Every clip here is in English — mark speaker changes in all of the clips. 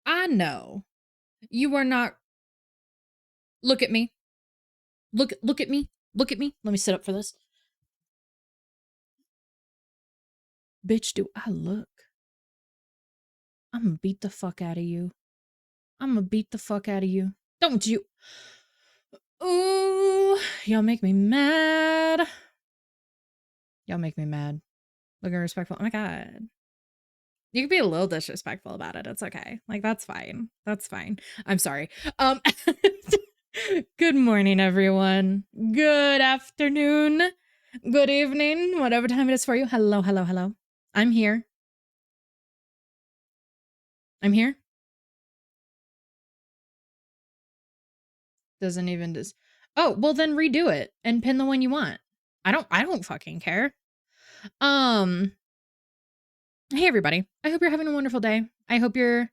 Speaker 1: I know. You are not. Look at me. Look at me. Look at me. Let me sit up for this. Bitch, do I look? I'm gonna beat the fuck out of you. I'm gonna beat the fuck out of you. Don't you? Ooh, y'all make me mad. Y'all make me mad. Looking respectful. Oh my god. You can be a little disrespectful about it. It's okay. Like, that's fine. That's fine. I'm sorry. Good morning, everyone. Good afternoon. Good evening. Whatever time it is for you. Hello, hello, hello. I'm here. I'm here. Doesn't even just. Oh, well then redo it and pin the one you want. I don't fucking care. Hey everybody. I hope you're having a wonderful day. I hope you're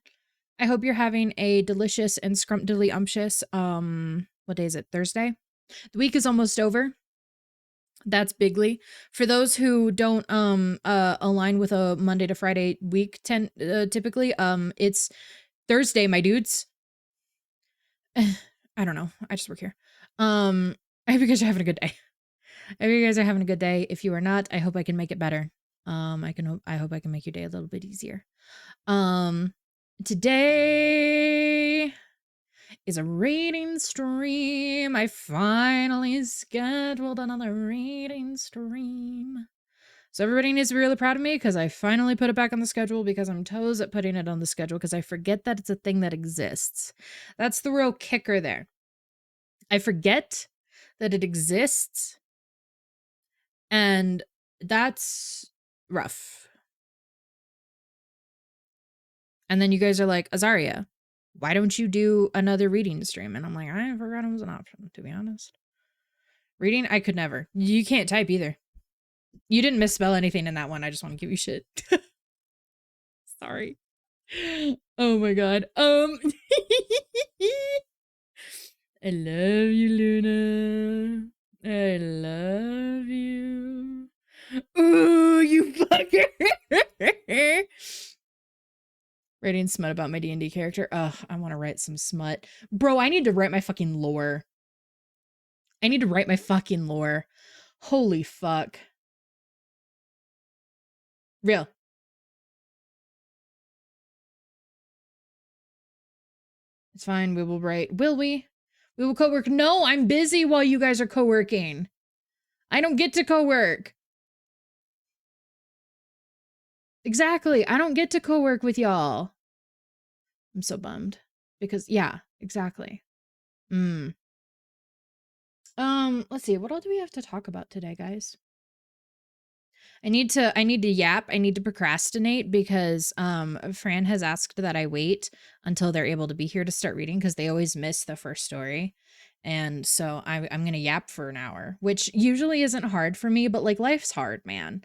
Speaker 1: having a delicious and scrumptious umptious what day is it? Thursday? The week is almost over. That's bigly. For those who don't align with a Monday to Friday week typically, it's Thursday, my dudes. I don't know. I just work here. I hope you guys are having a good day. I hope you guys are having a good day. If you are not, I hope I can make it better. I hope I can make your day a little bit easier. Today is a reading stream. I finally scheduled another reading stream. So everybody needs to be really proud of me because I finally put it back on the schedule because I'm toes at putting it on the schedule because I forget that it's a thing that exists. That's the real kicker there. I forget that it exists, and that's rough. And then you guys are like, Azaria, why don't you do another reading stream? And I'm like, I forgot it was an option, to be honest. Reading, I could never. You can't type either. You didn't misspell anything in that one. I just want to give you shit. Sorry. Oh my god. I love you, Luna. I love you. Ooh, you fucker. Writing smut about my D&D character. Ugh, I want to write some smut. Bro, I need to write my fucking lore. I need to write my fucking lore. Holy fuck. Real. It's fine. We will write. Will we? We will co-work. No, I'm busy while you guys are co-working. I don't get to co-work. Exactly. I don't get to co-work with y'all. I'm so bummed. Because, yeah, exactly. Let's see. What all do we have to talk about today, guys? I need to yap. I need to procrastinate because Fran has asked that I wait until they're able to be here to start reading because they always miss the first story. And so I'm going to yap for an hour, which usually isn't hard for me, but like life's hard, man.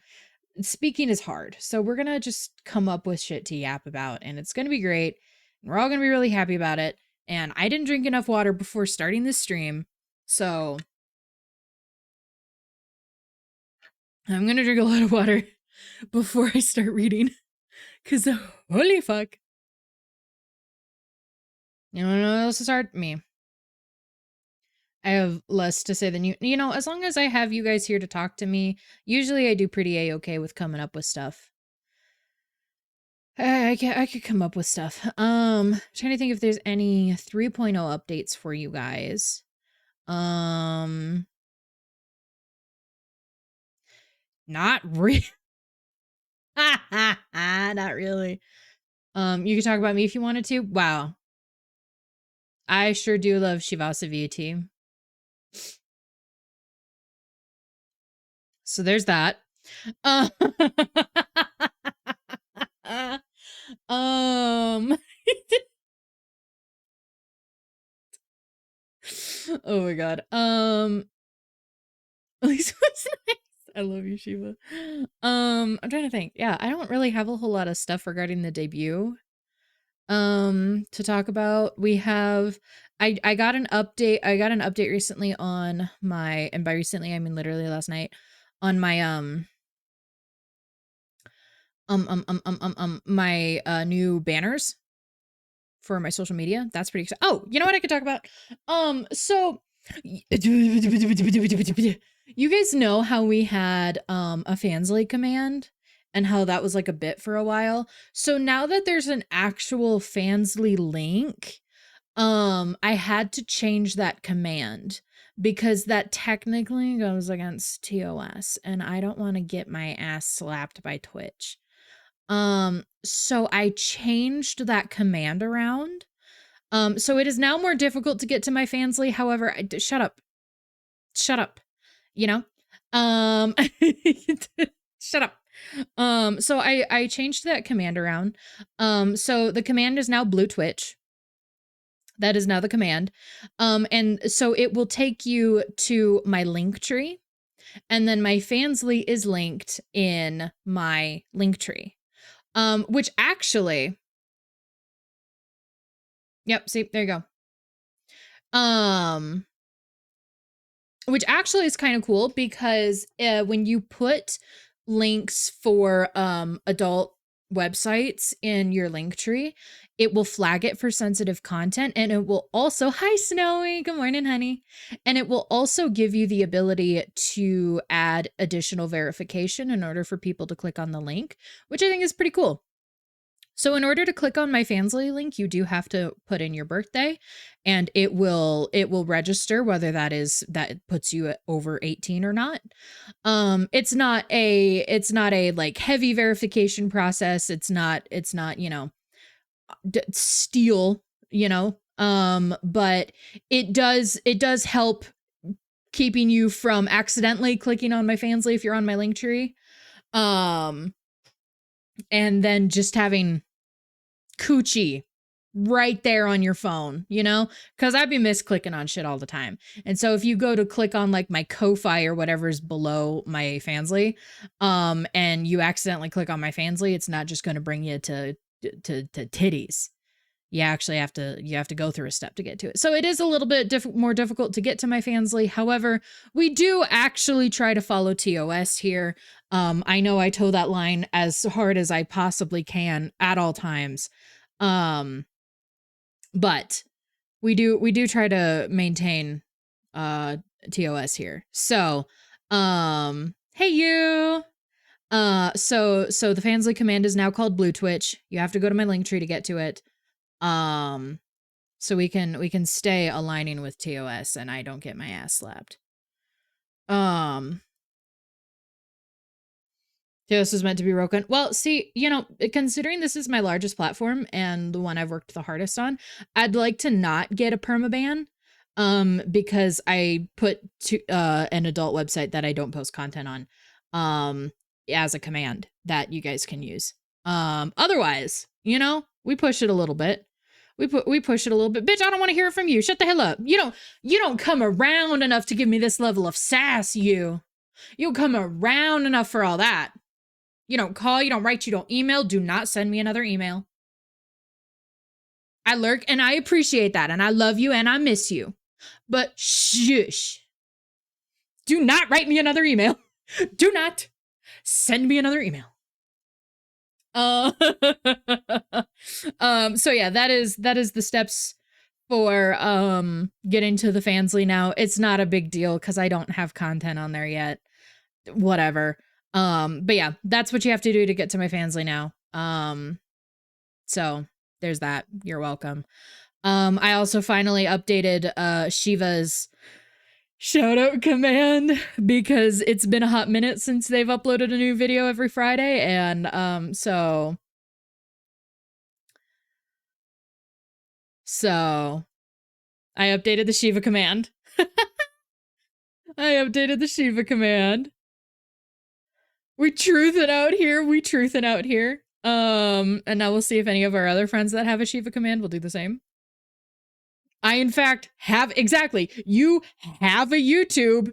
Speaker 1: Speaking is hard. So we're going to just come up with shit to yap about and it's going to be great. And we're all going to be really happy about it. And I didn't drink enough water before starting this stream. So I'm going to drink a lot of water before I start reading. Because holy fuck. You know what else to start? Me. I have less to say than you. You know, as long as I have you guys here to talk to me, usually I do pretty A-okay with coming up with stuff. I could come up with stuff. Trying to think if there's any 3.0 updates for you guys. Not really. Not really. You could talk about me if you wanted to. Wow. I sure do love AzariahVT. So there's that. Oh my god. At least it was nice. I love you, Shiva. I'm trying to think. Yeah, I don't really have a whole lot of stuff regarding the debut to talk about. We have I got an update. I got an update recently on my, and by recently I mean literally last night, on my my new banners for my social media. That's pretty exciting. Oh, you know what I could talk about? So you guys know how we had a Fansly command and how that was like a bit for a while. So now that there's an actual Fansly link, I had to change that command because that technically goes against TOS and I don't want to get my ass slapped by Twitch. So I changed that command around. So it is now more difficult to get to my Fansly. However, shut up. Shut up. You know? Shut up. So I changed that command around. So the command is now blue Twitch. That is now the command. And so it will take you to my link tree. And then my Fansly is linked in my link tree. Which actually, yep, see, there you go. Which actually is kind of cool because when you put links for adult websites in your link tree, it will flag it for sensitive content, and it will also, hi Snowy, good morning honey, and it will also give you the ability to add additional verification in order for people to click on the link, which I think is pretty cool. So in order to click on my Fansly link, you do have to put in your birthday, and it will register whether that puts you at over 18 or not. It's not a like heavy verification process. It's not, you know, steal, you know. But it does help keeping you from accidentally clicking on my Fansly if you're on my link tree. And then just having coochie right there on your phone, you know, because I'd be misclicking on shit all the time. And so if you go to click on like my Ko-Fi or whatever's below my Fansly, and you accidentally click on my Fansly, it's not just going to bring you to titties. You actually have to go through a step to get to it. So it is a little bit more difficult to get to my Fansly. However, we do actually try to follow TOS here. I know I toe that line as hard as I possibly can at all times. But we do try to maintain TOS here. So, hey you. So the Fansly command is now called Blue Twitch. You have to go to my link tree to get to it. So we can stay aligning with TOS and I don't get my ass slapped. TOS is meant to be broken. Well, see, you know, considering this is my largest platform and the one I've worked the hardest on, I'd like to not get a permaban. Because I put an adult website that I don't post content on, as a command that you guys can use. Otherwise, you know, we push it a little bit. We push it a little bit. Bitch, I don't want to hear it from you. Shut the hell up. You don't come around enough to give me this level of sass, you. You don't come around enough for all that. You don't call, you don't write, you don't email. Do not send me another email. I lurk and I appreciate that. And I love you and I miss you. But shush. Do not write me another email. Do not send me another email. So yeah, that is the steps for getting to the Fansly now. It's not a big deal because I don't have content on there yet. Whatever. But yeah, that's what you have to do to get to my Fansly now. So there's that. You're welcome. I also finally updated Shiva's shout out command because it's been a hot minute since they've uploaded a new video every Friday, and so I updated the Shiva command. I updated the Shiva command. We truthin' out here. And now we'll see if any of our other friends that have a Shiva command will do the same. I, in fact, have, exactly, you have a YouTube.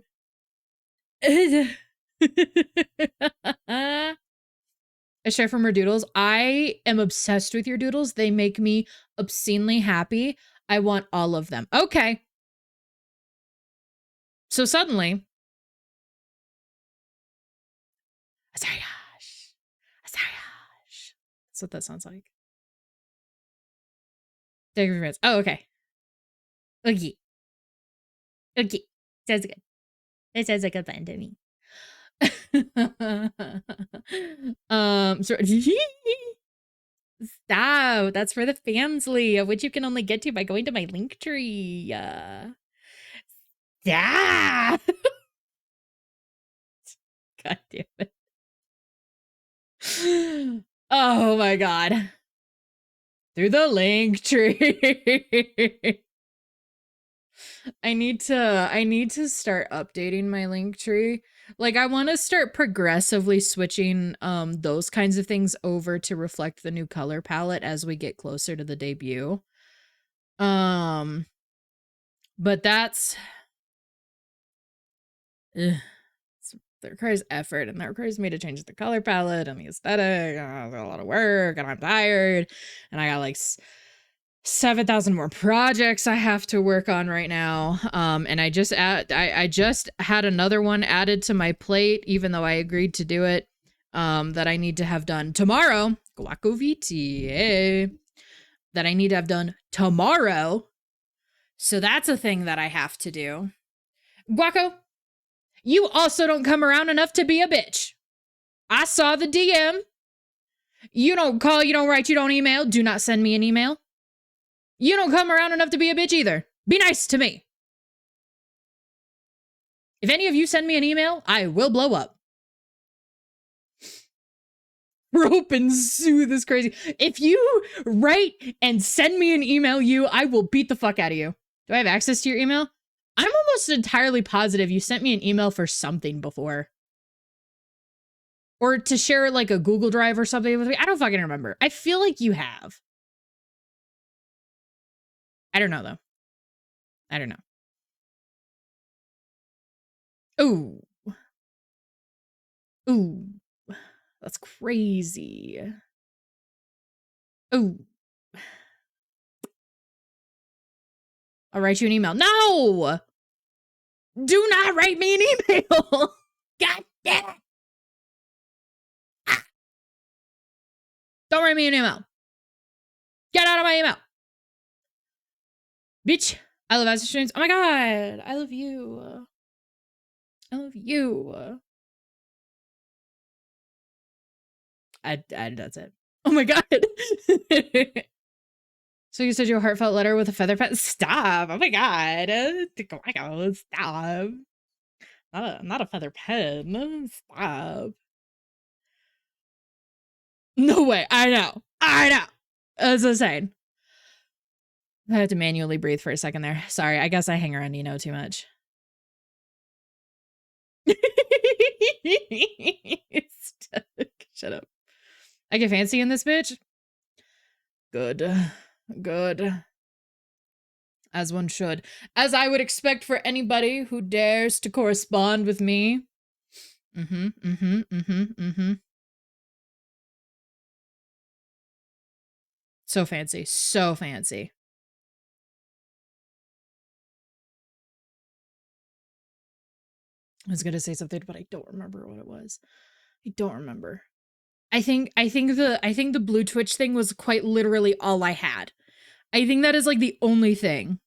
Speaker 1: I share from her doodles. I am obsessed with your doodles. They make me obscenely happy. I want all of them. Okay. So suddenly, Azariah. That's what that sounds like. Take a few minutes. Oh, okay. Okay. Okay. Sounds good. It sounds like a plan to me. So stop. That's for the family, of which you can only get to by going to my link tree. Yeah. God damn it. Oh my god. Through the link tree. I need to start updating my link tree. Like, I want to start progressively switching those kinds of things over to reflect the new color palette as we get closer to the debut. But that's that requires effort, and that requires me to change the color palette and the aesthetic. It's a lot of work, and I'm tired, and I got like 7,000 more projects I have to work on right now. And I just had another one added to my plate, even though I agreed to do it, that I need to have done tomorrow. AzariahVT, that I need to have done tomorrow. So that's a thing that I have to do. Guaco, you also don't come around enough to be a bitch. I saw the DM. You don't call, you don't write, you don't email. Do not send me an email. You don't come around enough to be a bitch either. Be nice to me. If any of you send me an email, I will blow up. Rope and sue this crazy. If you write and send me an email, I will beat the fuck out of you. Do I have access to your email? I'm almost entirely positive you sent me an email for something before. Or to share like a Google Drive or something with me. I don't fucking remember. I feel like you have. I don't know, though. I don't know. Ooh. Ooh. That's crazy. Ooh. I'll write you an email. No! Do not write me an email! God damn it! Ah. Don't write me an email. Get out of my email. Bitch. I love Azure streams. Oh my god. I love you. I love you. That's it. Oh my god. So you said your heartfelt letter with a feather pet? Stop. Oh my god. Stop. Not a feather pen. Stop. No way. I know. That's insane. I had to manually breathe for a second there. Sorry. I guess I hang around Nino too much. Shut up. I get fancy in this bitch? Good. As one should. As I would expect for anybody who dares to correspond with me. So fancy. So fancy. I was gonna say something, but I don't remember what it was. I don't remember. I think the blue Twitch thing was quite literally all I had. I think that is like the only thing.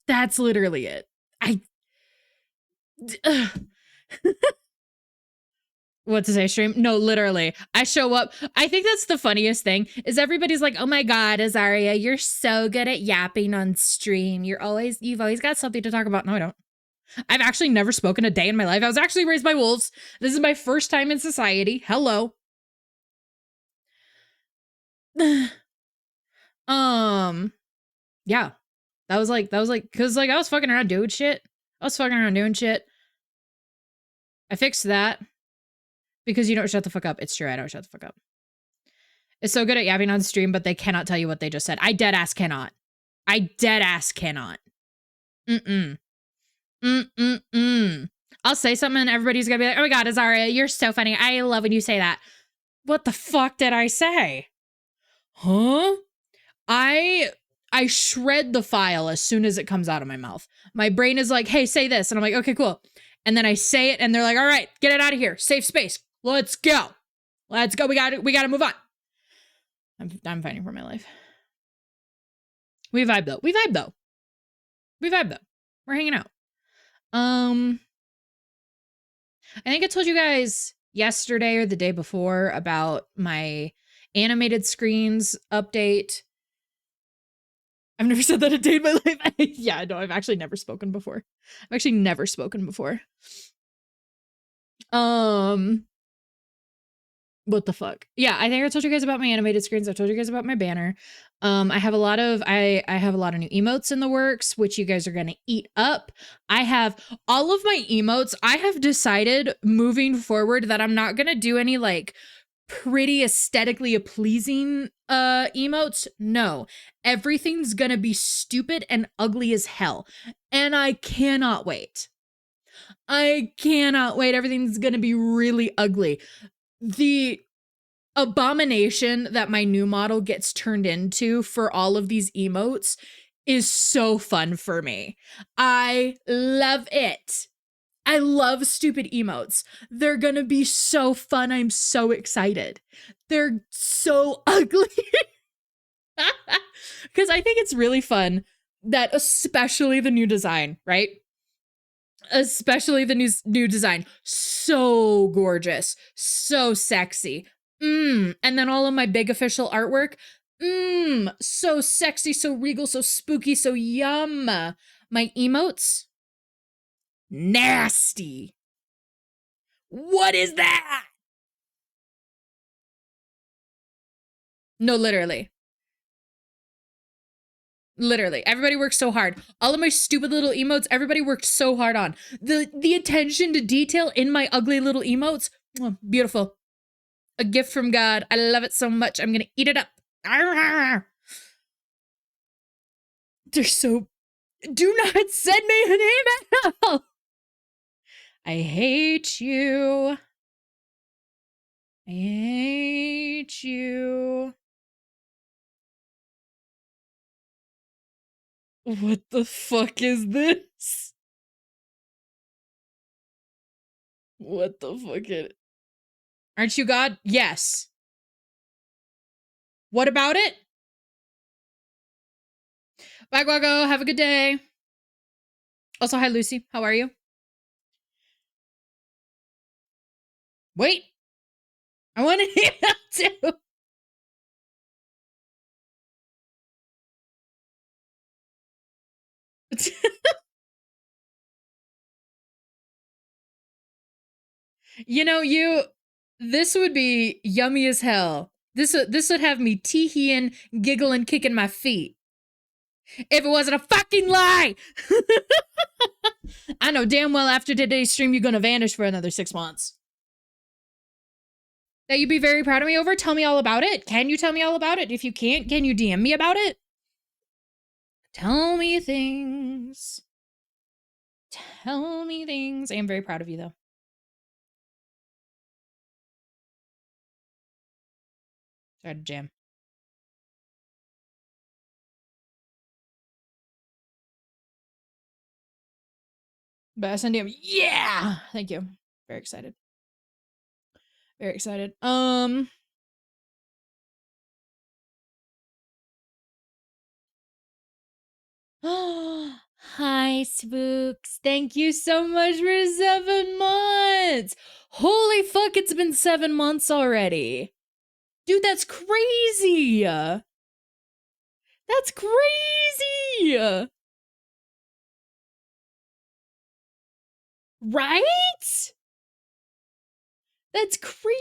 Speaker 1: That's literally it. What to say, stream? No, literally. I show up. I think that's the funniest thing is everybody's like, oh my god, Azaria, you're so good at yapping on stream. You've always got something to talk about. No, I don't. I've actually never spoken a day in my life. I was actually raised by wolves. This is my first time in society. Hello. Yeah. That was like, cause like I was fucking around doing shit. I fixed that. Because you don't shut the fuck up. It's true, I don't shut the fuck up. It's so good at yapping on stream, but they cannot tell you what they just said. I deadass cannot. I'll say something and everybody's gonna be like, oh my god, Azaria, you're so funny. I love when you say that. What the fuck did I say? Huh? I shred the file as soon as it comes out of my mouth. My brain is like, hey, say this. And I'm like, okay, cool. And then I say it and they're like, all right, get it out of here. Safe space. Let's go. We gotta move on. I'm fighting for my life. We vibe though. We vibe though. We vibe though. We're hanging out. I think I told you guys yesterday or the day before about my animated screens update. I've never said that a day in my life. Yeah, no, I've actually never spoken before. I've actually never spoken before. What the fuck? Yeah, I think I told you guys about my animated screens. I told you guys about my banner. I have a lot of I have a lot of new emotes in the works, which you guys are gonna eat up. I have all of my emotes. I have decided moving forward that I'm not gonna do any like pretty aesthetically pleasing emotes. No. Everything's gonna be stupid and ugly as hell. And I cannot wait. I cannot wait. Everything's gonna be really ugly. The abomination that my new model gets turned into for all of these emotes is so fun for me. I love it. I love stupid emotes. They're gonna be so fun. I'm so excited. They're so ugly. Because I think it's really fun that, especially the new design, right? Especially the new design. So gorgeous. So sexy. And then all of my big official artwork. So sexy, so regal, so spooky, so yum. My emotes, nasty. What is that? No, literally. Literally. Everybody works so hard. All of my stupid little emotes, everybody worked so hard on. The attention to detail in my ugly little emotes, beautiful. A gift from God. I love it so much. I'm gonna eat it up. They're so... Do not send me an email! I hate you. I hate you. What the fuck is this? What the fuck is it? Aren't you God? Yes. What about it? Bye, Guago. Have a good day. Also, hi, Lucy. How are you? Wait. I want to hear that too. You know, this would be yummy as hell. This would have me tee-heeing, giggling, kicking my feet. If it wasn't a fucking lie! I know damn well after today's stream you're gonna vanish for another 6 months. That you'd be very proud of me over? Tell me all about it. Can you tell me all about it? If you can't, can you DM me about it? Tell me things. Tell me things. I am very proud of you, though. Sorry to jam. But SNDM, yeah! Thank you. Very excited. Very excited. Hi, Spooks. Thank you so much for 7 months. Holy fuck, it's been 7 months already. Dude, that's crazy. That's crazy. Right? That's crazy.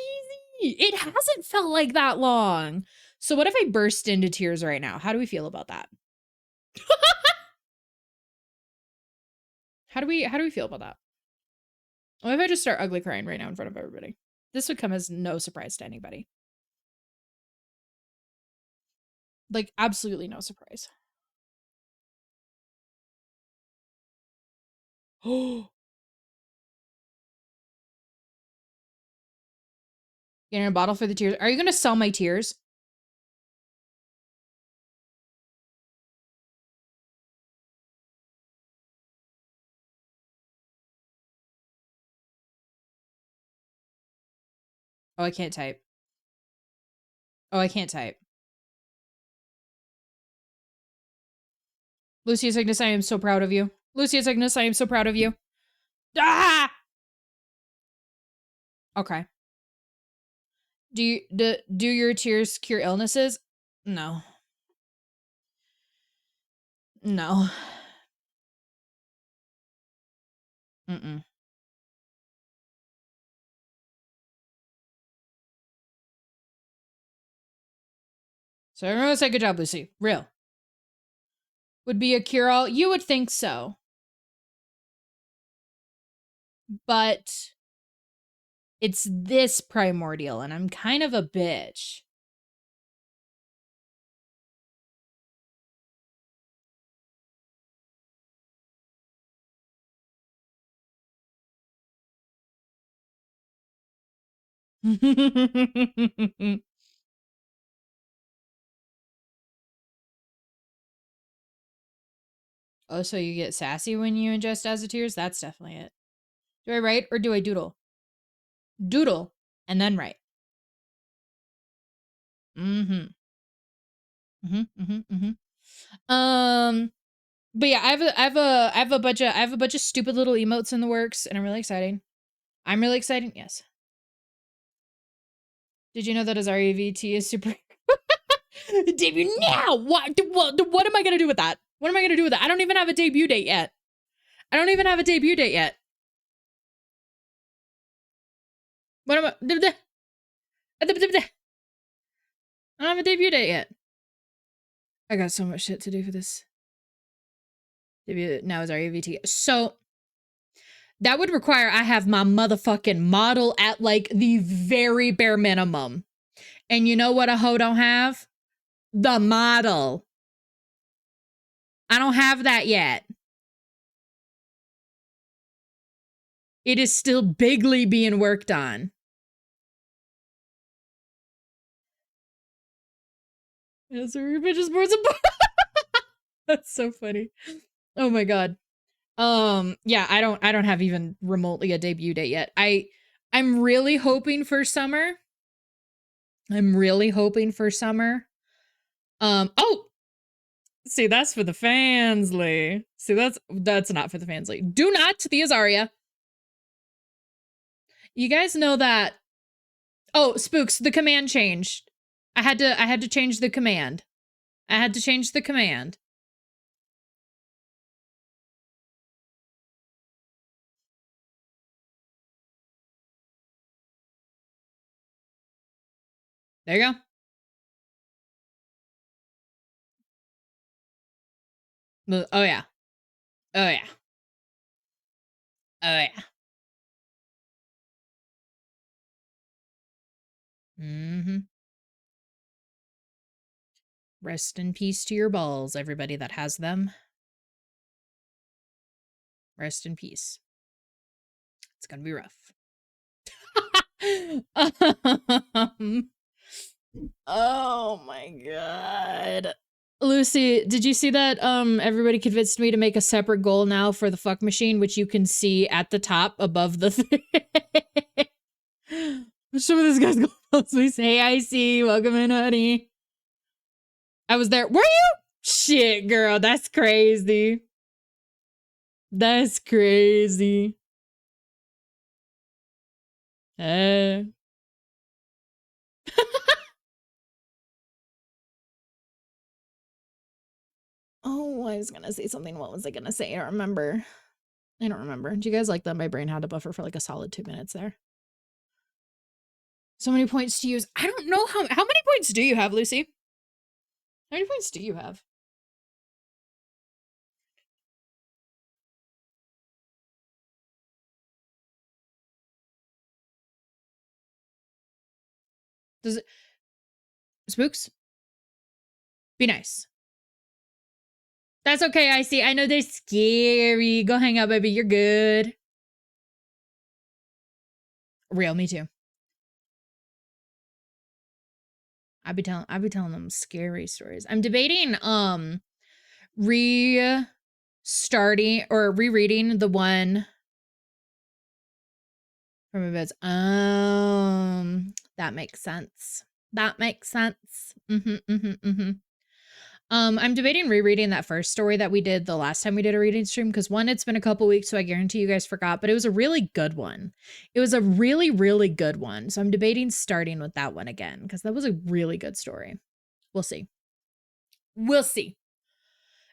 Speaker 1: It hasn't felt like that long. So what if I burst into tears right now? How do we feel about that? How do we feel about that? What if I just start ugly crying right now in front of everybody? This would come as no surprise to anybody. Like, absolutely no surprise. Oh. Getting a bottle for the tears. Are you gonna sell my tears? Oh, I can't type. Oh, I can't type. Lucius Ignis, I am so proud of you. Lucius Ignis, I am so proud of you. Ah! Okay. Do your tears cure illnesses? No. No. Mm-mm. So everyone say good job, Lucy. Real. Would be a cure-all? You would think so. But it's this primordial, and I'm kind of a bitch. Oh, so you get sassy when you ingest Azateers? That's definitely it. Do I write or do I doodle? Doodle and then write. Mm-hmm. Mm-hmm. Mm-hmm. Mm-hmm. But yeah, I have a bunch of stupid little emotes in the works, and I'm really excited. I'm really excited. Yes. Did you know that AzariahVT is super debut now? What am I gonna do with that? What am I gonna do with that? I don't even have a debut date yet. I don't even have a debut date yet. What am I? I don't have a debut date yet. I got so much shit to do for this. Debut now is AzariahVT. So that would require I have my motherfucking model at like the very bare minimum. And you know what a hoe don't have? The model. I don't have that yet. It is still bigly being worked on. That's so funny. Oh my god. Yeah, I don't have even remotely a debut date yet. I'm really hoping for summer. I'm really hoping for summer. Oh, see, that's for the fans, Lee. See, that's not for the fans, Lee. Do not the Azaria. You guys know that. Oh, Spooks, the command changed. I had to change the command. I had to change the command. There you go. Oh yeah. Oh yeah. Oh yeah. Mm-hmm. Rest in peace to your balls, everybody that has them. Rest in peace. It's gonna be rough. Oh my god. Lucy, did you see that everybody convinced me to make a separate goal now for the fuck machine, which you can see at the top above the thing? Some of this guy's goals. We say, hey, I see. Welcome in, honey. I was there. Were you? Shit, girl. That's crazy. That's crazy. Oh, I was gonna say something. What was I gonna say? I don't remember. I don't remember. Do you guys like that? My brain had to buffer for like a solid 2 minutes there. So many points to use. I don't know how many points do you have, Lucy? How many points do you have? Does it Spooks? Be nice. That's okay, I see. I know they're scary. Go hang out, baby. You're good. Real, me too. I'd be telling them scary stories. I'm debating restarting or rereading the one from my beds. That makes sense. That makes sense. I'm debating rereading that first story that we did the last time we did a reading stream, because one, it's been a couple weeks, so I guarantee you guys forgot, but it was a really good one. It was a really, really good one. So I'm debating starting with that one again, because that was a really good story. We'll see. We'll see.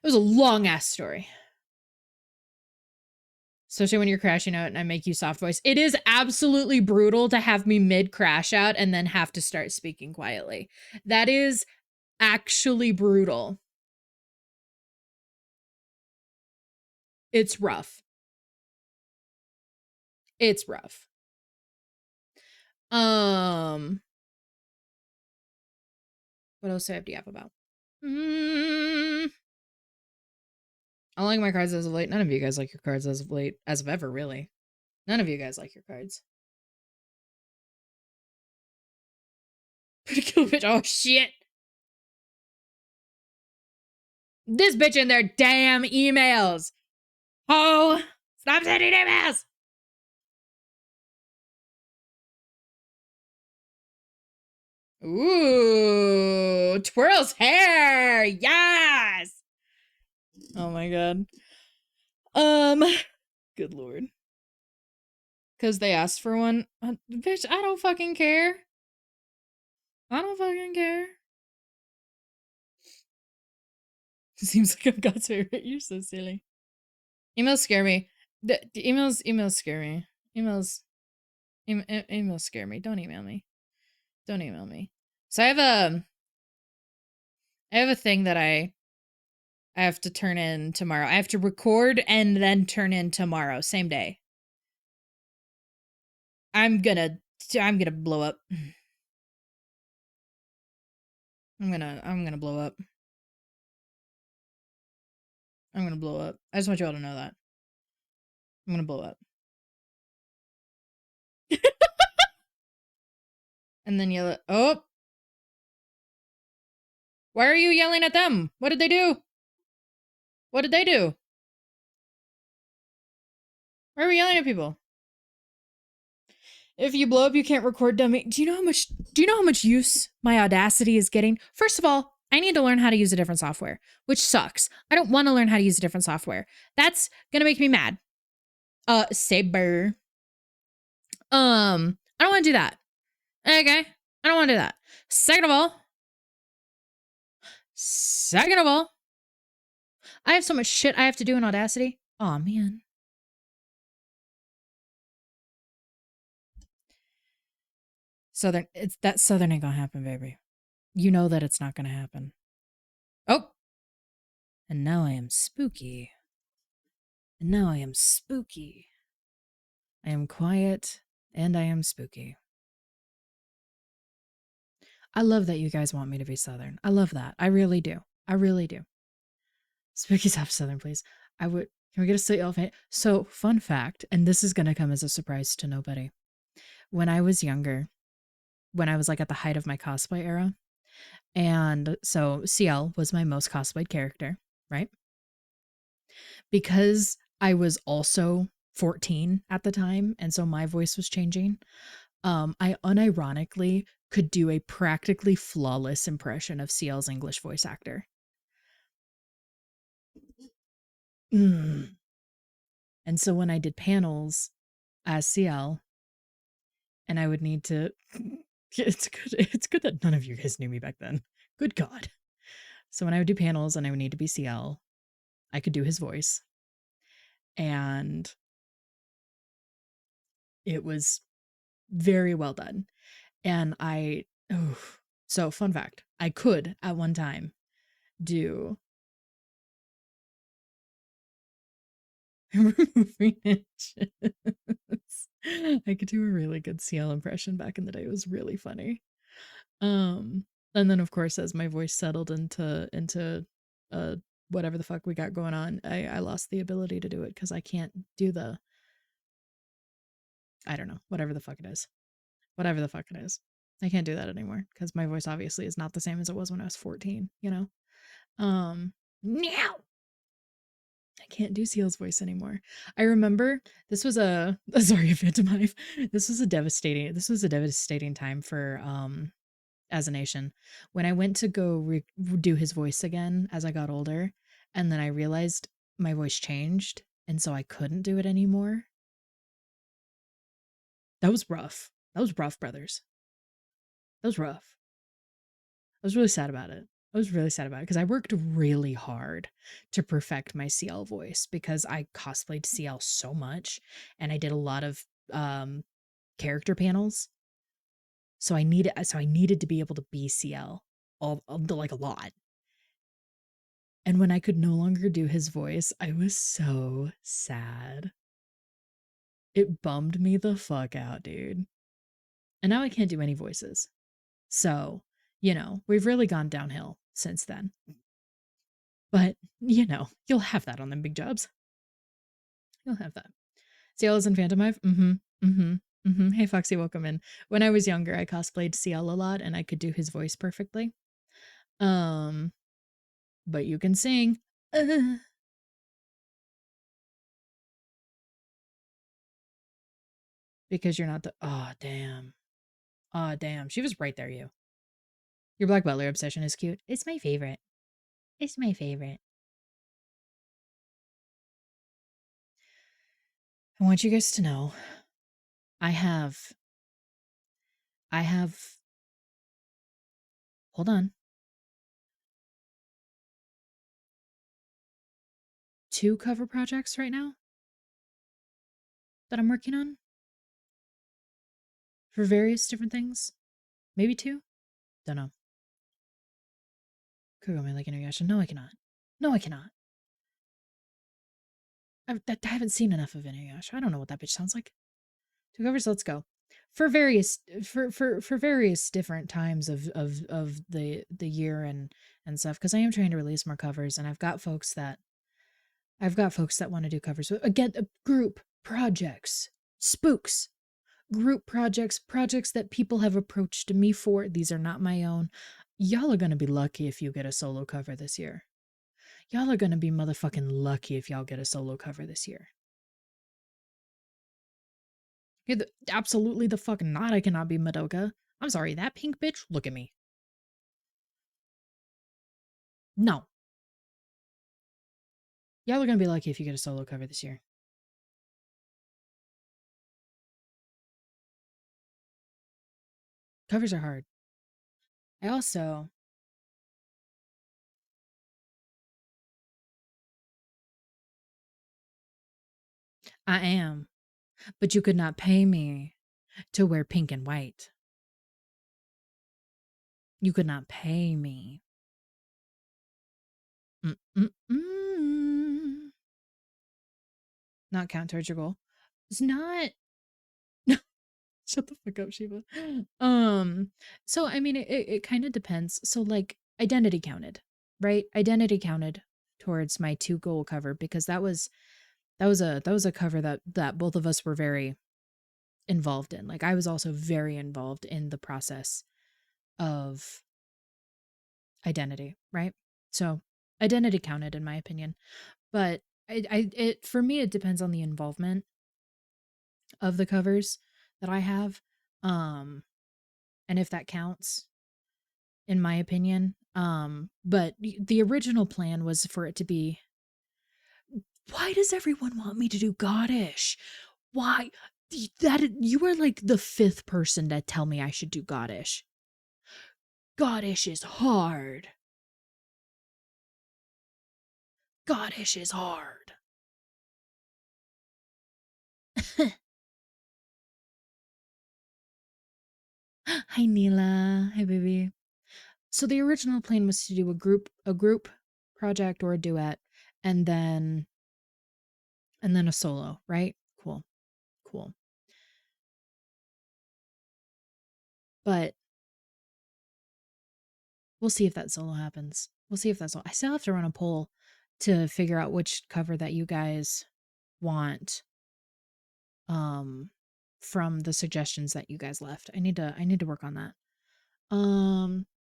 Speaker 1: It was a long ass story. Especially when you're crashing out and I make you soft voice. It is absolutely brutal to have me mid crash out and then have to start speaking quietly. That is actually brutal. It's rough. It's rough. What else do I have to yap about? I like my cards as of late. None of you guys like your cards as of late. As of ever, really. None of you guys like your cards. Pretty cool bitch. Oh, shit. This bitch in their damn emails. Oh, stop sending emails. Ooh, twirls hair. Yes. Oh my god. Good lord. Because they asked for one. Bitch, I don't fucking care. I don't fucking care. Seems like I've got to. You're so silly. Emails scare me. The emails scare me. Emails scare me. Don't email me. Don't email me. So I have a thing that I have to turn in tomorrow. I have to record and then turn in tomorrow, same day. I'm gonna blow up. I'm gonna blow up. I'm gonna blow up. I just want you all to know that. I'm gonna blow up. And then yell at, oh! Why are you yelling at them? What did they do? What did they do? Why are we yelling at people? If you blow up, you can't record dummy. Do you know how much use my Audacity is getting? First of all, I need to learn how to use a different software, which sucks. I don't want to learn how to use a different software. That's gonna make me mad. Saber. I don't want to do that. Okay. I don't want to do that. Second of all, I have so much shit I have to do in Audacity. Oh man. Southern ain't gonna happen, baby. You know that it's not gonna happen. Oh. And now I am spooky. I am quiet and I am spooky. I love that you guys want me to be Southern. I love that. I really do. Spooky soft Southern, please. Can we get a silly elephant? So, fun fact, and this is gonna come as a surprise to nobody. When I was younger, when I was like at the height of my cosplay era, and so CL was my most cosplayed character, right? Because I was also 14 at the time, and so my voice was changing. I unironically could do a practically flawless impression of CL's English voice actor. And so when I did panels as CL, and I would need to, it's good that none of you guys knew me back then. Good God. So when I would do panels and I would need to be CL, I could do his voice. And it was very well done. And so fun fact, I could at one time do removing inches. I could do a really good CL impression back in the day. It was really funny. And then of course as my voice settled into whatever the fuck we got going on, I lost the ability to do it because I can't do the, I don't know, whatever the fuck it is. I can't do that anymore because my voice obviously is not the same as it was when I was 14, you know? Now I can't do Seal's voice anymore. I remember this was AzariahVT. This was a devastating time for as a nation. When I went to go do his voice again as I got older, and then I realized my voice changed, and so I couldn't do it anymore. That was rough. That was rough, brothers. That was rough. I was really sad about it. I was really sad about it because I worked really hard to perfect my CL voice because I cosplayed CL so much and I did a lot of character panels. So I needed to be able to be CL like a lot. And when I could no longer do his voice, I was so sad. It bummed me the fuck out, dude. And now I can't do any voices. So, we've really gone downhill since then. But, you'll have that on them big jobs. You'll have that. CL is in Phantom Hive? Hey, Foxy, welcome in. When I was younger, I cosplayed CL a lot and I could do his voice perfectly. But you can sing. Because you're not the. Oh, damn. Oh, damn. She was right there, you. Your Black Butler obsession is cute. It's my favorite. It's my favorite. I want you guys to know I have. Hold on. 2 cover projects right now that I'm working on for various different things. Maybe 2? Don't know. Could go me like Inuyasha. No, I cannot. No, I cannot. I haven't seen enough of Inuyasha. I don't know what that bitch sounds like. 2 covers, let's go. For various various different times of the year and stuff, because I am trying to release more covers, and I've got folks that want to do covers. Again, group projects, spooks, group projects that people have approached me for. These are not my own. Y'all are gonna be lucky if you get a solo cover this year. Y'all are gonna be motherfucking lucky if y'all get a solo cover this year. Absolutely the fuck not. I cannot be Madoka. I'm sorry, that pink bitch, look at me. No. Y'all are gonna be lucky if you get a solo cover this year. Covers are hard. I am. But you could not pay me to wear pink and white. You could not pay me. Mm-mm-mm. Not count towards your goal. It's not. Shut the fuck up, Shiva. So I mean, it kind of depends. So like identity counted, right? Identity counted towards my 2 goal cover because that was a cover that both of us were very involved in. Like I was also very involved in the process of identity, right? So identity counted in my opinion. But it for me it depends on the involvement of the covers that I have. And if that counts in my opinion. But the original plan was for it to be, why does everyone want me to do Goddish? Why? That you are like the 5th person to tell me I should do Goddish. Goddish is hard. Goddish is hard. Hi Neela. Hi baby. So the original plan was to do a group project or a duet and then a solo, right? Cool. But we'll see if that solo happens. We'll see if that's all. I still have to run a poll to figure out which cover that you guys want from the suggestions that you guys left. I need to work on that.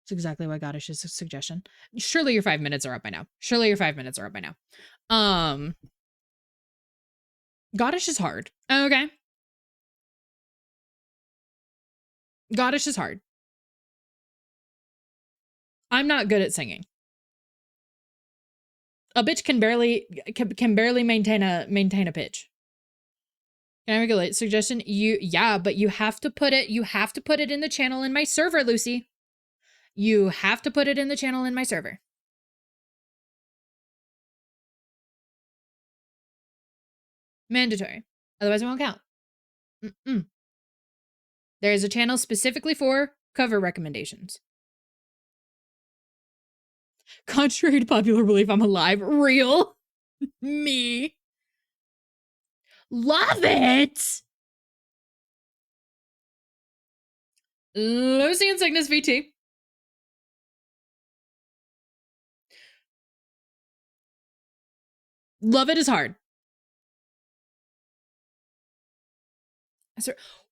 Speaker 1: It's exactly why Goddish is a suggestion. Surely your 5 minutes are up by now. Goddish is hard. Okay. Goddish is hard. I'm not good at singing. A bitch can barely maintain a pitch. Can I make a late suggestion? Yeah, but you have to put it in the channel in my server, Lucy. You have to put it in the channel in my server. Mandatory. Otherwise it won't count. There is a channel specifically for cover recommendations. Contrary to popular belief, I'm alive. Real. Me. Love it. Lucy and Cygnus VT. Love it is hard.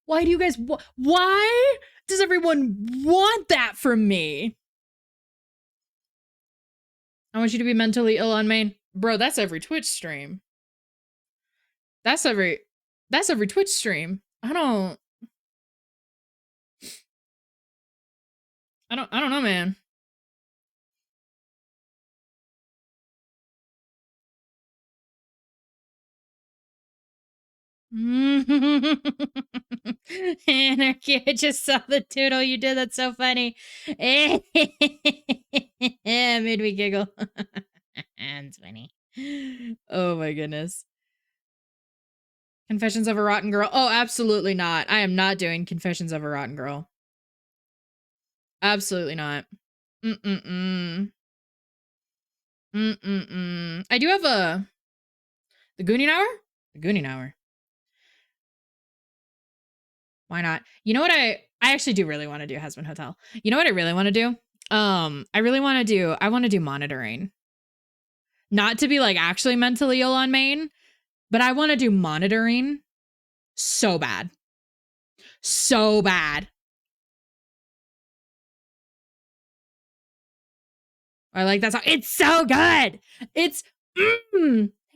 Speaker 1: Why do you guys, why does everyone want that from me? I want you to be mentally ill on main. Bro, that's every Twitch stream. That's every Twitch stream. I don't know, man. Anarchy, I just saw the doodle you did. That's so funny. Made me giggle. That's funny. Oh my goodness. Confessions of a Rotten Girl. Oh, absolutely not. I am not doing Confessions of a Rotten Girl. Absolutely not. I do have the Gooning Hour? The Gooning Hour. Why not? You know what I actually do really want to do Husband Hotel. You know what I really want to do? I want to do monitoring. Not to be like actually mentally ill on main, but I want to do monitoring so bad. So bad. I like that song. It's so good. It's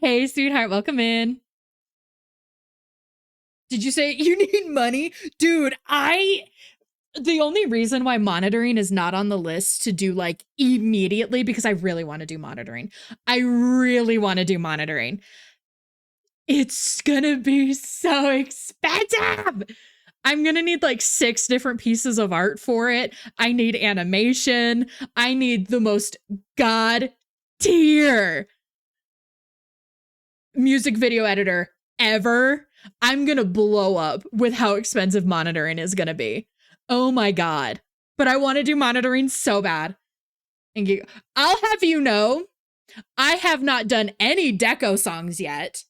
Speaker 1: Hey, sweetheart, welcome in. Did you say you need money? Dude, the only reason why monitoring is not on the list to do like immediately, because I really want to do monitoring. I really want to do monitoring. It's gonna be so expensive. I'm gonna need like 6 different pieces of art for it. I need animation. I need the most god tier music video editor ever. I'm gonna blow up with how expensive monitoring is gonna be. Oh my god. But I want to do monitoring so bad. And I'll have you know, I have not done any Deco songs yet.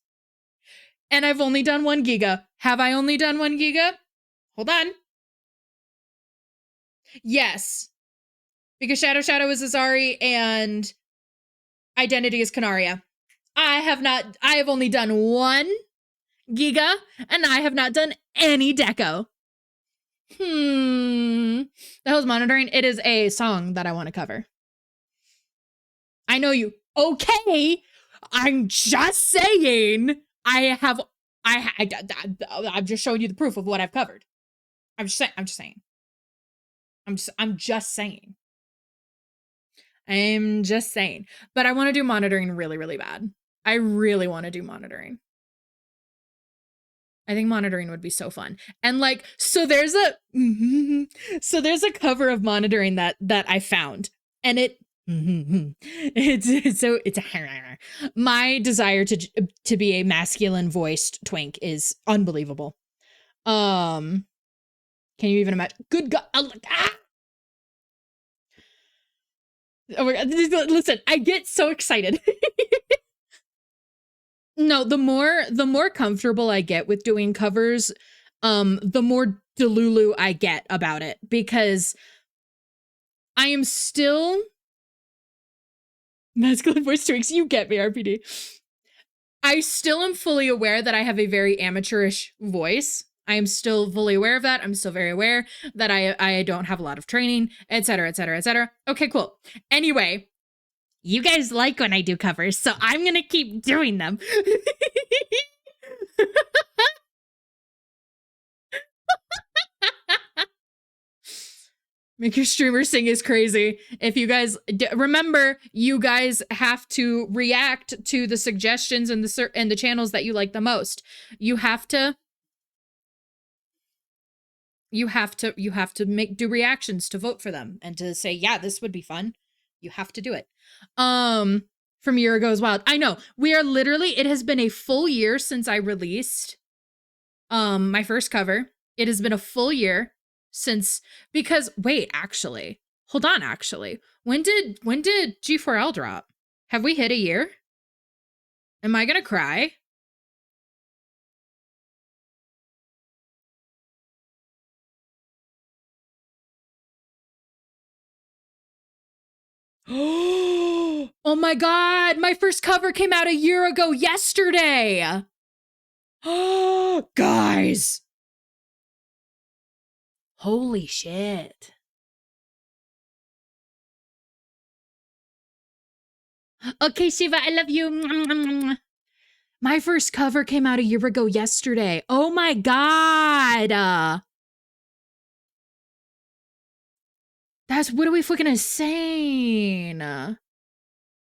Speaker 1: And I've only done 1 giga. Have I only done 1 giga? Hold on. Yes. Because Shadow is Azari and Identity is Canaria. I have only done 1 giga and I have not done any Deco. The hell's monitoring? It is a song that I want to cover. I know you. Okay. I'm just saying. I'm just showing you the proof of what I've covered. I'm just saying. But I want to do monitoring really, really bad. I really want to do monitoring. I think monitoring would be so fun. And like, so there's a cover of monitoring that I found, and it's my desire to be a masculine voiced twink is unbelievable. Can you even imagine? Good God. Oh my God. Listen, I get so excited. No, the more comfortable I get with doing covers, the more delulu I get about it, because I am still masculine voice tweaks. You get me, RPD. I still am fully aware that I have a very amateurish voice. I am still fully aware of that. I'm still very aware that I don't have a lot of training, etc., etc., etc. Okay, cool. Anyway, you guys like when I do covers, so I'm gonna keep doing them. Make your streamer sing is crazy. If you guys remember, you guys have to react to the suggestions and the channels that you like the most. You have to do reactions to vote for them and to say, yeah, this would be fun. You have to do it. From Year Ago's Wild. I know. We are literally, it has been a full year since I released my first cover. It has been a full year since, because wait, actually. Hold on, actually. When did G4L drop? Have we hit a year? Am I gonna cry? Oh my god, my first cover came out a year ago yesterday. Oh, guys. Holy shit. Okay, Shiva, I love you. My first cover came out a year ago yesterday. Oh my god. That's, what are we fucking insane?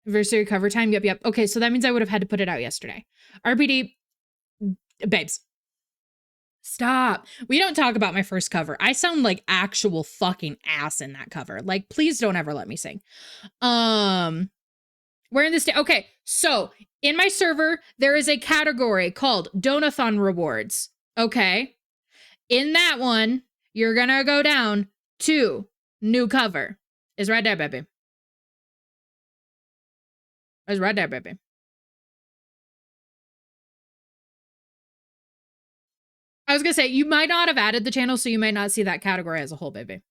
Speaker 1: Anniversary cover time. Yep. Okay, so that means I would have had to put it out yesterday. RBD, babes. Stop. We don't talk about my first cover. I sound like actual fucking ass in that cover. Like, please don't ever let me sing. We're in this day. Okay, so in my server, there is a category called Donathon Rewards. Okay. In that one, you're gonna go down to new cover. It's right there, baby. It's right there, baby. I was gonna say, you might not have added the channel, so you might not see that category as a whole, baby.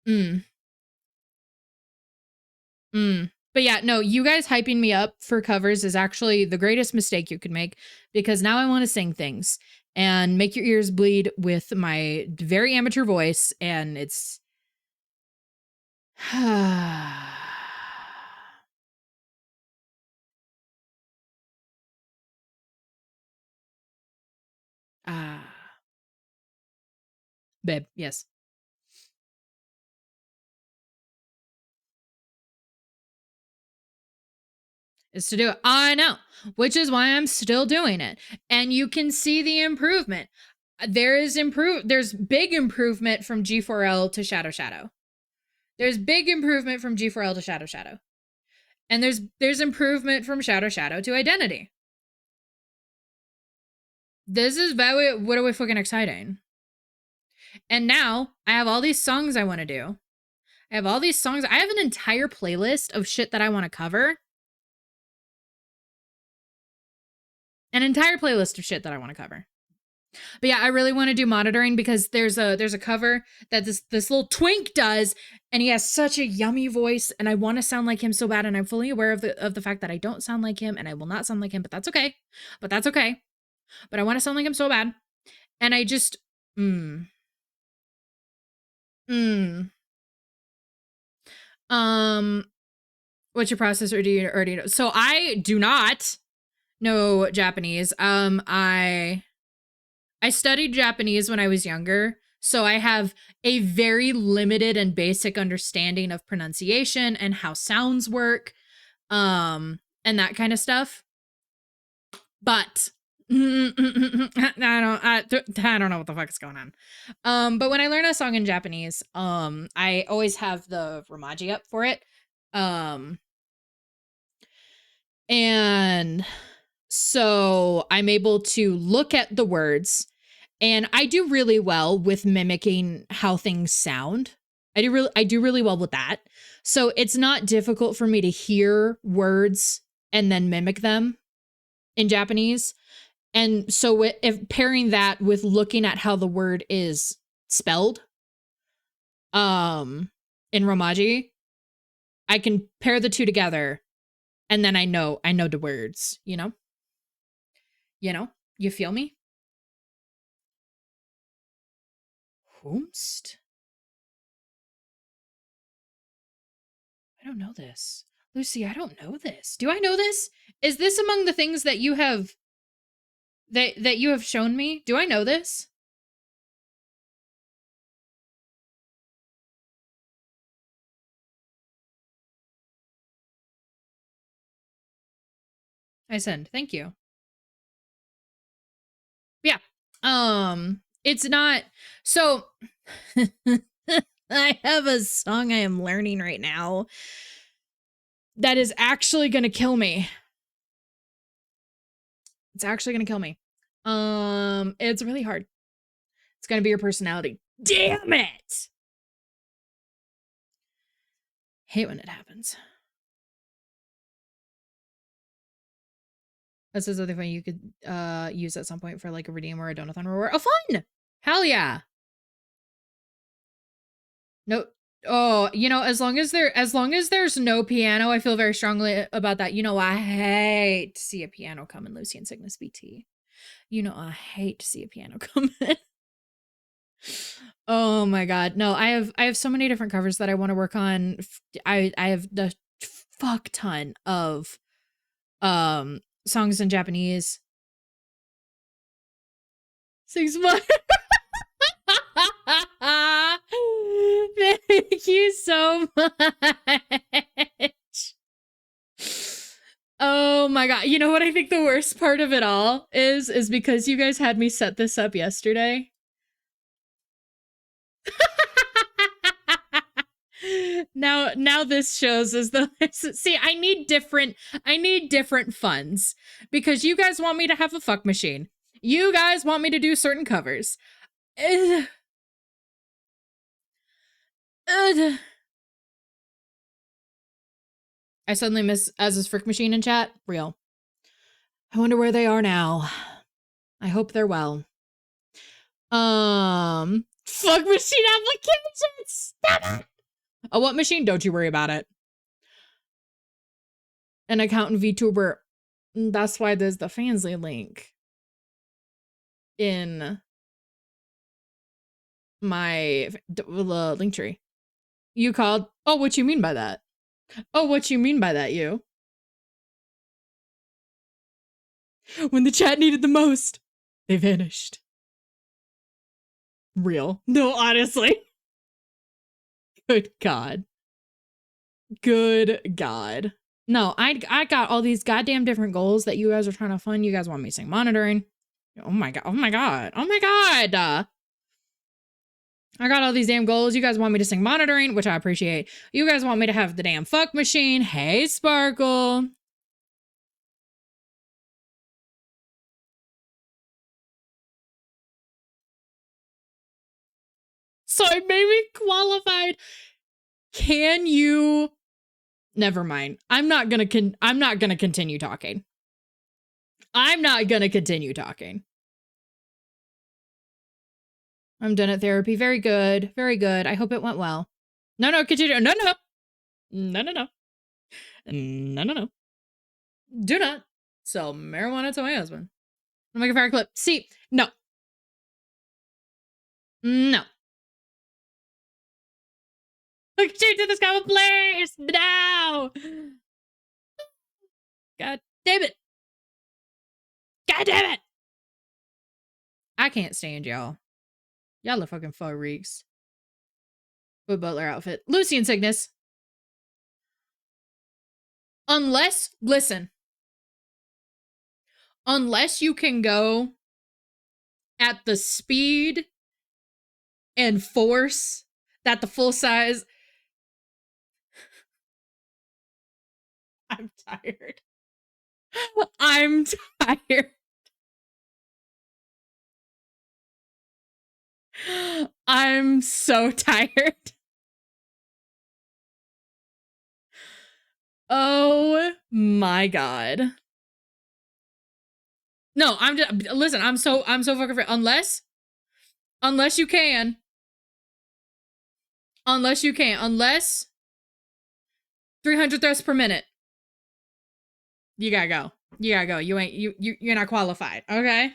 Speaker 1: But yeah, no, you guys hyping me up for covers is actually the greatest mistake you could make, because now I want to sing things and make your ears bleed with my very amateur voice, and it's babe, yes. Is to do it. I know, which is why I'm still doing it. And you can see the improvement. There's big improvement from G4L to Shadow. There's big improvement from G4L to Shadow. And there's improvement from Shadow to Identity. This is very, what are we fucking exciting. And now I have all these songs I want to do. I have all these songs. I have an entire playlist of shit that I want to cover. An entire playlist of shit that I want to cover. But yeah, I really want to do monitoring, because there's a cover that this little twink does, and he has such a yummy voice, and I want to sound like him so bad, and I'm fully aware of the fact that I don't sound like him, and I will not sound like him, but that's okay. But I want to sound like him so bad. And I just what's your processor? Do you already know? So I do not know Japanese. I studied Japanese when I was younger, so I have a very limited and basic understanding of pronunciation and how sounds work, and that kind of stuff. But I don't know what the fuck is going on. But when I learn a song in Japanese, I always have the Romaji up for it. And so I'm able to look at the words, and I do really well with mimicking how things sound. I do really well with that. So it's not difficult for me to hear words and then mimic them in Japanese. And so if pairing that with looking at how the word is spelled in Romaji, I can pair the two together, and then I know the words, you know? You feel me? Whomst? I don't know this. Lucy, I don't know this. Do I know this? Is this among the things that you have that you have shown me? Do I know this? I send. Thank you. Yeah. It's not so I have a song I am learning right now that is actually gonna kill me. It's actually gonna kill me. It's really hard. It's gonna be your personality. Damn it! Hate when it happens. This is other thing you could use at some point for like a redeem or a donathon reward. Oh, fun! Hell yeah! No, oh, you know, as long as there's no piano, I feel very strongly about that. You know, I hate to see a piano come in Lucy and Cygnus BT. You know, I hate to see a piano come in. Oh my god. No, I have so many different covers that I want to work on. I have the fuck ton of songs in Japanese. 6 months. Thank you so much. Oh my god. You know what I think the worst part of it all is because you guys had me set this up yesterday. Now this shows as the see, I need different funds because you guys want me to have a fuck machine. You guys want me to do certain covers. I suddenly miss Az's frick machine in chat. Real. I wonder where they are now. I hope they're well. Fuck machine applications. Stop it. Oh, what machine? Don't you worry about it. An accountant VTuber. That's why there's the Fansly link in my link tree. You called? Oh, what you mean by that? Oh, what you mean by that, you? When the chat needed the most, they vanished. Real. No, honestly. Good God. Good God. No, I got all these goddamn different goals that you guys are trying to fund. You guys want me to sing monitoring. Oh my God. Oh my God. Oh my God. I got all these damn goals. You guys want me to sing monitoring, which I appreciate. You guys want me to have the damn fuck machine. Hey, Sparkle. So I maybe qualified. Can you? Never mind. I'm not gonna continue talking. I'm not gonna continue talking. I'm done at therapy. Very good. Very good. I hope it went well. No, continue. No. No. Do not sell marijuana to my husband. I'll make a fire clip. See, no. Look at you do this guy, please. No. God damn it. God damn it. I can't stand y'all. Y'all are fucking faux reeks. With butler outfit. Lucy and Cygnus. Unless you can go at the speed and force that the full size. I'm tired. I'm tired. I'm so tired. Oh my God. No, I'm just listen, I'm so fucking free. Unless you can. Unless 300 thrusts per minute. You gotta go. You're not qualified. Okay.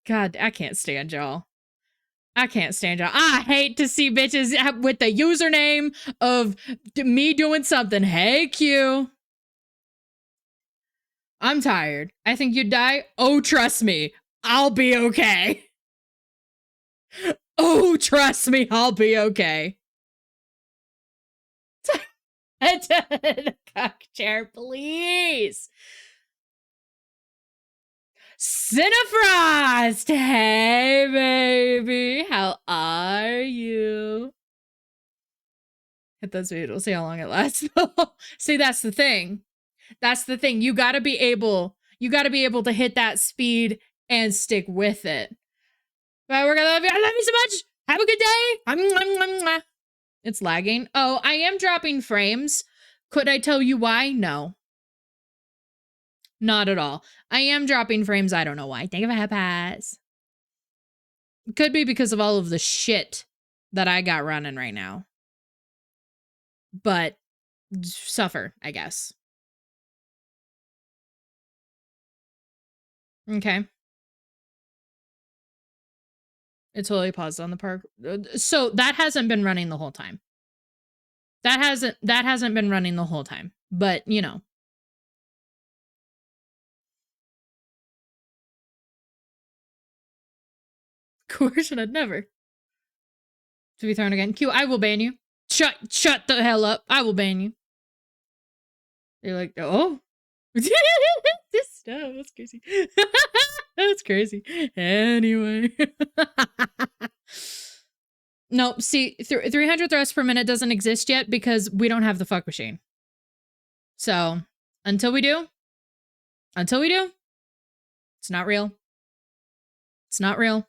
Speaker 1: God, I can't stand y'all. I hate to see bitches with the username of me doing something. Hey, Q. I'm tired. I think you'd die. Oh, trust me. I'll be okay. Oh, trust me. I'll be okay. The cock chair, please. Cinnafrost! Hey, baby. How are you? Hit that speed. We'll see how long it lasts. See, that's the thing. That's the thing. You gotta be able to hit that speed and stick with it. But we're gonna love you. I love you so much. Have a good day. It's lagging. Oh, I am dropping frames. Could I tell you why? No. Not at all. I am dropping frames. I don't know why. Think of a pass. Could be because of all of the shit that I got running right now. But suffer, I guess. Okay. It totally paused on the park. So that hasn't been running the whole time. That hasn't been running the whole time. But, you know. Coercion, I'd never. To be thrown again. Q, I will ban you. Shut the hell up. I will ban you. You're like, oh. This stuff, that's crazy. That's crazy. Anyway. Nope, see, 300 thrusts per minute doesn't exist yet because we don't have the fuck machine. So, until we do, it's not real. It's not real.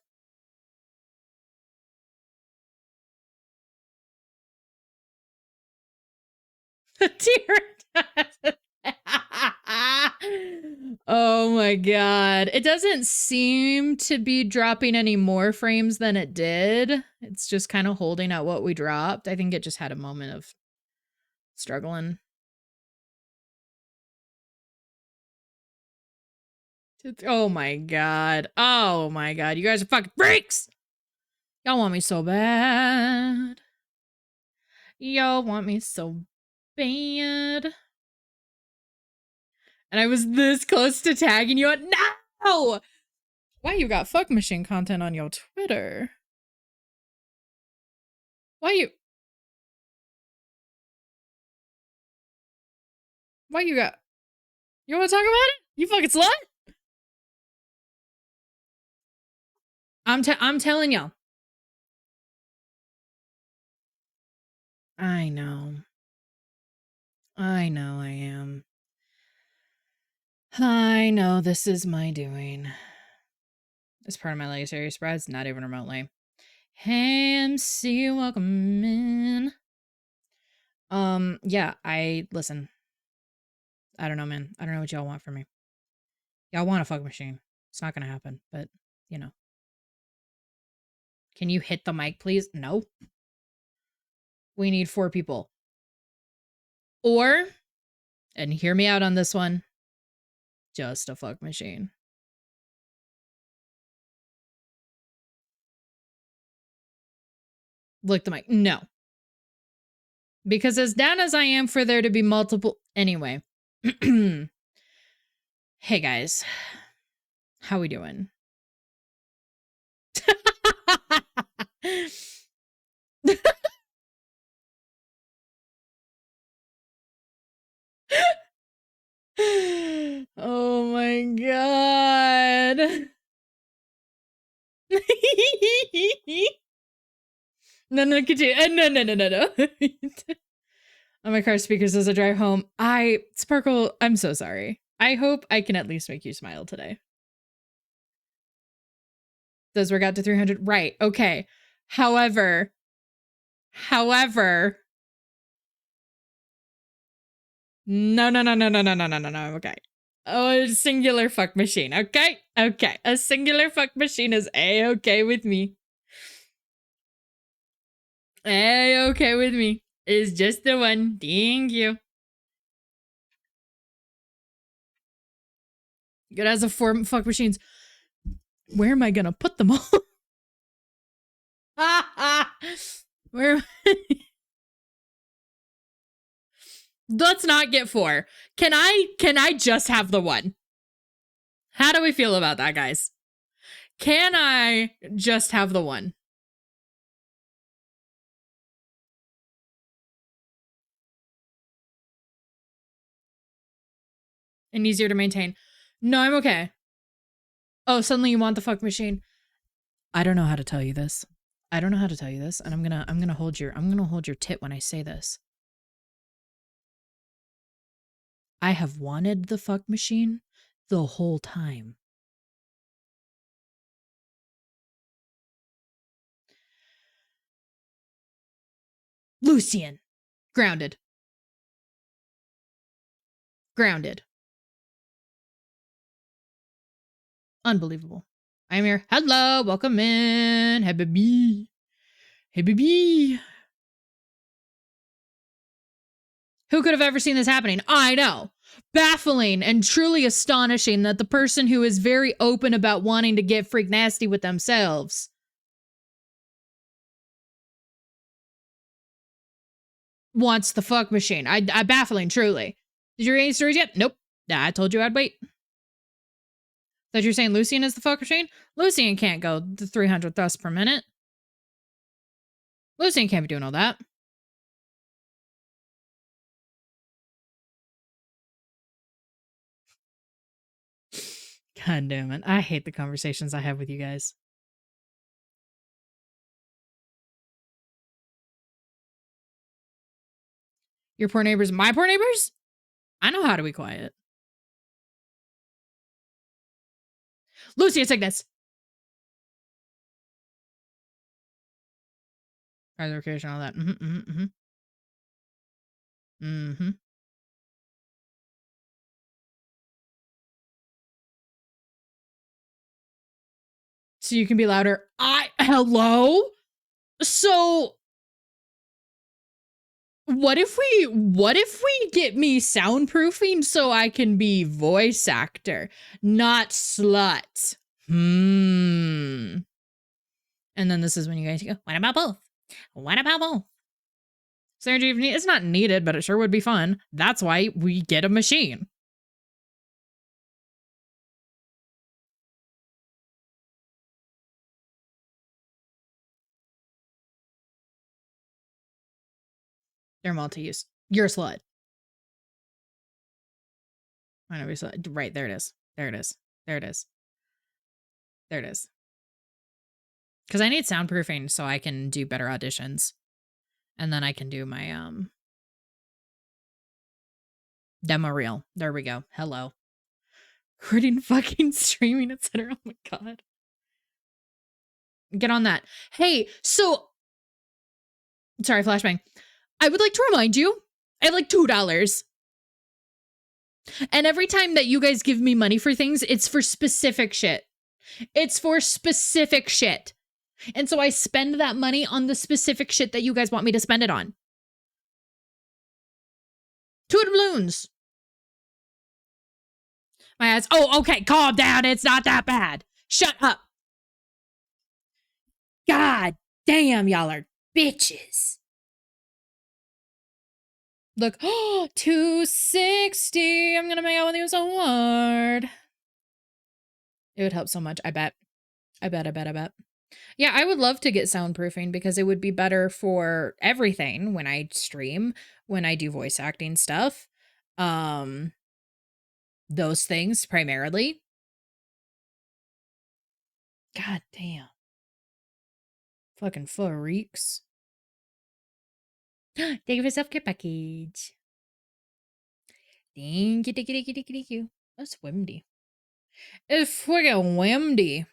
Speaker 1: Oh my god. It doesn't seem to be dropping any more frames than it did. It's just kind of holding at what we dropped. I think it just had a moment of struggling. Oh my god. Oh my god. You guys are fucking freaks! Y'all want me so bad. Y'all want me so bad. And I was this close to tagging you. No! Why you got fuck machine content on your Twitter? Why you got... You wanna talk about it? You fucking slut? I'm telling y'all. I know. I know I am. I know this is my doing. It's part of my legendary spreads, not even remotely. MC, welcome in. Yeah, listen. I don't know, man. I don't know what y'all want from me. Y'all want a fuck machine. It's not gonna happen, but, you know. Can you hit the mic, please? No. We need 4 people. Or, and hear me out on this one, just a fuck machine. Lick the mic. No. Because as down as I am for there to be multiple... Anyway. Hey, guys. How we doing? Oh my god. No, continue. No. On my car speakers as I drive home. Sparkle, I'm so sorry. I hope I can at least make you smile today. Does work out to 300? Right, okay. However. No, okay. Oh, a singular fuck machine, okay? Okay, a singular fuck machine is A-okay with me. A-okay with me. It's just the one. Thank you. It has a 4 fuck machines. Where am I gonna put them all? Where? Let's not get 4. Can I just have the 1? How do we feel about that, guys? Can I just have the 1? and easier to maintain. No, I'm okay. Oh, suddenly you want the fuck machine. I don't know how to tell you this. I don't know how to tell you this, and I'm gonna hold your tit when I say this. I have wanted the fuck machine the whole time. Lucian. Grounded. Grounded. Unbelievable. I'm here. Hello, welcome in. Hey, baby. Hey, baby. Who could have ever seen this happening? I know. Baffling and truly astonishing that the person who is very open about wanting to get freak nasty with themselves wants the fuck machine. I baffling, truly. Did you read any stories yet? Nope. Nah, I told you I'd wait. That you're saying Lucian is the fuck machine? Lucian can't go to 300 thrusts per minute. Lucian can't be doing all that. God damn it. I hate the conversations I have with you guys. Your poor neighbors, my poor neighbors? I know how to be quiet. Lucian sickness. Clarification, all that. So you can be louder. Hello? So what if we get me soundproofing so I can be voice actor, not slut? And then this is when you guys go, what about both? What about both? Synergy, it's not needed, but it sure would be fun. That's why we get a machine. They're multi-use. You're a slut. I know we slut. Right, there it is. There it is. There it is. There it is. Because I need soundproofing so I can do better auditions. And then I can do my demo reel. There we go. Hello. Quitting fucking streaming, etc. Oh my god. Get on that. Hey, so sorry, flashbang. I would like to remind you, I have like $2. And every time that you guys give me money for things, it's for specific shit. It's for specific shit. And so I spend that money on the specific shit that you guys want me to spend it on. 2 doubloons. My ass. Oh, okay. Calm down. It's not that bad. Shut up. God damn, y'all are bitches. Look, 260. I'm gonna make out with you so hard. It would help so much. I bet. Yeah, I would love to get soundproofing because it would be better for everything when I stream, when I do voice acting stuff. Those things primarily. God damn. Fucking freaks. Thank you for the self-care package. Thank you. That's windy. It's friggin' windy.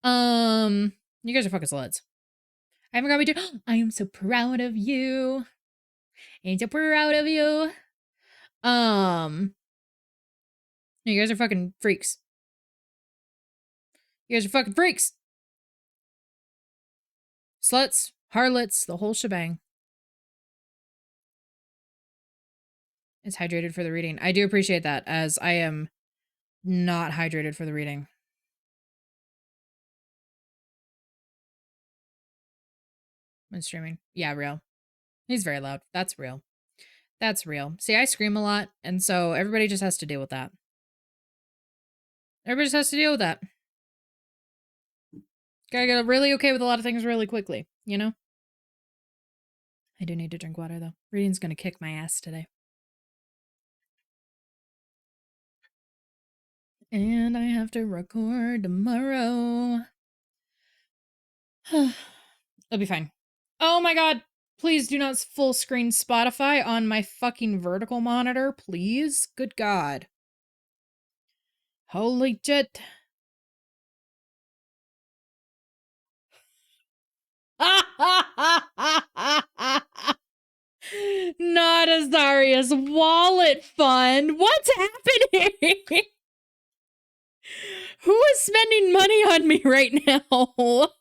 Speaker 1: You guys are fucking sluts. I haven't got me to. I am so proud of you. I'm so proud of you. You guys are fucking freaks. You guys are fucking freaks. Sluts, harlots, the whole shebang. It's hydrated for the reading. I do appreciate that, as I am not hydrated for the reading. When streaming. Yeah, real. He's very loud. That's real. That's real. See, I scream a lot, and so everybody just has to deal with that. Everybody just has to deal with that. Gotta get really okay with a lot of things really quickly, you know? I do need to drink water, though. Reading's gonna kick my ass today. And I have to record tomorrow. I'll be fine. Oh my god. Please do not full screen Spotify on my fucking vertical monitor, please. Good god. Holy shit. Not Azariah's wallet fund. What's happening? Who is spending money on me right now? What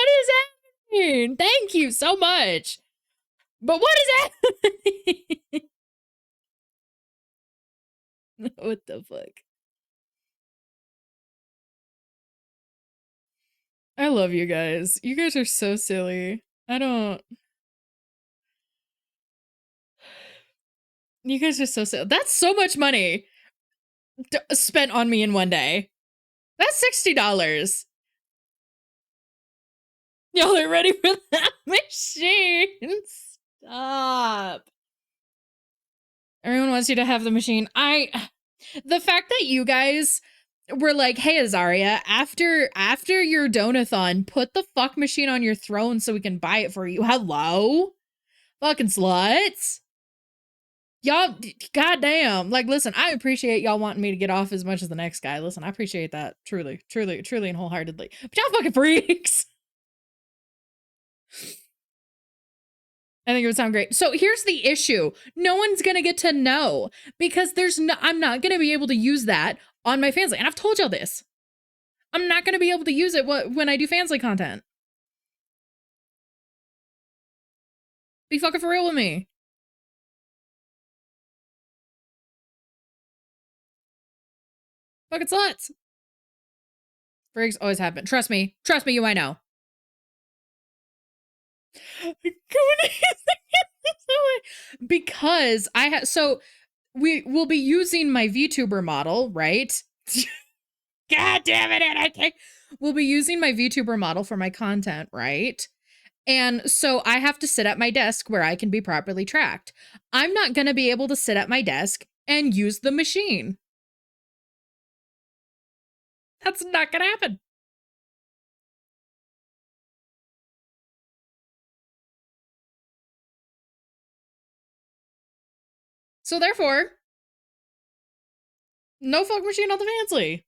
Speaker 1: is happening? Thank you so much. But what is happening? What the fuck? I love you guys. You guys are so silly. You guys are so silly. That's so much money spent on me in one day. That's $60. Y'all are ready for that machine. Stop. Everyone wants you to have the machine. The fact that you guys were like, hey, Azariah, after your donathon, put the fuck machine on your throne so we can buy it for you. Hello? Fucking sluts. Y'all, goddamn. Like, listen, I appreciate y'all wanting me to get off as much as the next guy. Listen, I appreciate that. Truly, truly, truly and wholeheartedly. But y'all fucking freaks. I think it would sound great. So here's the issue. No one's going to get to know because I'm not going to be able to use that on my Fansly. And I've told y'all this. I'm not going to be able to use it when I do Fansly content. Be fucking for real with me. Fucking sluts. Frigs always happen. Trust me. Trust me, you I know. Because so we will be using my VTuber model, right? God damn it, we'll be using my VTuber model for my content, right? And so I have to sit at my desk where I can be properly tracked. I'm not going to be able to sit at my desk and use the machine. That's not going to happen. So therefore, no fuck machine on the Fansly.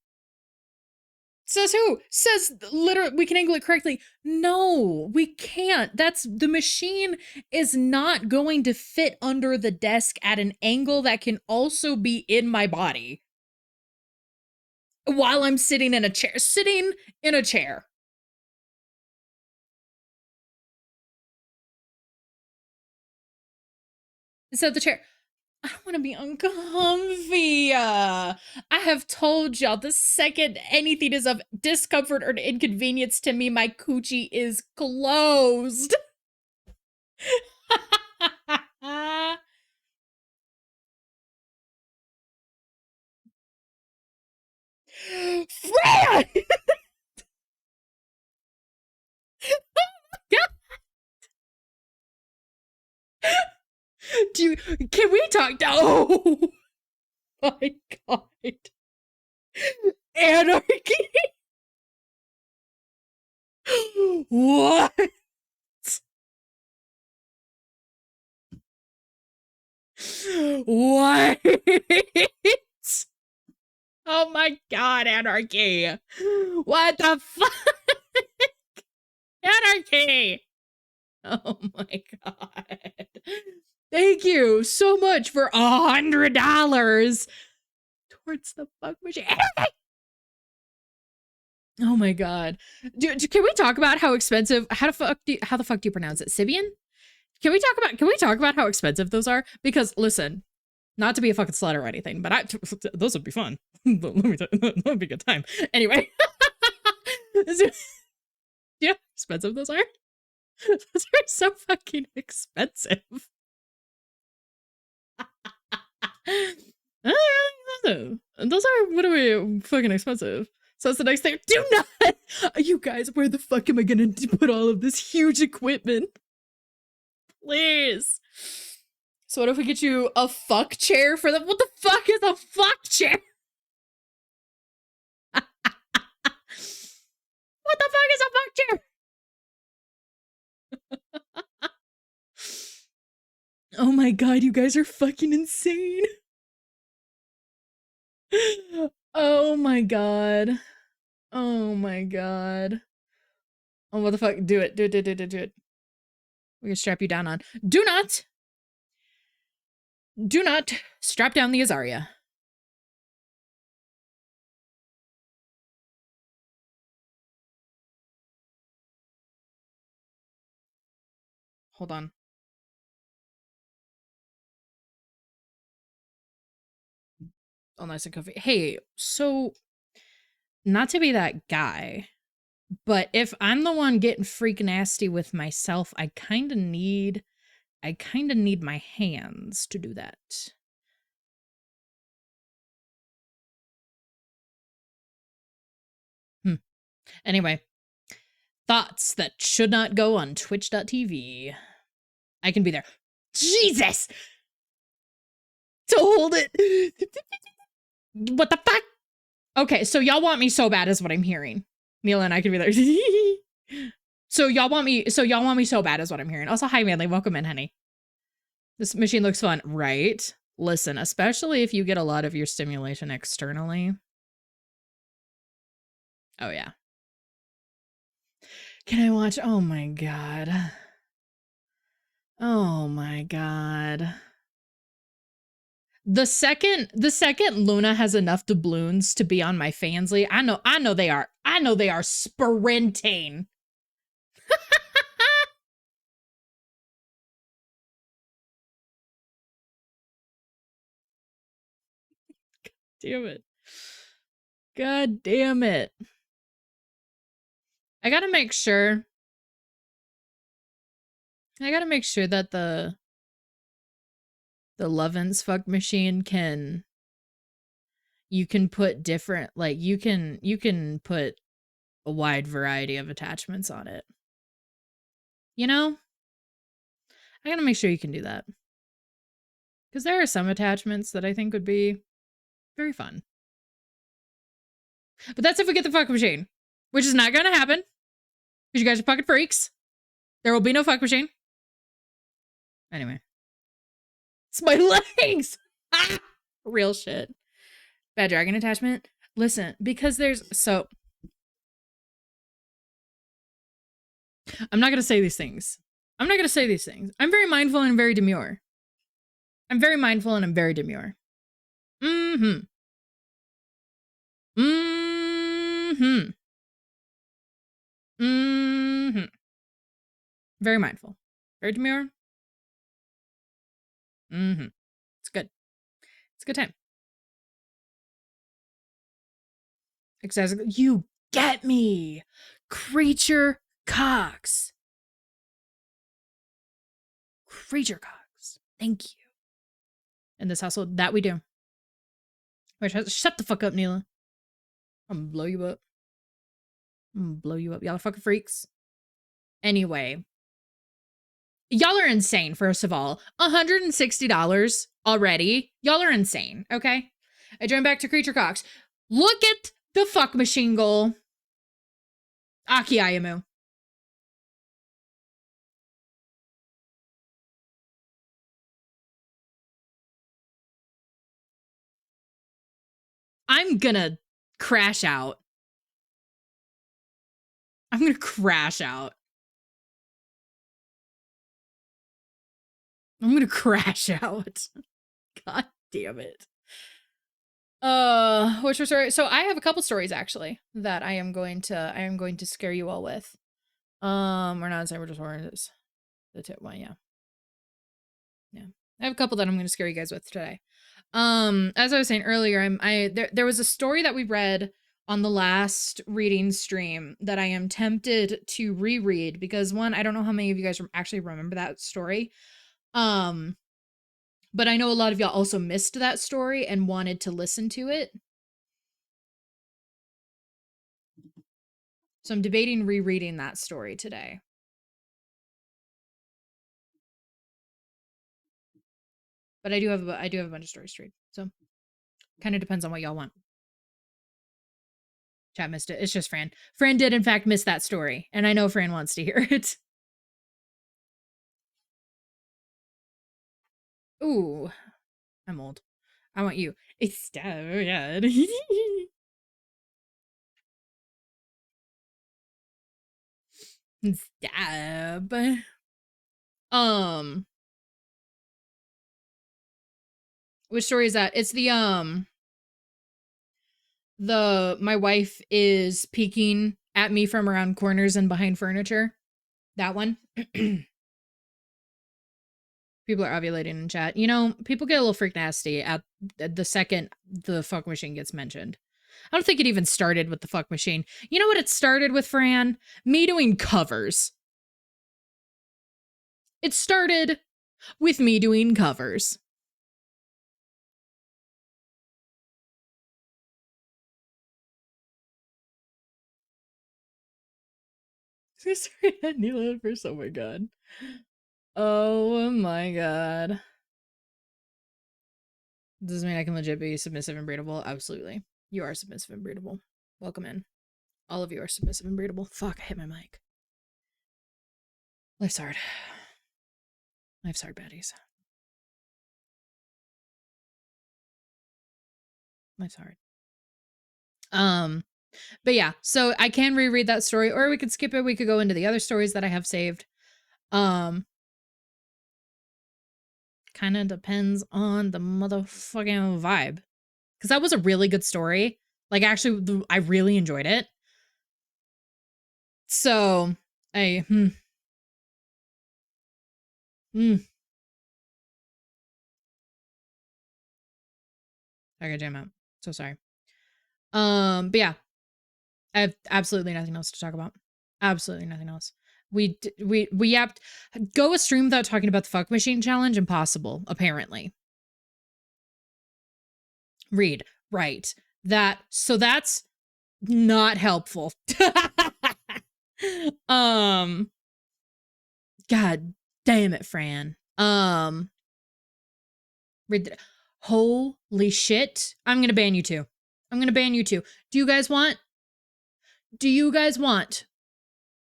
Speaker 1: Says who? Says literally we can angle it correctly. No, we can't. The machine is not going to fit under the desk at an angle that can also be in my body. While I'm sitting in a chair. Sitting in a chair. So the chair. I don't want to be uncomfy. I have told y'all the second anything is of discomfort or inconvenience to me, my coochie is closed. Freya! Can we talk? Oh my god. Anarchy? What? What? Oh my god, Anarchy. What the fuck? Anarchy! Oh my god. Thank you so much for $100 towards the fuck machine. Oh my god. Can we talk about how expensive, how the fuck do you pronounce it? Sibian? Can we talk about how expensive those are? Because listen, not to be a fucking slut or anything, but those would be fun. That would be a good time. Anyway. Yeah, how expensive those are? Those are so fucking expensive. Those are literally fucking expensive. So that's the next thing. Do not! You guys, where the fuck am I gonna put all of this huge equipment? Please. So what if we get you a fuck chair for the— what the fuck is a fuck chair? What the fuck is a fuck chair? Oh my god, you guys are fucking insane. Oh my god. Oh my god. Oh, what the fuck? Do it. Do it, do it, do it, do it. We can strap you down on. Do not strap down the Azaria. Hold on. Oh, nice and comfy. Hey, so not to be that guy, but if I'm the one getting freak nasty with myself, I kind of need my hands to do that. Anyway, thoughts that should not go on twitch.tv. I can be there. Jesus! To hold it. What the fuck? Okay, so y'all want me so bad is what I'm hearing. Neil and I can be there. So y'all want me so bad is what I'm hearing. Also, hi Manly, welcome in, honey. This machine looks fun, right? Listen, especially if you get a lot of your stimulation externally. Oh yeah. Can I watch? Oh my god. Oh my god. The second Luna has enough doubloons to be on my Fansly, I know they are sprinting. Damn it. God damn it. I gotta make sure that the Lovin's fuck machine you can put different, like, you can put a wide variety of attachments on it. You know? I gotta make sure you can do that. Because there are some attachments that I think would be very fun. But that's if we get the fuck machine. Which is not gonna happen. Because you guys are fucking freaks. There will be no fuck machine. Anyway. It's my legs! Ah! Real shit. Bad dragon attachment? Listen, because there's— so I'm not gonna say these things. I'm very mindful and very demure. I'm very mindful and I'm very demure. Mm-hmm. Mm-hmm. Mm-hmm. Very mindful. Very demure. Mm-hmm. It's good. It's a good time. Exactly. You get me. Creature Cox. Creature Cox. Thank you. In this household, that we do. Wait, shut the fuck up, Neela. I'm gonna blow you up. Y'all are fucking freaks. Anyway. Y'all are insane, first of all. $160 already. Y'all are insane, okay? I joined back to Creature Cox. Look at the fuck machine goal. Aki Ayamu. I'm gonna crash out. I'm gonna crash out. I'm gonna crash out. God damn it. Which was story? So I have a couple stories actually that I am going to scare you all with. We're not saying we're just wearing this. The tip one, yeah. Yeah. I have a couple that I'm gonna scare you guys with today. As I was saying earlier, there was a story that we read on the last reading stream that I am tempted to reread because one, I don't know how many of you guys actually remember that story. But I know a lot of y'all also missed that story and wanted to listen to it. So I'm debating rereading that story today. But I do have a bunch of stories to read. So kind of depends on what y'all want. Chat missed it. It's just Fran. Fran did in fact miss that story, and I know Fran wants to hear it. Ooh, I'm old. I want you. It's stab. Yeah. Stab. Which story is that? It's the my wife is peeking at me from around corners and behind furniture. That one. People are ovulating in chat. You know, people get a little freak nasty at the second the fuck machine gets mentioned. I don't think it even started with the fuck machine. You know what it started with, Fran? Me doing covers. It started with me doing covers. Sorry, I knew that first. Oh my god. Oh my god. Does this mean I can legit be submissive and breedable? Absolutely. You are submissive and breedable. Welcome in. All of you are submissive and breedable. Fuck, I hit my mic. Life's hard. Life's hard, baddies. Life's hard. But yeah, so I can reread that story, or we could skip it. We could go into the other stories that I have saved. Kind of depends on the motherfucking vibe. Because that was a really good story. Like, actually, I really enjoyed it. So, I gotta jam out. So sorry. But yeah, I have absolutely nothing else to talk about. Absolutely nothing else. We yapped. Go a stream without talking about the fuck machine challenge? Impossible, apparently. Read. Right. So that's not helpful. God damn it, Fran. Read. Holy shit. I'm gonna ban you too. I'm gonna ban you too. Do you guys want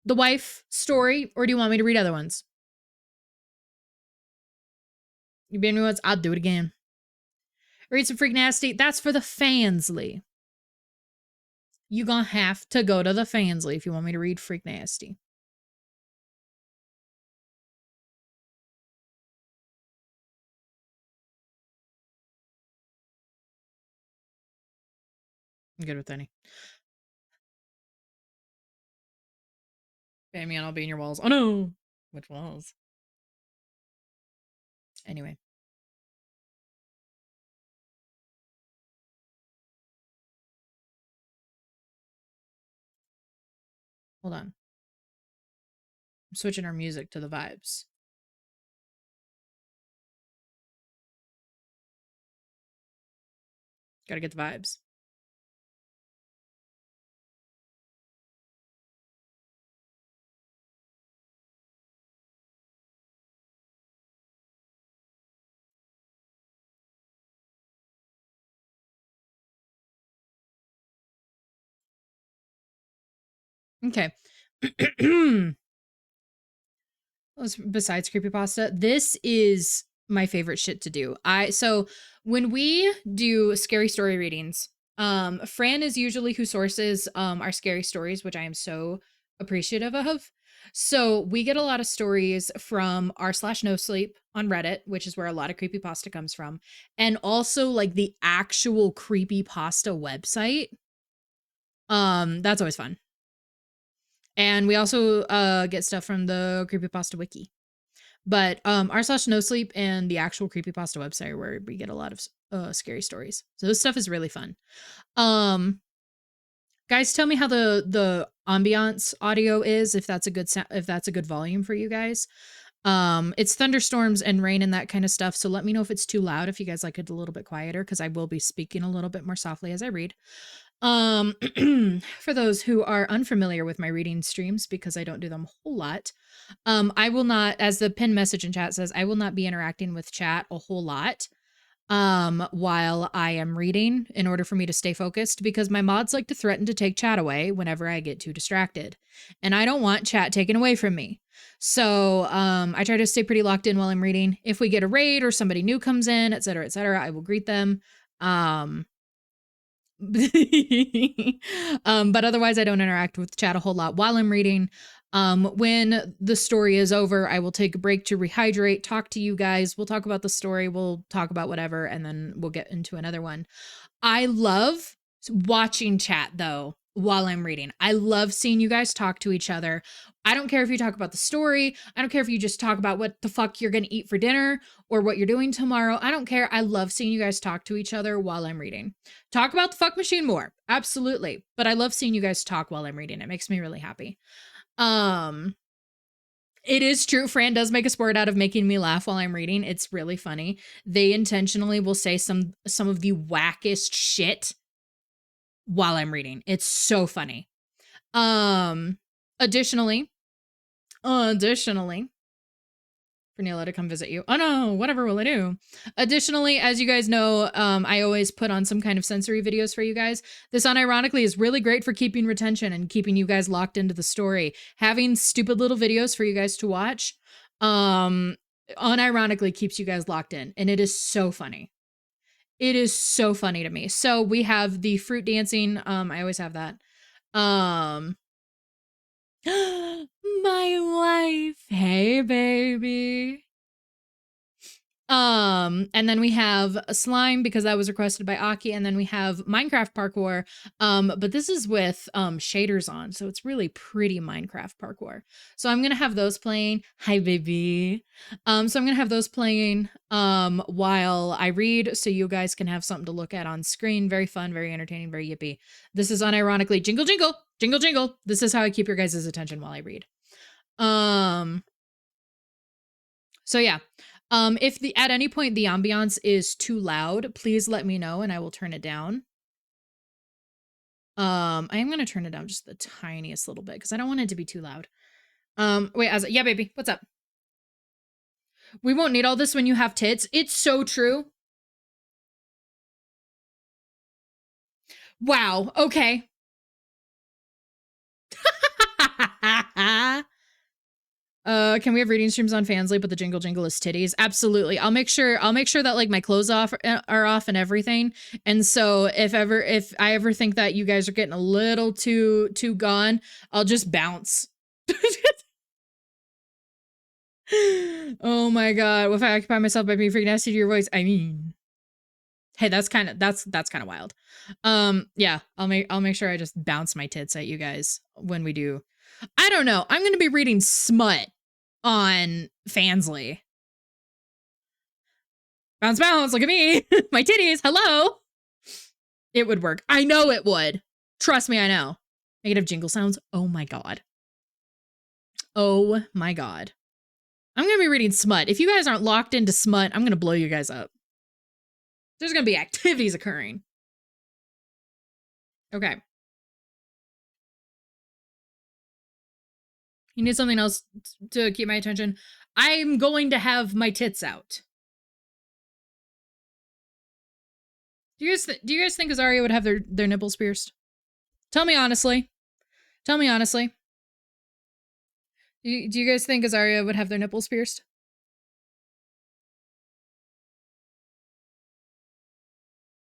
Speaker 1: the wife story, or do you want me to read other ones? You ban me once, I'll do it again. Read some freak nasty. That's for the fansly. You gonna have to go to the fansly if you want me to read freak nasty. I'm good with any. Ban me and I'll be in your walls. Oh no! Which walls? Anyway. Hold on. I'm switching our music to the vibes. Gotta get the vibes. Okay. Besides creepypasta, this is my favorite shit to do. So when we do scary story readings, Fran is usually who sources our scary stories, which I am so appreciative of. So we get a lot of stories from r/no sleep on Reddit, which is where a lot of creepypasta comes from, and also like the actual creepypasta website. That's always fun. And we also get stuff from the creepypasta wiki. But r/no sleep and the actual creepypasta website are where we get a lot of scary stories. So this stuff is really fun. Guys, tell me how the ambiance audio is, if that's a good volume for you guys. It's thunderstorms and rain and that kind of stuff, so let me know if it's too loud, if you guys like it a little bit quieter, because I will be speaking a little bit more softly as I read. For those who are unfamiliar with my reading streams, because I don't do them a whole lot, I will not, as the pin message in chat says, I will not be interacting with chat a whole lot while I am reading in order for me to stay focused, because my mods like to threaten to take chat away whenever I get too distracted. And I don't want chat taken away from me. So I try to stay pretty locked in while I'm reading. If we get a raid or somebody new comes in, et cetera, I will greet them. But otherwise I don't interact with chat a whole lot while I'm reading. When the story is over, I will take a break to rehydrate, talk to you guys. We'll talk about the story. We'll talk about whatever, and then we'll get into another one. I love watching chat though while I'm reading. I love seeing you guys talk to each other. I don't care if you talk about the story. I don't care if you just talk about what the fuck you're going to eat for dinner or what you're doing tomorrow. I don't care. I love seeing you guys talk to each other while I'm reading. Talk about the fuck machine more. Absolutely. But I love seeing you guys talk while I'm reading. It makes me really happy. It is true. Fran does make a sport out of making me laugh while I'm reading. It's really funny. They intentionally will say some of the wackest shit while I'm reading. It's so funny. Additionally, for Neela to come visit you. Oh no, whatever will I do? Additionally, as you guys know, I always put on some kind of sensory videos for you guys. This unironically is really great for keeping retention and keeping you guys locked into the story. Having stupid little videos for you guys to watch, unironically keeps you guys locked in, and it is so funny. It is so funny to me. So we have the fruit dancing. I always have that. My wife. Hey, baby. And then we have a slime because that was requested by Aki, and then we have Minecraft parkour. But this is with shaders on, so it's really pretty Minecraft parkour. So I'm gonna have those playing. Hi, baby. So I'm gonna have those playing while I read, so you guys can have something to look at on screen. Very fun, very entertaining, very yippee. This is unironically jingle jingle, jingle jingle. This is how I keep your guys' attention while I read. So yeah. If at any point the ambiance is too loud, please let me know and I will turn it down. I am going to turn it down just the tiniest little bit because I don't want it to be too loud. Wait, yeah, baby, what's up? We won't need all this when you have tits. It's so true. Wow, okay. Can we have reading streams on Fansly, but the jingle jingle is titties? Absolutely. I'll make sure that like my clothes are off and everything. And so if I ever think that you guys are getting a little too gone, I'll just bounce. Oh my god. If I occupy myself by being freaking nasty to your voice, I mean, hey, that's kind of wild. Yeah, I'll make sure I just bounce my tits at you guys when we do. I don't know. I'm gonna be reading smut on Fansly. Bounce, bounce, look at me. My titties, hello. It would work. I know it would. Trust me, I know. Negative jingle sounds. Oh my god. Oh my god. I'm gonna be reading smut. If you guys aren't locked into smut, I'm gonna blow you guys up. There's gonna be activities occurring. Okay. You need something else to keep my attention. I'm going to have my tits out. Do you guys think Azaria would have their nipples pierced? Tell me honestly. Tell me honestly. Do you guys think Azaria would have their nipples pierced?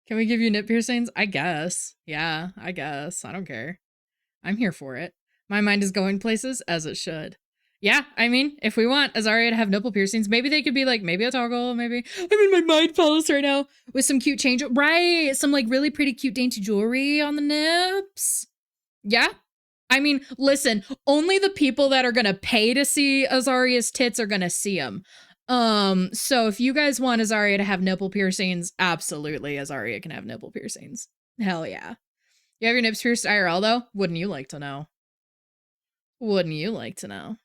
Speaker 1: Can we give you nip piercings? I guess. Yeah, I guess. I don't care. I'm here for it. My mind is going places, as it should. Yeah, I mean, if we want Azaria to have nipple piercings, maybe they could be like, maybe a toggle, maybe. I'm in my mind palace right now with some cute change. Right, some like really pretty cute dainty jewelry on the nips. Yeah. I mean, listen, only the people that are gonna pay to see Azaria's tits are gonna see them. So if you guys want Azaria to have nipple piercings, absolutely Azaria can have nipple piercings. Hell yeah. You have your nips pierced IRL though? Wouldn't you like to know? Wouldn't you like to know?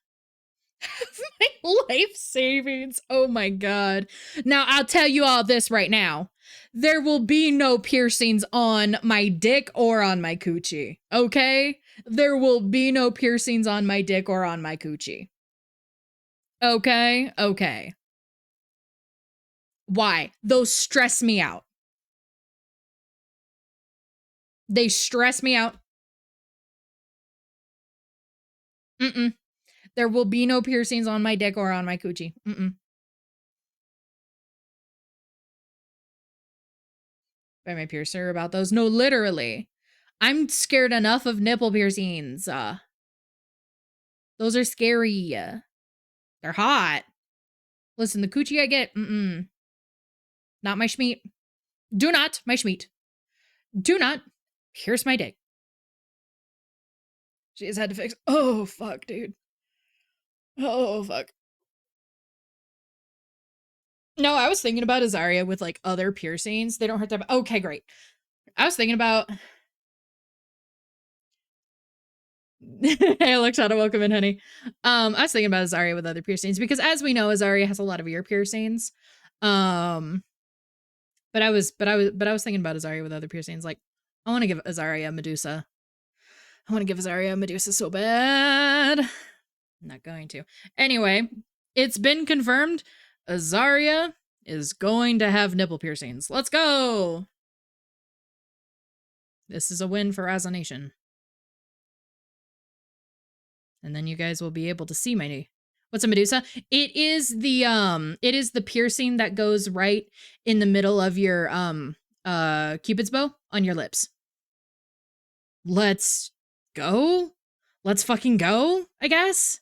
Speaker 1: My Life savings. Oh my god. Now I'll tell you all this right now. There will be no piercings on my dick or on my coochie. Okay? There will be no piercings on my dick or on my coochie. Okay? Okay. Why? Those stress me out. They stress me out. Mm-mm. There will be no piercings on my dick or on my coochie. Mm-mm. By my piercer about those. No, literally. I'm scared enough of nipple piercings. Those are scary. They're hot. Listen, the coochie I get, not my schmeat. Do not, my schmeat. Do not pierce my dick. She has had to fix. Oh, fuck, dude. Oh, fuck. No, I was thinking about Azaria with like other piercings. They don't hurt that. Okay, great. I was thinking about. Hey, Alexa, welcome in, honey. I was thinking about Azaria with other piercings because, as we know, Azaria has a lot of ear piercings. But I was thinking about Azaria with other piercings. Like, I want to give Azaria Medusa. I want to give Azaria Medusa so bad. I'm not going to. Anyway, it's been confirmed. Azaria is going to have nipple piercings. Let's go. This is a win for Raza Nation. And then you guys will be able to see my what's a Medusa? It is the piercing that goes right in the middle of your Cupid's bow on your lips. Let's go. Let's fucking go, I guess.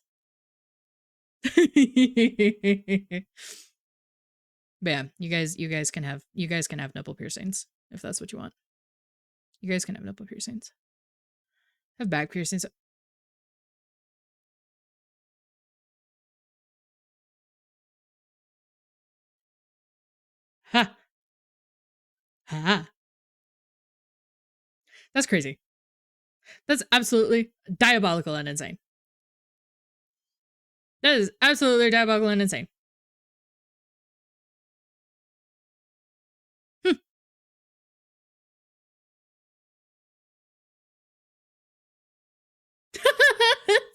Speaker 1: But yeah, you guys can have nipple piercings if that's what you want. You guys can have nipple piercings. Have back piercings. Ha. Ha. That's crazy. That's absolutely diabolical and insane. That is absolutely diabolical and insane.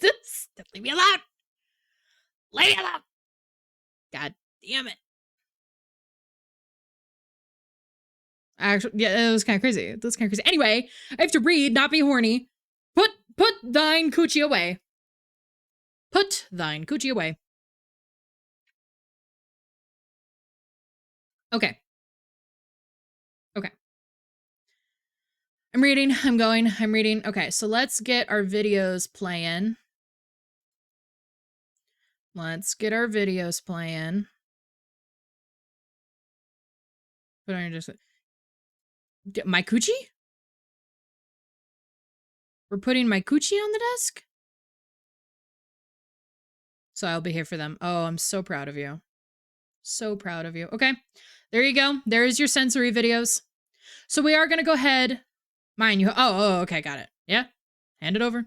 Speaker 1: Just leave me alone. Leave me alone. God damn it. Actually, yeah, it was kind of crazy. That's kind of crazy. Anyway, I have to read, not be horny. Put thine coochie away. Put thine coochie away. Okay. Okay. I'm reading. I'm going. I'm reading. Okay, so let's get our videos playing. Let's get our videos playing. Put on your just my coochie? We're putting my coochie on the desk? So I'll be here for them. Oh, I'm so proud of you. So proud of you. Okay. There you go. There's your sensory videos. So we are going to go ahead. Mine, you. Oh, okay. Got it. Yeah. Hand it over.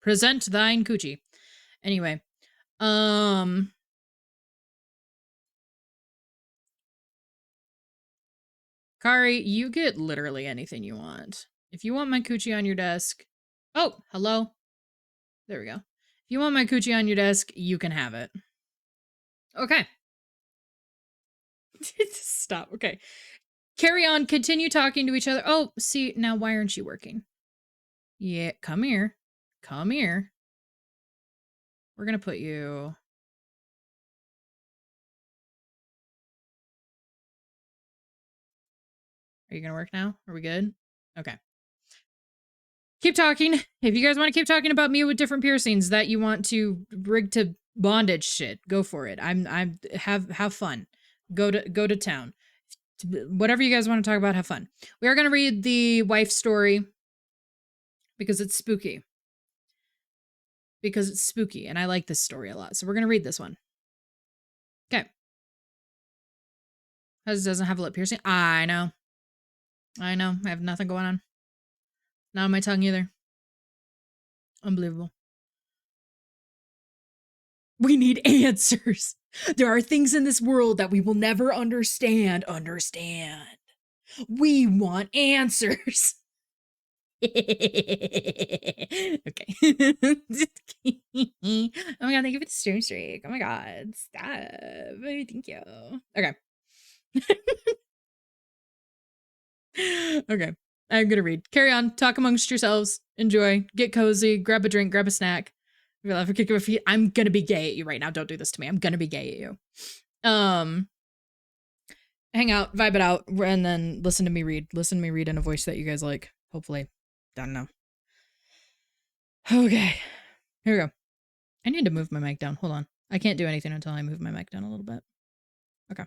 Speaker 1: Present thine coochie. Anyway. Kari, you get literally anything you want. If you want my coochie on your desk. Oh, hello. There we go. If you want my coochie on your desk, you can have it. Okay. Stop. Okay. Carry on. Continue talking to each other. Oh, see, now why aren't you working? Yeah, come here. Come here. We're going to put you... Are you going to work now? Are we good? Okay. Keep talking. If you guys want to keep talking about me with different piercings that you want to rig to bondage shit, go for it. Have fun. Go to town. Whatever you guys want to talk about, have fun. We are going to read the wife story because it's spooky. Because it's spooky and I like this story a lot. So we're going to read this one. Okay. Hers doesn't have a lip piercing. I know. I know. I have nothing going on. Not on my tongue either. Unbelievable. We need answers. There are things in this world that we will never understand. We want answers. Okay. Oh my god, thank you for the stream streak. Oh my god, stop. Thank you. Okay. Okay. I'm gonna read. Carry on. Talk amongst yourselves. Enjoy. Get cozy. Grab a drink. Grab a snack. If you'll have a kick of a feet, I'm gonna be gay at you right now. Don't do this to me. I'm gonna be gay at you. Hang out, vibe it out, and then listen to me read. Listen to me read in a voice that you guys like. Hopefully. Don't know. Okay. Here we go. I need to move my mic down. Hold on. I can't do anything until I move my mic down a little bit. Okay.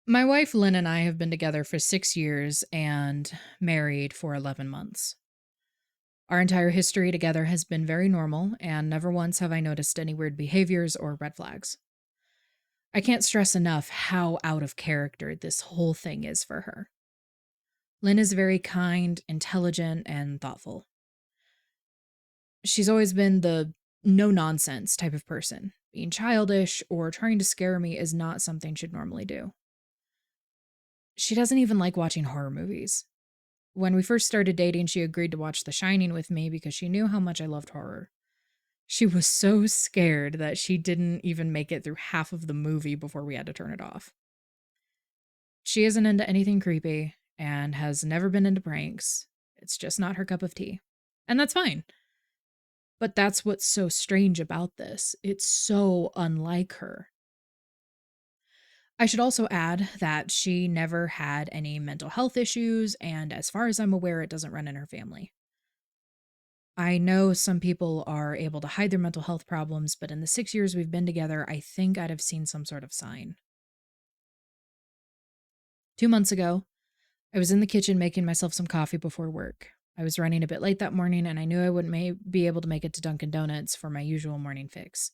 Speaker 1: My wife Lynn and I have been together for 6 years and married for 11 months. Our entire history together has been very normal, and never once have I noticed any weird behaviors or red flags. I can't stress enough how out of character this whole thing is for her. Lynn is very kind, intelligent, and thoughtful. She's always been the no-nonsense type of person. Being childish or trying to scare me is not something she'd normally do. She doesn't even like watching horror movies. When we first started dating, she agreed to watch The Shining with me because she knew how much I loved horror. She was so scared that she didn't even make it through half of the movie before we had to turn it off. She isn't into anything creepy and has never been into pranks. It's just not her cup of tea. And that's fine. But that's what's so strange about this. It's so unlike her. I should also add that she never had any mental health issues, and as far as I'm aware, it doesn't run in her family. I know some people are able to hide their mental health problems, but in the 6 years we've been together, I think I'd have seen some sort of sign. 2 months ago, I was in the kitchen making myself some coffee before work. I was running a bit late that morning, and I knew I wouldn't be able to make it to Dunkin' Donuts for my usual morning fix.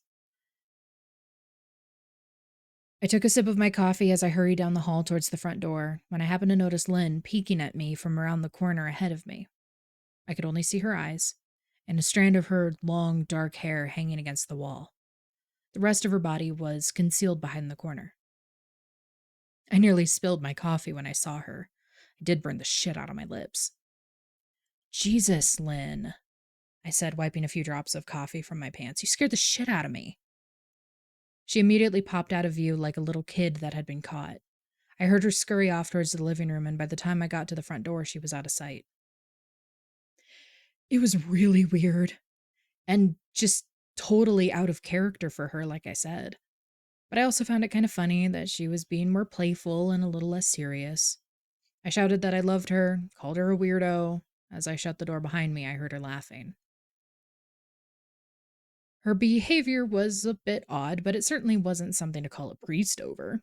Speaker 1: I took a sip of my coffee as I hurried down the hall towards the front door when I happened to notice Lynn peeking at me from around the corner ahead of me. I could only see her eyes and a strand of her long, dark hair hanging against the wall. The rest of her body was concealed behind the corner. I nearly spilled my coffee when I saw her. I did burn the shit out of my lips. Jesus, Lynn, I said, wiping a few drops of coffee from my pants. You scared the shit out of me. She immediately popped out of view like a little kid that had been caught. I heard her scurry off towards the living room, and by the time I got to the front door, she was out of sight. It was really weird and just totally out of character for her, like I said. But I also found it kind of funny that she was being more playful and a little less serious. I shouted that I loved her, called her a weirdo. As I shut the door behind me, I heard her laughing. Her behavior was a bit odd, but it certainly wasn't something to call a priest over.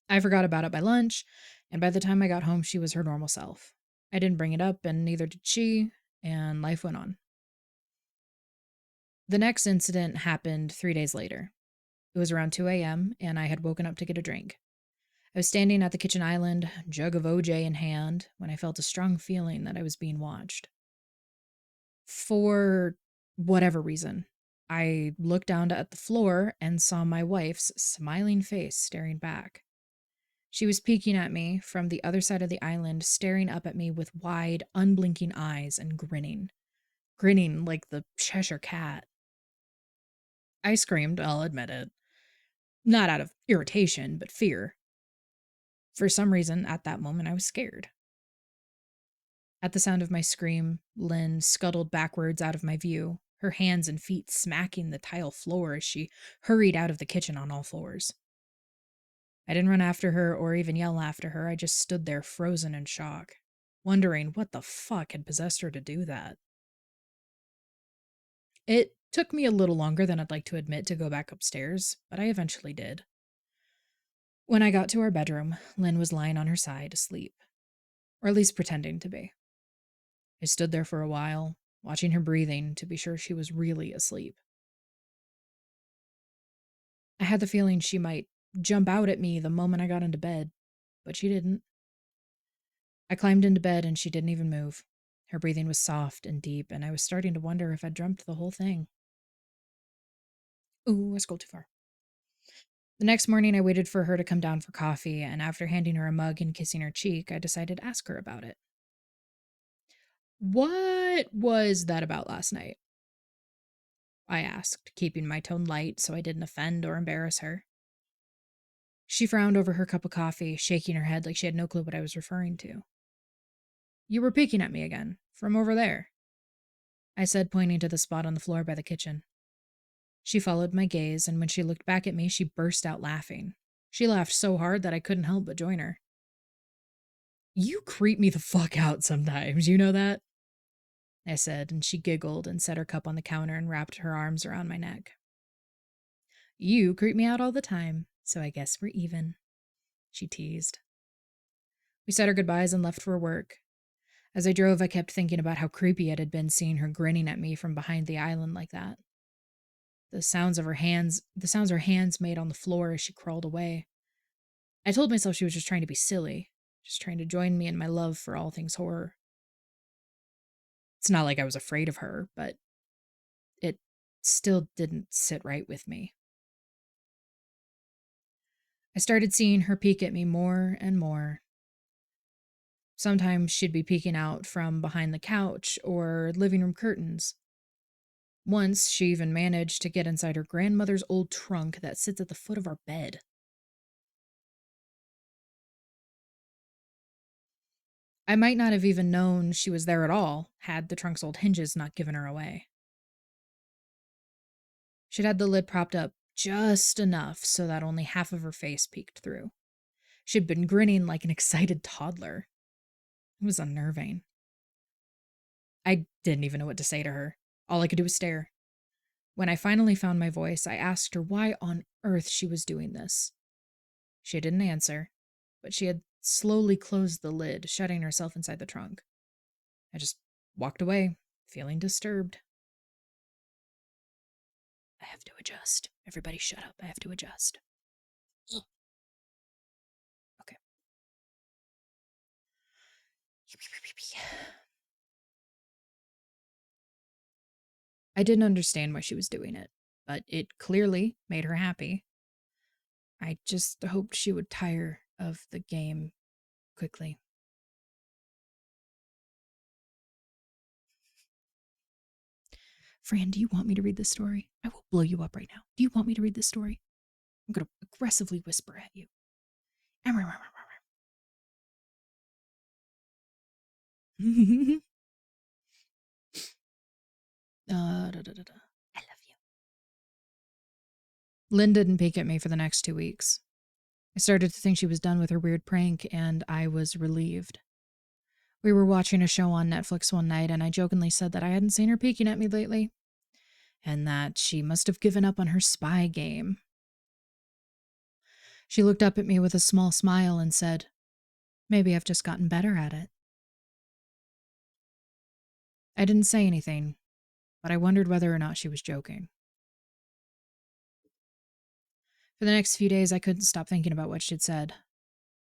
Speaker 1: I forgot about it by lunch, and by the time I got home, she was her normal self. I didn't bring it up, and neither did she, and life went on. The next incident happened 3 days later. It was around 2 a.m., and I had woken up to get a drink. I was standing at the kitchen island, jug of OJ in hand, when I felt a strong feeling that I was being watched. For whatever reason, I looked down at the floor and saw my wife's smiling face staring back. She was peeking at me from the other side of the island, staring up at me with wide, unblinking eyes and grinning. Grinning like the Cheshire Cat. I screamed, I'll admit it. Not out of irritation, but fear. For some reason, at that moment, I was scared. At the sound of my scream, Lynn scuttled backwards out of my view, her hands and feet smacking the tile floor as she hurried out of the kitchen on all fours. I didn't run after her or even yell after her. I just stood there frozen in shock, wondering what the fuck had possessed her to do that. It took me a little longer than I'd like to admit to go back upstairs, but I eventually did. When I got to our bedroom, Lynn was lying on her side, asleep. Or at least pretending to be. I stood there for a while, watching her breathing to be sure she was really asleep. I had the feeling she might jump out at me the moment I got into bed, but she didn't. I climbed into bed and she didn't even move. Her breathing was soft and deep, and I was starting to wonder if I'd dreamt the whole thing. Ooh, I scrolled too far. The next morning, I waited for her to come down for coffee, and after handing her a mug and kissing her cheek, I decided to ask her about it. What was that about last night? I asked, keeping my tone light so I didn't offend or embarrass her. She frowned over her cup of coffee, shaking her head like she had no clue what I was referring to. You were peeking at me again, from over there, I said, pointing to the spot on the floor by the kitchen. She followed my gaze, and when she looked back at me, she burst out laughing. She laughed so hard that I couldn't help but join her. You creep me the fuck out sometimes, you know that? I said, and she giggled and set her cup on the counter and wrapped her arms around my neck. You creep me out all the time, so I guess we're even, she teased. We said our goodbyes and left for work. As I drove, I kept thinking about how creepy it had been seeing her grinning at me from behind the island like that. The sounds her hands made on the floor as she crawled away. I told myself she was just trying to be silly, just trying to join me in my love for all things horror. It's not like I was afraid of her, but it still didn't sit right with me. I started seeing her peek at me more and more. Sometimes she'd be peeking out from behind the couch or living room curtains. Once, she even managed to get inside her grandmother's old trunk that sits at the foot of our bed. I might not have even known she was there at all had the trunk's old hinges not given her away. She'd had the lid propped up just enough so that only half of her face peeked through. She'd been grinning like an excited toddler. It was unnerving. I didn't even know what to say to her. All I could do was stare. When I finally found my voice, I asked her why on earth she was doing this. She didn't answer, but she had slowly closed the lid, shutting herself inside the trunk. I just walked away, feeling disturbed. I have to adjust. Everybody shut up. I have to adjust. Okay. I didn't understand why she was doing it, but it clearly made her happy. I just hoped she would tire of the game quickly. Fran, do you want me to read this story? I will blow you up right now. Do you want me to read this story? I'm going to aggressively whisper at you. I love you. Lynn didn't peek at me for the next 2 weeks. I started to think she was done with her weird prank, and I was relieved. We were watching a show on Netflix one night, and I jokingly said that I hadn't seen her peeking at me lately, and that she must have given up on her spy game. She looked up at me with a small smile and said, "Maybe I've just gotten better at it." I didn't say anything, but I wondered whether or not she was joking. For the next few days, I couldn't stop thinking about what she'd said.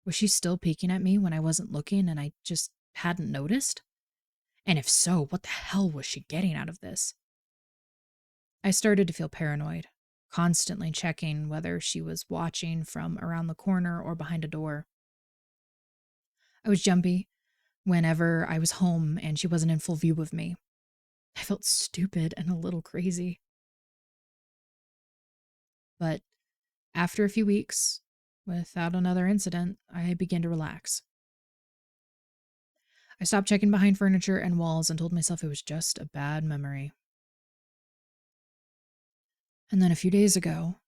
Speaker 1: Was she still peeking at me when I wasn't looking and I just hadn't noticed? And if so, what the hell was she getting out of this? I started to feel paranoid, constantly checking whether she was watching from around the corner or behind a door. I was jumpy whenever I was home and she wasn't in full view of me. I felt stupid and a little crazy. But after a few weeks, without another incident, I began to relax. I stopped checking behind furniture and walls and told myself it was just a bad memory. And then a few days ago,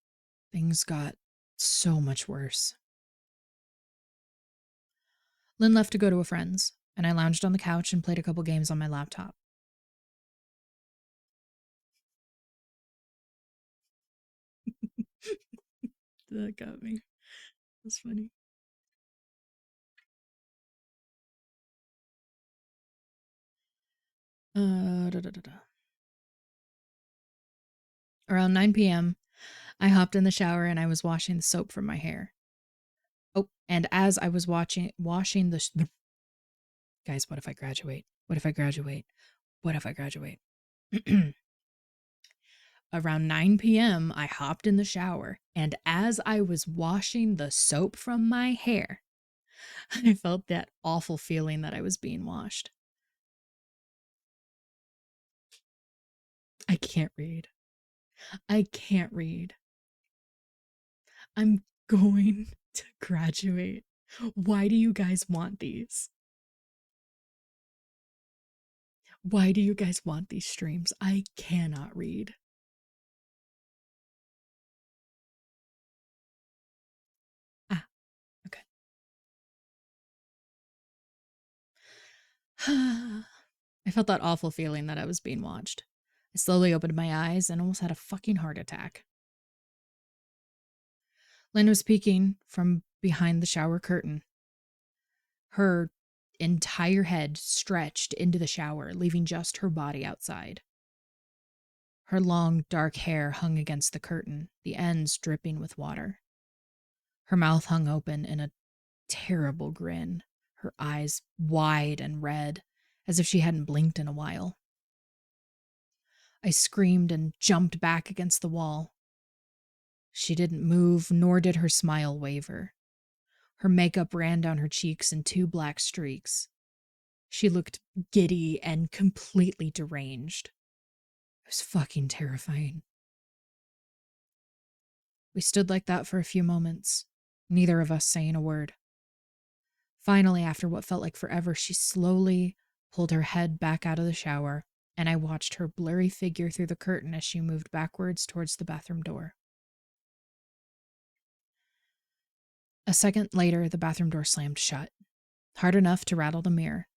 Speaker 1: things got so much worse. Lynn left to go to a friend's, and I lounged on the couch and played a couple games on my laptop. That got me. That's funny. Around 9 p.m., I hopped in the shower and I was washing the soap from my hair. Oh, and as I was washing the guys, what if I graduate? What if I graduate? What if I graduate? Around 9 p.m., I hopped in the shower, and as I was washing the soap from my hair, I felt that awful feeling that I was being washed. I can't read. I can't read. I'm going to graduate. Why do you guys want these? Why do you guys want these streams? I cannot read. Ah, okay. I felt that awful feeling that I was being watched. I slowly opened my eyes and almost had a fucking heart attack. Lynn was peeking from behind the shower curtain. Her entire head stretched into the shower, leaving just her body outside. Her long, dark hair hung against the curtain, the ends dripping with water. Her mouth hung open in a terrible grin, her eyes wide and red, as if she hadn't blinked in a while. I screamed and jumped back against the wall. She didn't move, nor did her smile waver. Her makeup ran down her cheeks in 2 black streaks. She looked giddy and completely deranged. It was fucking terrifying. We stood like that for a few moments, neither of us saying a word. Finally, after what felt like forever, she slowly pulled her head back out of the shower, and I watched her blurry figure through the curtain as she moved backwards towards the bathroom door. A second later, the bathroom door slammed shut, hard enough to rattle the mirror.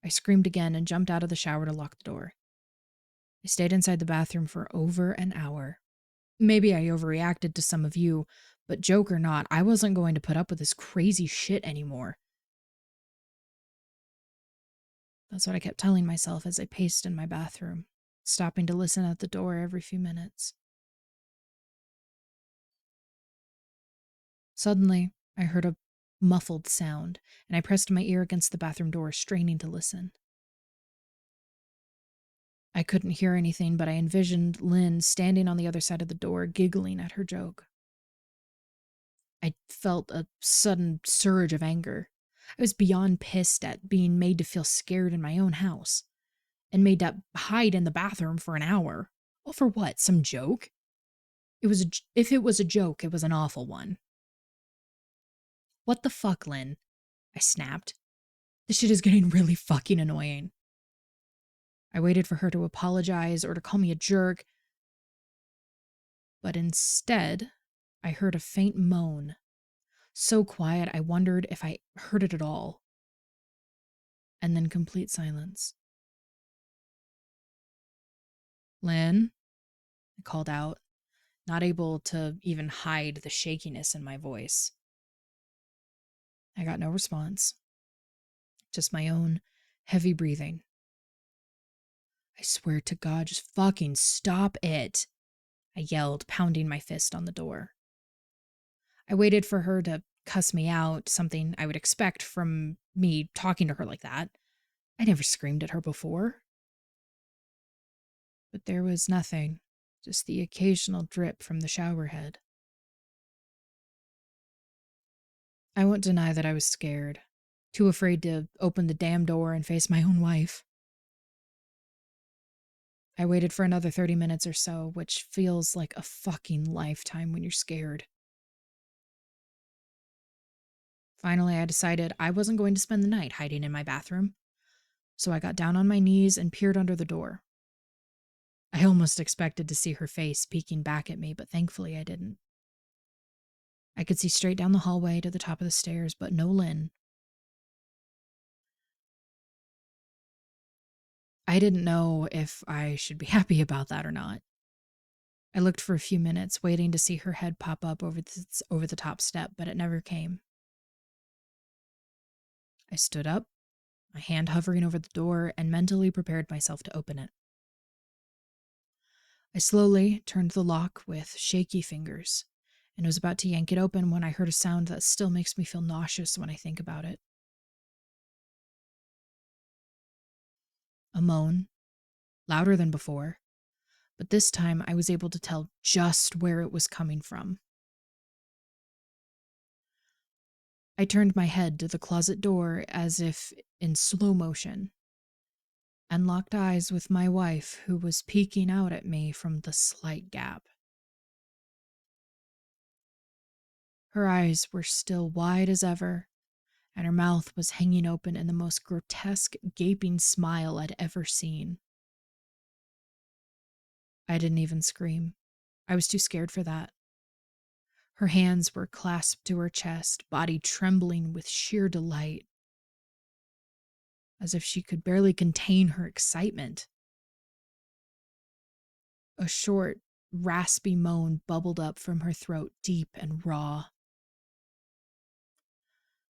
Speaker 1: I screamed again and jumped out of the shower to lock the door. I stayed inside the bathroom for over an hour. Maybe I overreacted to some of you, but joke or not, I wasn't going to put up with this crazy shit anymore. That's what I kept telling myself as I paced in my bathroom, stopping to listen at the door every few minutes. Suddenly, I heard a muffled sound, and I pressed my ear against the bathroom door, straining to listen. I couldn't hear anything, but I envisioned Lynn standing on the other side of the door, giggling at her joke. I felt a sudden surge of anger. I was beyond pissed at being made to feel scared in my own house, and made to hide in the bathroom for an hour. Well, for what? Some joke? If it was a joke, it was an awful one. What the fuck, Lynn? I snapped. This shit is getting really fucking annoying. I waited for her to apologize or to call me a jerk, but instead, I heard a faint moan. So quiet, I wondered if I heard it at all. And then complete silence. Lynn? I called out, not able to even hide the shakiness in my voice. I got no response, just my own heavy breathing. I swear to God, just fucking stop it, I yelled, pounding my fist on the door. I waited for her to cuss me out, something I would expect from me talking to her like that. I never screamed at her before. But there was nothing, just the occasional drip from the shower head. I won't deny that I was scared, too afraid to open the damn door and face my own wife. I waited for another 30 minutes or so, which feels like a fucking lifetime when you're scared. Finally, I decided I wasn't going to spend the night hiding in my bathroom, so I got down on my knees and peered under the door. I almost expected to see her face peeking back at me, but thankfully I didn't. I could see straight down the hallway to the top of the stairs, but no Lynn. I didn't know if I should be happy about that or not. I looked for a few minutes, waiting to see her head pop up over the top step, but it never came. I stood up, my hand hovering over the door, and mentally prepared myself to open it. I slowly turned the lock with shaky fingers, and was about to yank it open when I heard a sound that still makes me feel nauseous when I think about it. A moan, louder than before, but this time I was able to tell just where it was coming from. I turned my head to the closet door as if in slow motion, and locked eyes with my wife, who was peeking out at me from the slight gap. Her eyes were still wide as ever, and her mouth was hanging open in the most grotesque, gaping smile I'd ever seen. I didn't even scream. I was too scared for that. Her hands were clasped to her chest, body trembling with sheer delight, as if she could barely contain her excitement. A short, raspy moan bubbled up from her throat, deep and raw,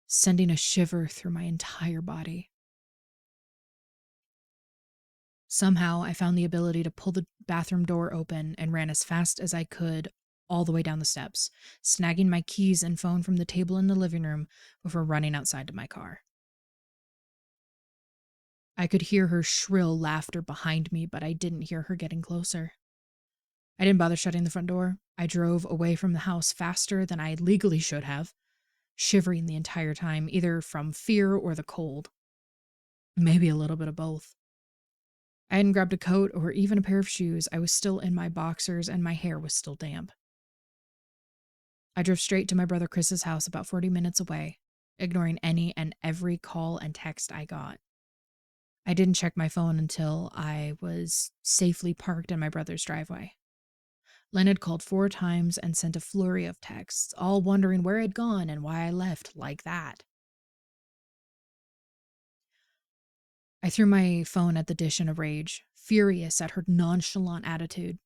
Speaker 1: sending a shiver through my entire body. Somehow, I found the ability to pull the bathroom door open and ran as fast as I could all the way down the steps, snagging my keys and phone from the table in the living room before running outside to my car. I could hear her shrill laughter behind me, but I didn't hear her getting closer. I didn't bother shutting the front door. I drove away from the house faster than I legally should have, shivering the entire time, either from fear or the cold. Maybe a little bit of both. I hadn't grabbed a coat or even a pair of shoes. I was still in my boxers and my hair was still damp. I drove straight to my brother Chris's house about 40 minutes away, ignoring any and every call and text I got. I didn't check my phone until I was safely parked in my brother's driveway. Len had called 4 times and sent a flurry of texts, all wondering where I'd gone and why I left like that. I threw my phone at the dish in a rage, furious at her nonchalant attitude.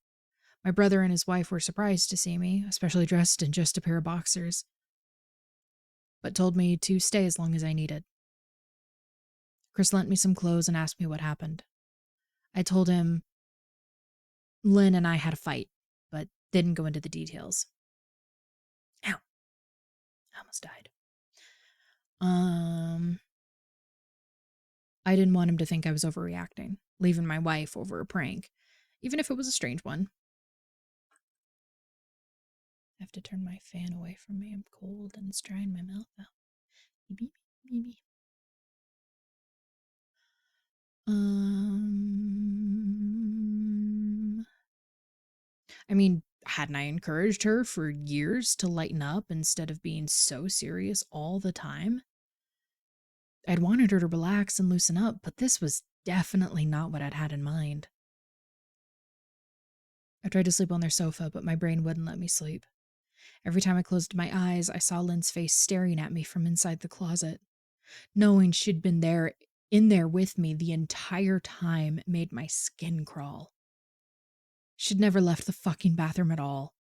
Speaker 1: My brother and his wife were surprised to see me, especially dressed in just a pair of boxers, but told me to stay as long as I needed. Chris lent me some clothes and asked me what happened. I told him Lynn and I had a fight, but didn't go into the details. Ow. I almost died. I didn't want him to think I was overreacting, leaving my wife over a prank, even if it was a strange one. I have to turn my fan away from me. I'm cold and it's drying my mouth out. Beep, beep, beep. I mean, hadn't I encouraged her for years to lighten up instead of being so serious all the time? I'd wanted her to relax and loosen up, but this was definitely not what I'd had in mind. I tried to sleep on their sofa, but my brain wouldn't let me sleep. Every time I closed my eyes, I saw Lynn's face staring at me from inside the closet. Knowing she'd been in there with me the entire time made my skin crawl. She'd never left the fucking bathroom at all.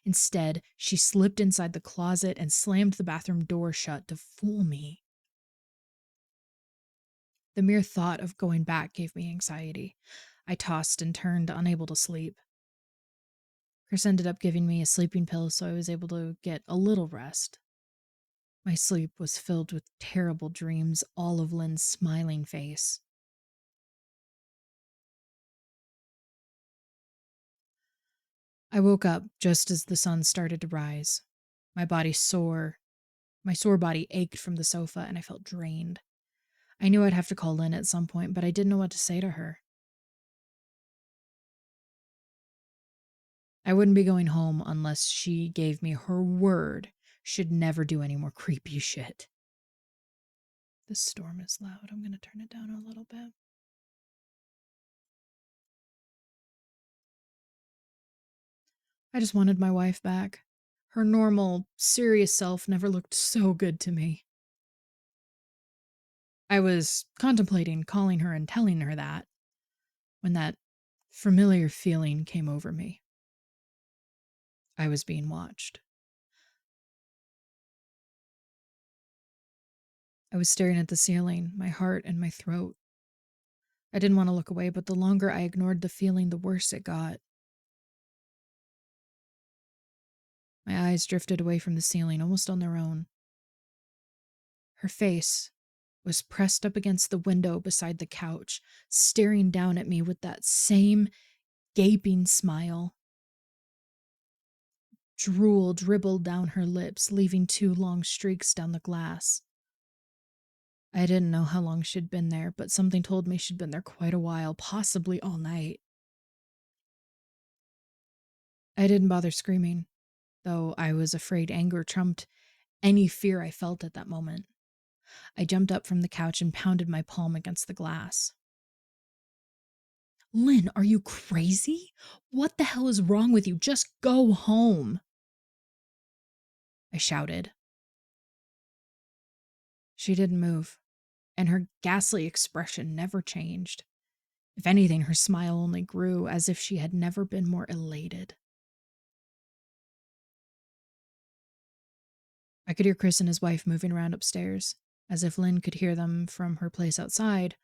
Speaker 1: Instead, she slipped inside the closet and slammed the bathroom door shut to fool me. The mere thought of going back gave me anxiety. I tossed and turned, unable to sleep. Chris ended up giving me a sleeping pill so I was able to get a little rest. My sleep was filled with terrible dreams, all of Lynn's smiling face. I woke up just as the sun started to rise. My body sore. My sore body ached from the sofa and I felt drained. I knew I'd have to call Lynn at some point, but I didn't know what to say to her. I wouldn't be going home unless she gave me her word she'd never do any more creepy shit. The storm is loud. I'm going to turn it down a little bit. I just wanted my wife back. Her normal, serious self never looked so good to me. I was contemplating calling her and telling her that when that familiar feeling came over me. I was being watched. I was staring at the ceiling, my heart in my throat. I didn't want to look away, but the longer I ignored the feeling, the worse it got. My eyes drifted away from the ceiling almost on their own. Her face, was pressed up against the window beside the couch, staring down at me with that same gaping smile. Drool dribbled down her lips, leaving 2 long streaks down the glass. I didn't know how long she'd been there, but something told me she'd been there quite a while, possibly all night. I didn't bother screaming, though I was afraid anger trumped any fear I felt at that moment. I jumped up from the couch and pounded my palm against the glass. Lynn, are you crazy? What the hell is wrong with you? Just go home, I shouted. She didn't move, and her ghastly expression never changed. If anything, her smile only grew, as if she had never been more elated. I could hear Chris and his wife moving around upstairs, as if Lynn could hear them from her place outside.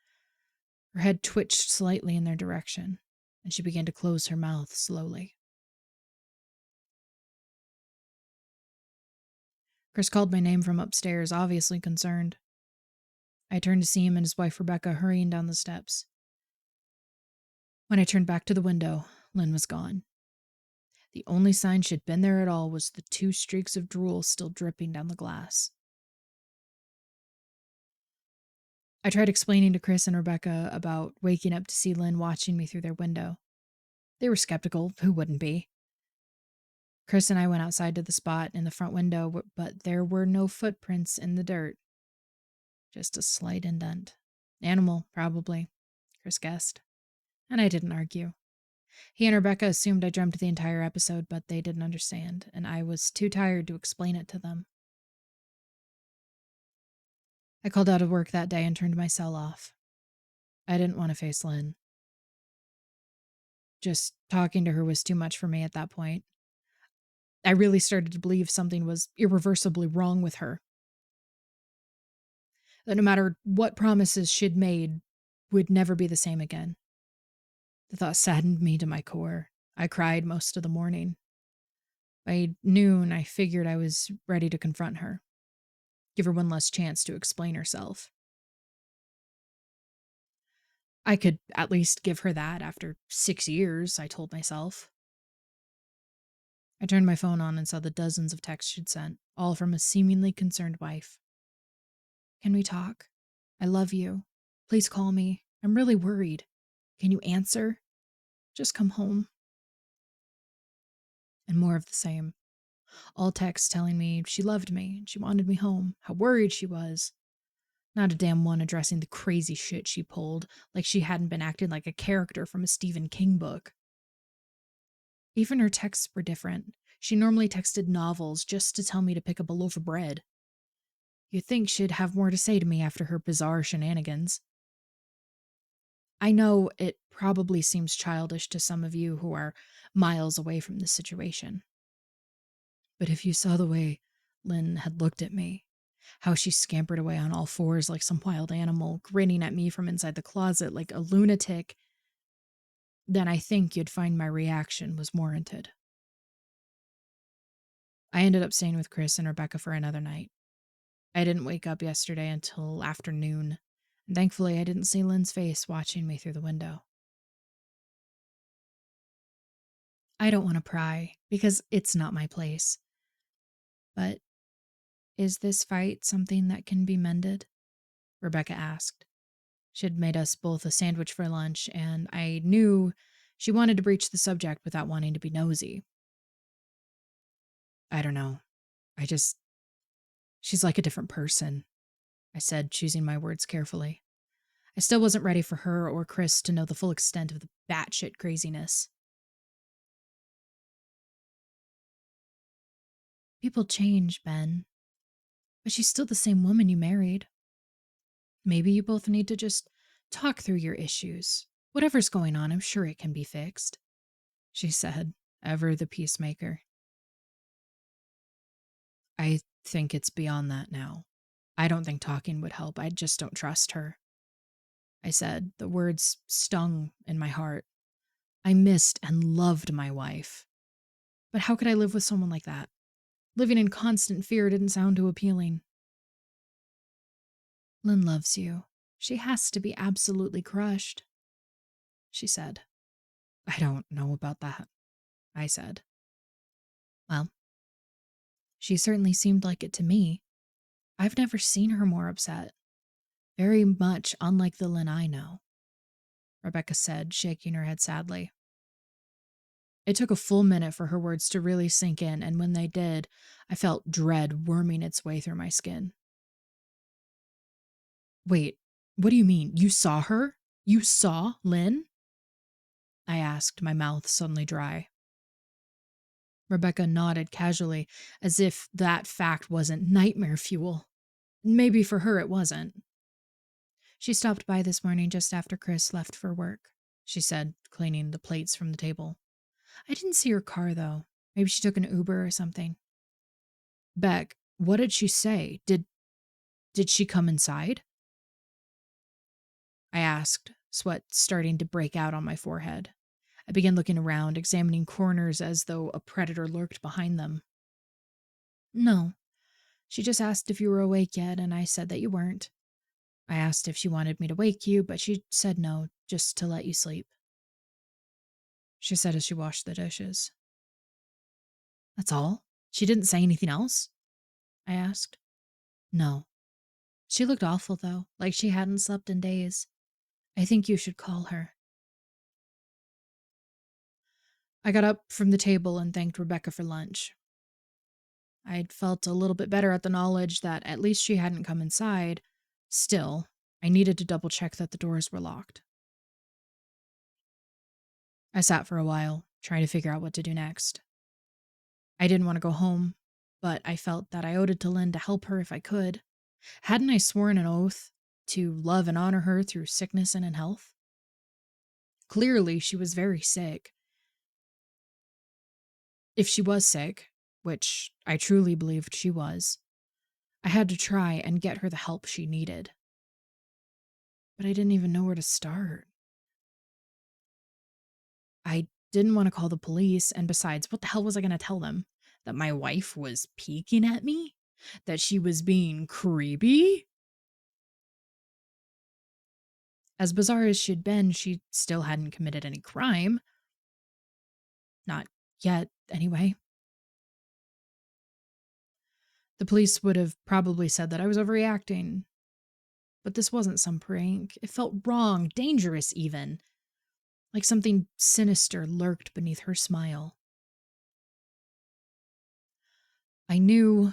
Speaker 1: Her head twitched slightly in their direction, and she began to close her mouth slowly. Chris called my name from upstairs, obviously concerned. I turned to see him and his wife Rebecca hurrying down the steps. When I turned back to the window, Lynn was gone. The only sign she'd been there at all was the 2 streaks of drool still dripping down the glass. I tried explaining to Chris and Rebecca about waking up to see Lynn watching me through their window. They were skeptical, who wouldn't be? Chris and I went outside to the spot in the front window, but there were no footprints in the dirt. Just a slight indent. Animal, probably, Chris guessed. And I didn't argue. He and Rebecca assumed I dreamt the entire episode, but they didn't understand, and I was too tired to explain it to them. I called out of work that day and turned my cell off. I didn't want to face Lynn. Just talking to her was too much for me at that point. I really started to believe something was irreversibly wrong with her. That no matter what promises she'd made, would never be the same again. The thought saddened me to my core. I cried most of the morning. By noon, I figured I was ready to confront her. Give her one last chance to explain herself. I could at least give her that after 6 years, I told myself. I turned my phone on and saw the dozens of texts she'd sent, all from a seemingly concerned wife. Can we talk? I love you. Please call me. I'm really worried. Can you answer? Just come home. And more of the same. All texts telling me she loved me, she wanted me home, how worried she was. Not a damn one addressing the crazy shit she pulled, like she hadn't been acting like a character from a Stephen King book. Even her texts were different. She normally texted novels just to tell me to pick up a loaf of bread. You'd think she'd have more to say to me after her bizarre shenanigans. I know it probably seems childish to some of you who are miles away from this situation. But if you saw the way Lynn had looked at me, how she scampered away on all fours like some wild animal, grinning at me from inside the closet like a lunatic, then I think you'd find my reaction was warranted. I ended up staying with Chris and Rebecca for another night. I didn't wake up yesterday until afternoon, and thankfully I didn't see Lynn's face watching me through the window. I don't want to pry, because it's not my place. But is this fight something that can be mended? Rebecca asked. She'd made us both a sandwich for lunch, and I knew she wanted to breach the subject without wanting to be nosy. I don't know. She's like a different person, I said, choosing my words carefully. I still wasn't ready for her or Chris to know the full extent of the batshit craziness. People change, Ben. But she's still the same woman you married. Maybe you both need to just talk through your issues. Whatever's going on, I'm sure it can be fixed, she said, ever the peacemaker. I think it's beyond that now. I don't think talking would help. I just don't trust her, I said. The words stung in my heart. I missed and loved my wife. But how could I live with someone like that? Living in constant fear didn't sound too appealing. Lynn loves you. She has to be absolutely crushed, she said. I don't know about that, I said. Well, she certainly seemed like it to me. I've never seen her more upset. Very much unlike the Lynn I know, Rebecca said, shaking her head sadly. It took a full minute for her words to really sink in, and when they did, I felt dread worming its way through my skin. Wait, what do you mean? You saw her? You saw Lynn? I asked, my mouth suddenly dry. Rebecca nodded casually, as if that fact wasn't nightmare fuel. Maybe for her it wasn't. She stopped by this morning just after Chris left for work, she said, cleaning the plates from the table. I didn't see her car, though. Maybe she took an Uber or something. Beck, what did she say? Did she come inside? I asked, sweat starting to break out on my forehead. I began looking around, examining corners as though a predator lurked behind them. No. She just asked if you were awake yet, and I said that you weren't. I asked if she wanted me to wake you, but she said no, just to let you sleep, she said as she washed the dishes. That's all? She didn't say anything else? I asked. No. She looked awful, though, like she hadn't slept in days. I think you should call her. I got up from the table and thanked Rebecca for lunch. I'd felt a little bit better at the knowledge that at least she hadn't come inside. Still, I needed to double check that the doors were locked. I sat for a while, trying to figure out what to do next. I didn't want to go home, but I felt that I owed it to Lynn to help her if I could. Hadn't I sworn an oath to love and honor her through sickness and in health? Clearly, she was very sick. If she was sick, which I truly believed she was, I had to try and get her the help she needed. But I didn't even know where to start. I didn't want to call the police, and besides, what the hell was I going to tell them? That my wife was peeking at me? That she was being creepy? As bizarre as she'd been, she still hadn't committed any crime. Not yet, anyway. The police would have probably said that I was overreacting. But this wasn't some prank. It felt wrong, dangerous even. Like something sinister lurked beneath her smile. I knew,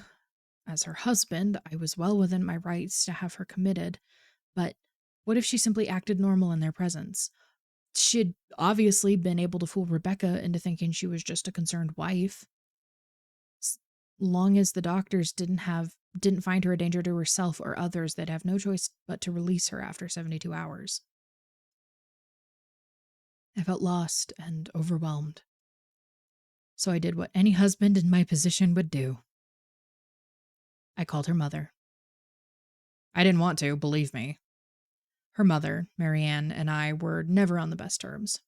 Speaker 1: as her husband, I was well within my rights to have her committed, but what if she simply acted normal in their presence? She'd obviously been able to fool Rebecca into thinking she was just a concerned wife. As long as the doctors didn't find her a danger to herself or others, they'd have no choice but to release her after 72 hours. I felt lost and overwhelmed. So I did what any husband in my position would do. I called her mother. I didn't want to, believe me. Her mother, Marianne, and I were never on the best terms.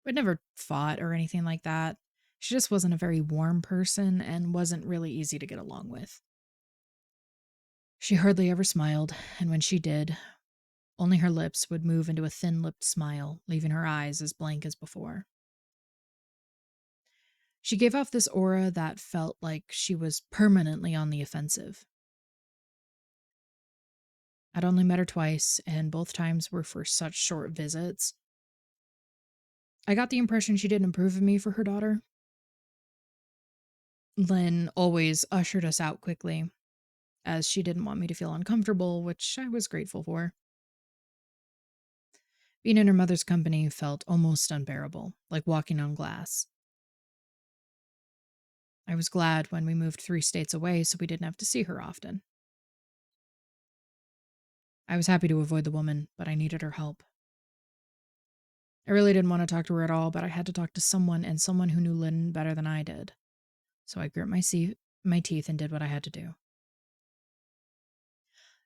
Speaker 1: We'd never fought or anything like that. She just wasn't a very warm person and wasn't really easy to get along with. She hardly ever smiled, and when she did, only her lips would move into a thin-lipped smile, leaving her eyes as blank as before. She gave off this aura that felt like she was permanently on the offensive. I'd only met her twice, and both times were for such short visits. I got the impression she didn't approve of me for her daughter. Lynn always ushered us out quickly, as she didn't want me to feel uncomfortable, which I was grateful for. Being in her mother's company felt almost unbearable, like walking on glass. I was glad when we moved 3 states away so we didn't have to see her often. I was happy to avoid the woman, but I needed her help. I really didn't want to talk to her at all, but I had to talk to someone, and someone who knew Lynn better than I did. So I grit my teeth and did what I had to do.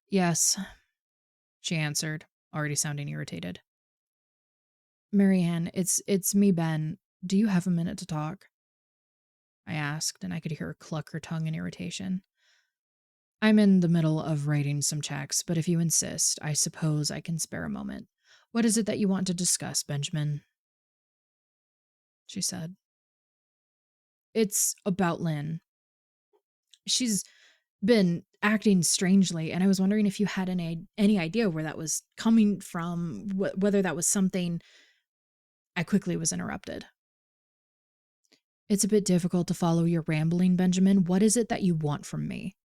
Speaker 1: Yes, she answered, already sounding irritated. Marianne, it's me, Ben. Do you have a minute to talk? I asked, and I could hear her cluck her tongue in irritation. I'm in the middle of writing some checks, but if you insist, I suppose I can spare a moment. What is it that you want to discuss, Benjamin? She said. It's about Lynn. She's been acting strangely, and I was wondering if you had any idea where that was coming from, whether that was something. I quickly was interrupted. It's a bit difficult to follow your rambling, Benjamin. What is it that you want from me?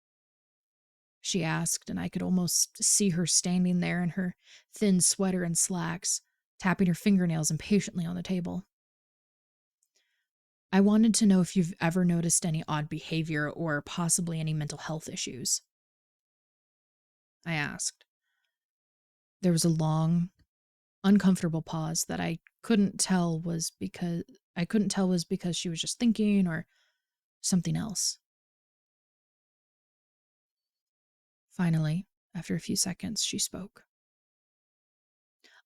Speaker 1: She asked, and I could almost see her standing there in her thin sweater and slacks, tapping her fingernails impatiently on the table. I wanted to know if you've ever noticed any odd behavior or possibly any mental health issues. I asked. There was a long, uncomfortable pause that I couldn't tell was because she was just thinking or something else. Finally, after a few seconds, she spoke.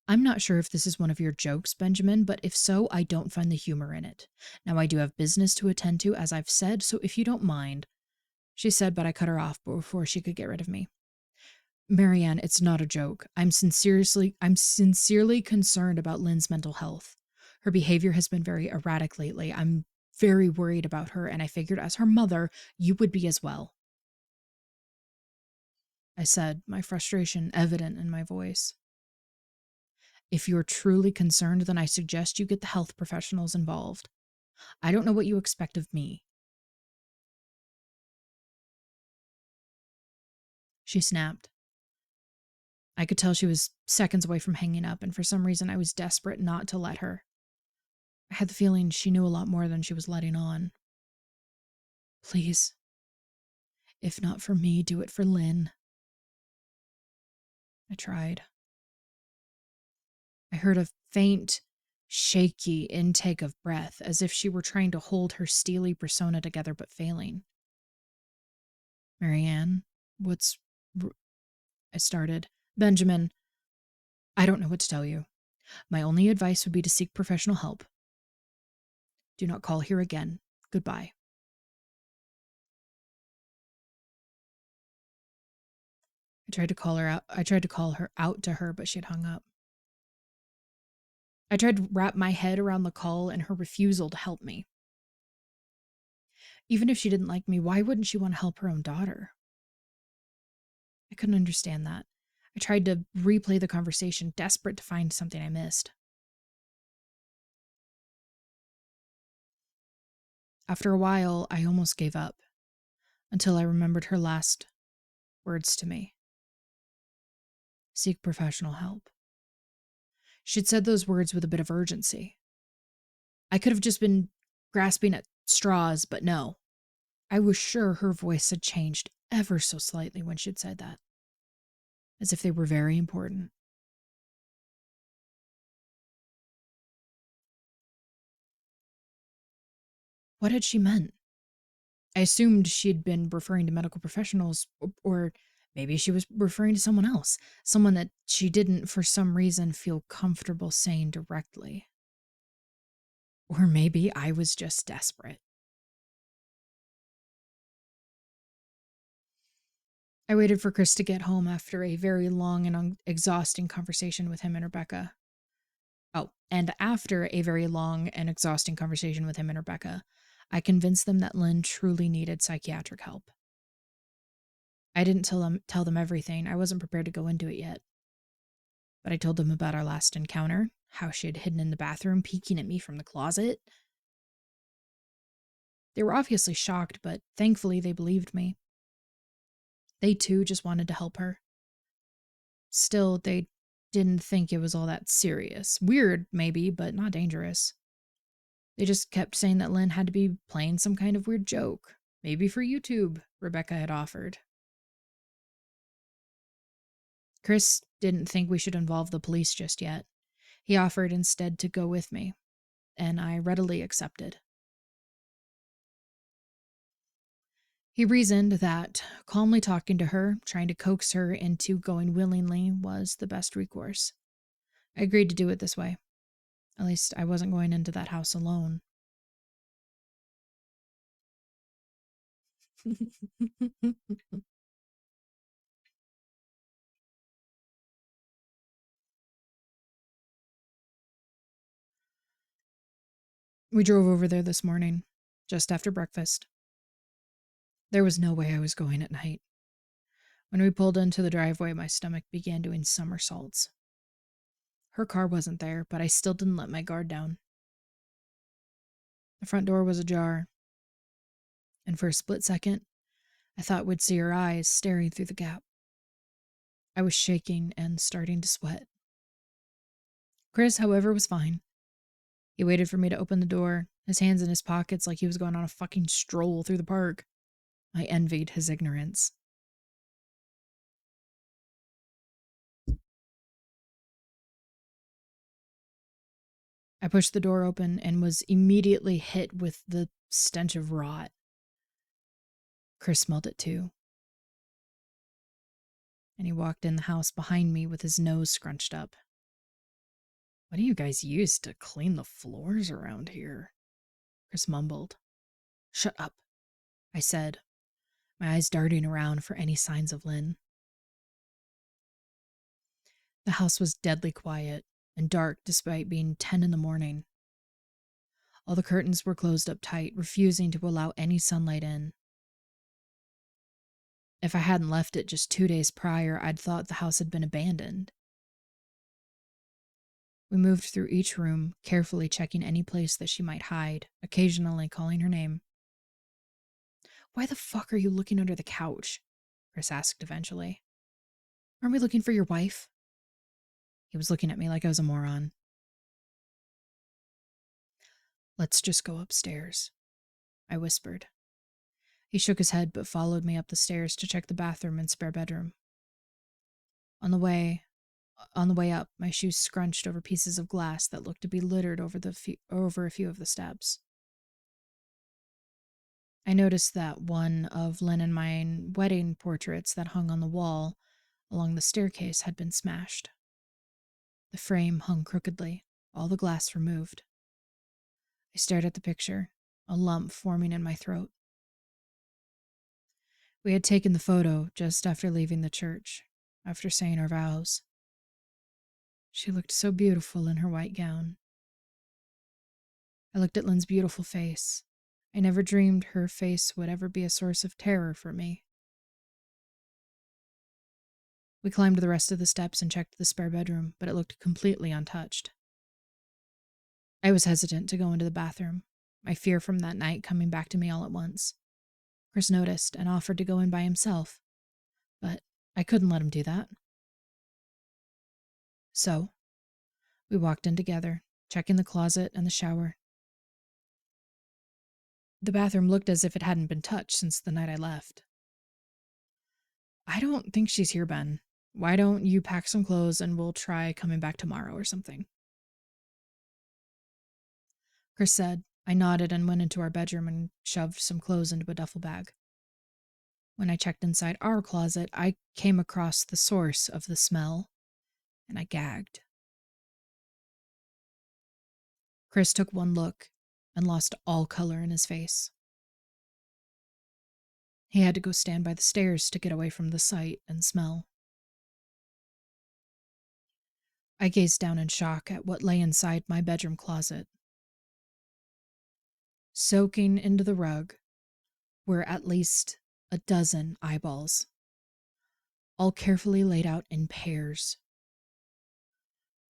Speaker 1: I'm not sure if this is one of your jokes, Benjamin, but if so, I don't find the humor in it. Now I do have business to attend to, as I've said, so if you don't mind, she said, but I cut her off before she could get rid of me. Marianne, it's not a joke. I'm sincerely concerned about Lynn's mental health. Her behavior has been very erratic lately. I'm very worried about her, and I figured as her mother, you would be as well. I said, my frustration evident in my voice. If you're truly concerned, then I suggest you get the health professionals involved. I don't know what you expect of me. She snapped. I could tell she was seconds away from hanging up, and for some reason I was desperate not to let her. I had the feeling she knew a lot more than she was letting on. Please. If not for me, do it for Lynn. I tried. I heard a faint, shaky intake of breath, as if she were trying to hold her steely persona together but failing. Marianne, I started. Benjamin, I don't know what to tell you. My only advice would be to seek professional help. Do not call here again. Goodbye. I tried to call her out to her, but she had hung up. I tried to wrap my head around the call and her refusal to help me. Even if she didn't like me, why wouldn't she want to help her own daughter? I couldn't understand that. I tried to replay the conversation, desperate to find something I missed. After a while, I almost gave up, until I remembered her last words to me. Seek professional help. She'd said those words with a bit of urgency. I could have just been grasping at straws, but no. I was sure her voice had changed ever so slightly when she'd said that, as if they were very important. What had she meant? I assumed she'd been referring to medical professionals, or maybe she was referring to someone else, someone that she didn't, for some reason, feel comfortable saying directly. Or maybe I was just desperate. I waited for Chris to get home after a very long and exhausting conversation with him and Rebecca. Oh, and after a very long and exhausting conversation with him and Rebecca, I convinced them that Lynn truly needed psychiatric help. I didn't tell them everything. I wasn't prepared to go into it yet. But I told them about our last encounter, how she had hidden in the bathroom, peeking at me from the closet. They were obviously shocked, but thankfully they believed me. They too just wanted to help her. Still, they didn't think it was all that serious. Weird, maybe, but not dangerous. They just kept saying that Lynn had to be playing some kind of weird joke. Maybe for YouTube, Rebecca had offered. Chris didn't think we should involve the police just yet. He offered instead to go with me, and I readily accepted. He reasoned that calmly talking to her, trying to coax her into going willingly, was the best recourse. I agreed to do it this way. At least I wasn't going into that house alone. We drove over there this morning, just after breakfast. There was no way I was going at night. When we pulled into the driveway, my stomach began doing somersaults. Her car wasn't there, but I still didn't let my guard down. The front door was ajar, and for a split second, I thought we'd see her eyes staring through the gap. I was shaking and starting to sweat. Chris, however, was fine. He waited for me to open the door, his hands in his pockets like he was going on a fucking stroll through the park. I envied his ignorance. I pushed the door open and was immediately hit with the stench of rot. Chris smelled it too. And he walked in the house behind me with his nose scrunched up. What do you guys use to clean the floors around here? Chris mumbled. Shut up, I said, my eyes darting around for any signs of Lynn. The house was deadly quiet and dark despite being 10 in the morning. All the curtains were closed up tight, refusing to allow any sunlight in. If I hadn't left it just 2 days prior, I'd thought the house had been abandoned. We moved through each room, carefully checking any place that she might hide, occasionally calling her name. Why the fuck are you looking under the couch? Chris asked eventually. Aren't we looking for your wife? He was looking at me like I was a moron. Let's just go upstairs, I whispered. He shook his head but followed me up the stairs to check the bathroom and spare bedroom. On the way up, my shoes scrunched over pieces of glass that looked to be littered over a few of the steps. I noticed that one of Lynn and mine wedding portraits that hung on the wall along the staircase had been smashed. The frame hung crookedly, all the glass removed. I stared at the picture, a lump forming in my throat. We had taken the photo just after leaving the church, after saying our vows. She looked so beautiful in her white gown. I looked at Lynn's beautiful face. I never dreamed her face would ever be a source of terror for me. We climbed the rest of the steps and checked the spare bedroom, but it looked completely untouched. I was hesitant to go into the bathroom, my fear from that night coming back to me all at once. Chris noticed and offered to go in by himself, but I couldn't let him do that. So, we walked in together, checking the closet and the shower. The bathroom looked as if it hadn't been touched since the night I left. I don't think she's here, Ben. Why don't you pack some clothes and we'll try coming back tomorrow or something? Chris said. I nodded and went into our bedroom and shoved some clothes into a duffel bag. When I checked inside our closet, I came across the source of the smell, and I gagged. Chris took one look and lost all color in his face. He had to go stand by the stairs to get away from the sight and smell. I gazed down in shock at what lay inside my bedroom closet. Soaking into the rug were at least a dozen eyeballs, all carefully laid out in pairs.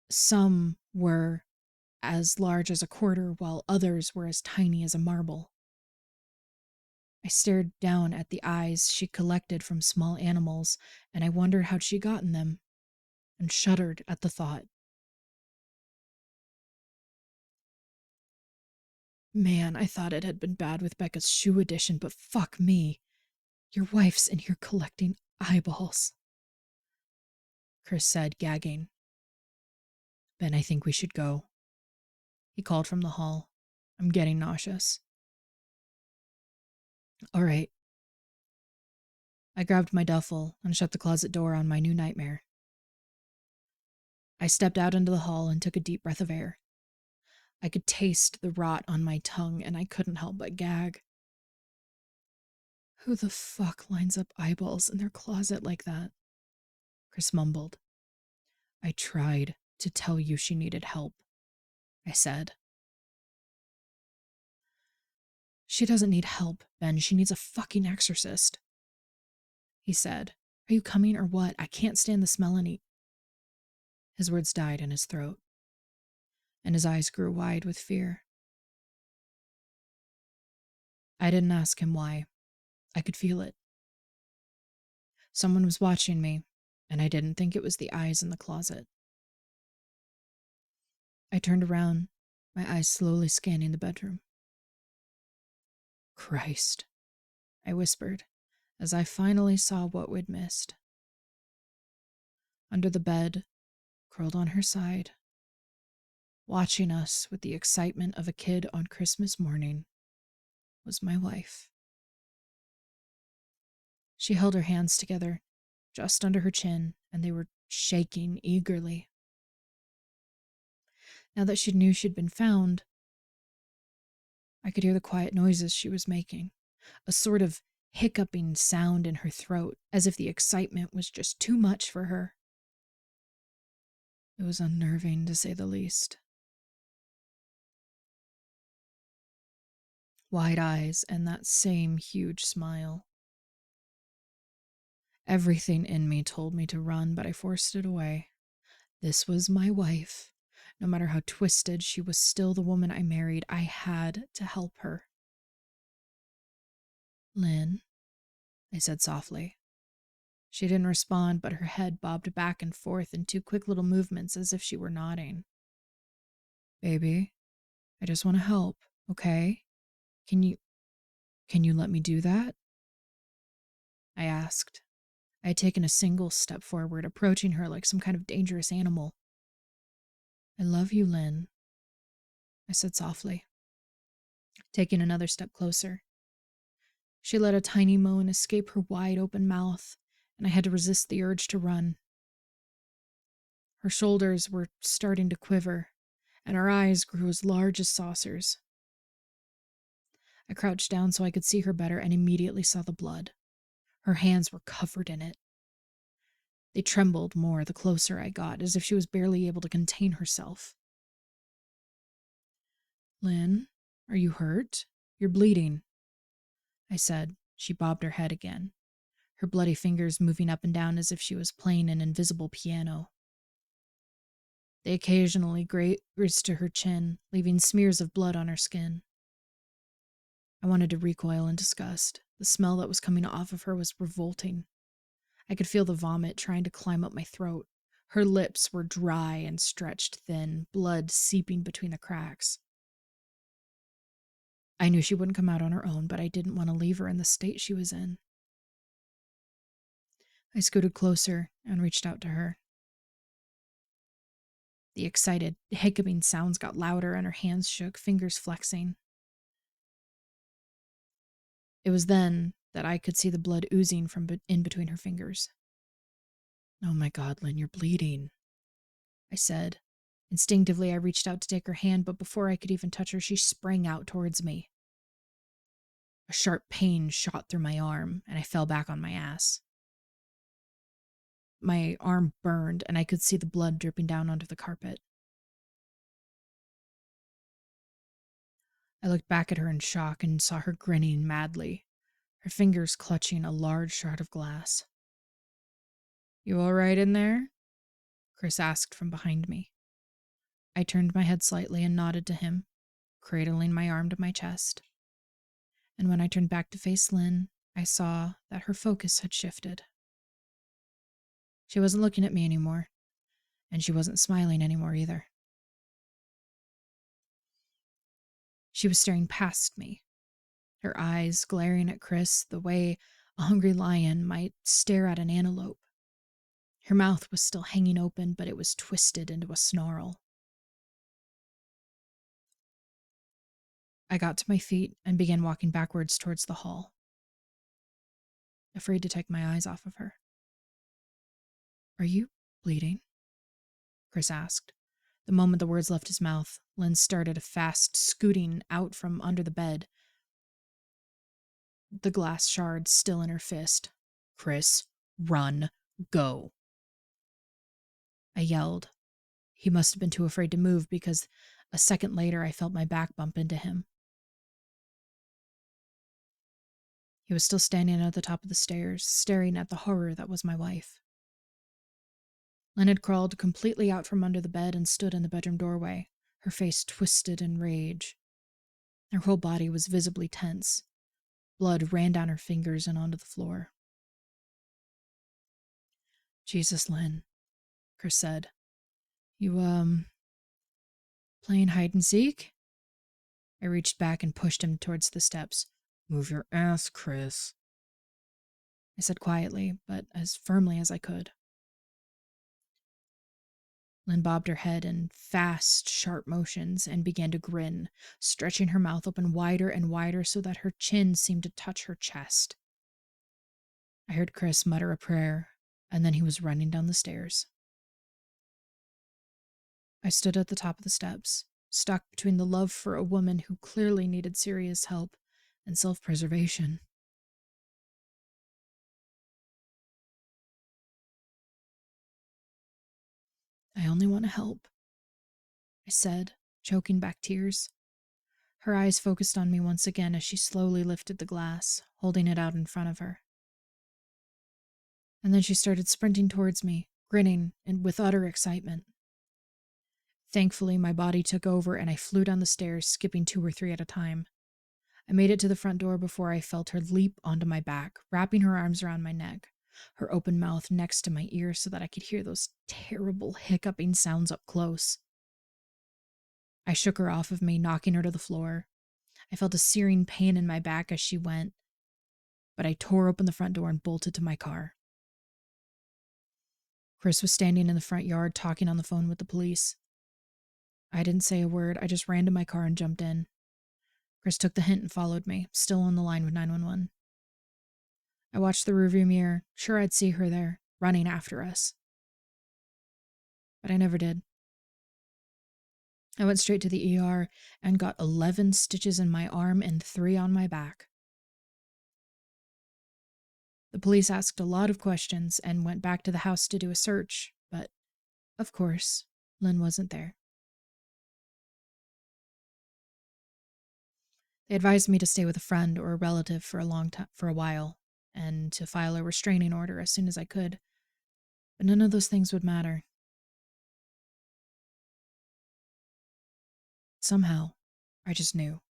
Speaker 1: Some were as large as a quarter, while others were as tiny as a marble. I stared down at the eyes she collected from small animals, and I wondered how she'd gotten them, and shuddered at the thought. Man, I thought it had been bad with Becca's shoe edition, but fuck me. Your wife's in here collecting eyeballs, Chris said, gagging. Ben, I think we should go, he called from the hall. I'm getting nauseous. All right. I grabbed my duffel and shut the closet door on my new nightmare. I stepped out into the hall and took a deep breath of air. I could taste the rot on my tongue, and I couldn't help but gag. Who the fuck lines up eyeballs in their closet like that? Chris mumbled. I tried to tell you she needed help, I said. She doesn't need help, Ben. She needs a fucking exorcist, he said. Are you coming or what? I can't stand the smell any. His words died in his throat, and his eyes grew wide with fear. I didn't ask him why. I could feel it. Someone was watching me, and I didn't think it was the eyes in the closet. I turned around, my eyes slowly scanning the bedroom. Christ, I whispered, as I finally saw what we'd missed. Under the bed, curled on her side, watching us with the excitement of a kid on Christmas morning, was my wife. She held her hands together, just under her chin, and they were shaking eagerly. Now that she knew she'd been found, I could hear the quiet noises she was making, a sort of hiccuping sound in her throat, as if the excitement was just too much for her. It was unnerving, to say the least. Wide eyes and that same huge smile. Everything in me told me to run, but I forced it away. This was my wife. No matter how twisted, she was still the woman I married. I had to help her. Lynn, I said softly. She didn't respond, but her head bobbed back and forth in two quick little movements as if she were nodding. Baby, I just want to help, okay? Can you let me do that? I asked. I had taken a single step forward, approaching her like some kind of dangerous animal. I love you, Lynn, I said softly, taking another step closer. She let a tiny moan escape her wide-open mouth, and I had to resist the urge to run. Her shoulders were starting to quiver, and her eyes grew as large as saucers. I crouched down so I could see her better and immediately saw the blood. Her hands were covered in it. They trembled more the closer I got, as if she was barely able to contain herself. Lynn, are you hurt? You're bleeding, I said. She bobbed her head again, her bloody fingers moving up and down as if she was playing an invisible piano. They occasionally grazed to her chin, leaving smears of blood on her skin. I wanted to recoil in disgust. The smell that was coming off of her was revolting. I could feel the vomit trying to climb up my throat. Her lips were dry and stretched thin, blood seeping between the cracks. I knew she wouldn't come out on her own, but I didn't want to leave her in the state she was in. I scooted closer and reached out to her. The excited, hiccuping sounds got louder and her hands shook, fingers flexing. It was then that I could see the blood oozing from in between her fingers. Oh my God, Lynn, you're bleeding, I said. Instinctively, I reached out to take her hand, but before I could even touch her, she sprang out towards me. A sharp pain shot through my arm, and I fell back on my ass. My arm burned, and I could see the blood dripping down onto the carpet. I looked back at her in shock and saw her grinning madly, her fingers clutching a large shard of glass. You all right in there? Chris asked from behind me. I turned my head slightly and nodded to him, cradling my arm to my chest. And when I turned back to face Lynn, I saw that her focus had shifted. She wasn't looking at me anymore, and she wasn't smiling anymore either. She was staring past me, her eyes glaring at Chris the way a hungry lion might stare at an antelope. Her mouth was still hanging open, but it was twisted into a snarl. I got to my feet and began walking backwards towards the hall, afraid to take my eyes off of her. Are you bleeding? Chris asked. The moment the words left his mouth, Lynn started a fast scooting out from under the bed, the glass shard still in her fist. Chris, run, go. I yelled. He must have been too afraid to move because a second later I felt my back bump into him. He was still standing at the top of the stairs, staring at the horror that was my wife. Lynn had crawled completely out from under the bed and stood in the bedroom doorway, her face twisted in rage. Her whole body was visibly tense. Blood ran down her fingers and onto the floor. "Jesus, Lynn," Chris said. "You, playing hide and seek?" I reached back and pushed him towards the steps. "Move your ass, Chris," I said quietly, but as firmly as I could. Lynn bobbed her head in fast, sharp motions and began to grin, stretching her mouth open wider and wider so that her chin seemed to touch her chest. I heard Chris mutter a prayer, and then he was running down the stairs. I stood at the top of the steps, stuck between the love for a woman who clearly needed serious help and self-preservation. "I only want to help," I said, choking back tears. Her eyes focused on me once again as she slowly lifted the glass, holding it out in front of her. And then she started sprinting towards me, grinning and with utter excitement. Thankfully, my body took over and I flew down the stairs, skipping 2 or 3 at a time. I made it to the front door before I felt her leap onto my back, wrapping her arms around my neck, her open mouth next to my ear so that I could hear those terrible hiccuping sounds up close. I shook her off of me, knocking her to the floor. I felt a searing pain in my back as she went, but I tore open the front door and bolted to my car. Chris was standing in the front yard talking on the phone with the police. I didn't say a word. I just ran to my car and jumped in. Chris took the hint and followed me, still on the line with 911. I watched the rearview mirror, sure I'd see her there, running after us. But I never did. I went straight to the ER and got 11 stitches in my arm and 3 on my back. The police asked a lot of questions and went back to the house to do a search, but, of course, Lynn wasn't there. They advised me to stay with a friend or a relative for a while, and to file a restraining order as soon as I could. But none of those things would matter. Somehow, I just knew.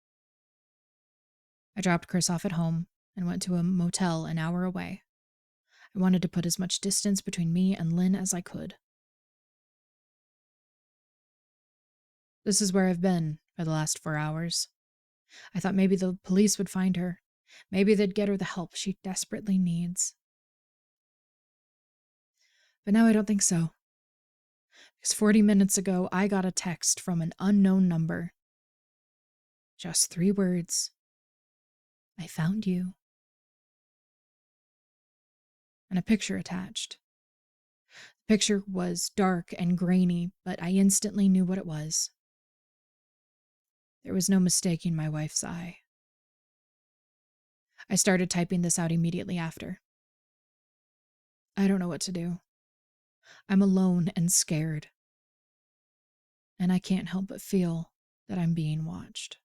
Speaker 1: I dropped Chris off at home and went to a motel an hour away. I wanted to put as much distance between me and Lynn as I could. This is where I've been for the last 4 hours. I thought maybe the police would find her. Maybe they'd get her the help she desperately needs. But now I don't think so. Because 40 minutes ago, I got a text from an unknown number. Just 3 words. "I found you." And a picture attached. The picture was dark and grainy, but I instantly knew what it was. There was no mistaking my wife's eye. I started typing this out immediately after. I don't know what to do. I'm alone and scared. And I can't help but feel that I'm being watched.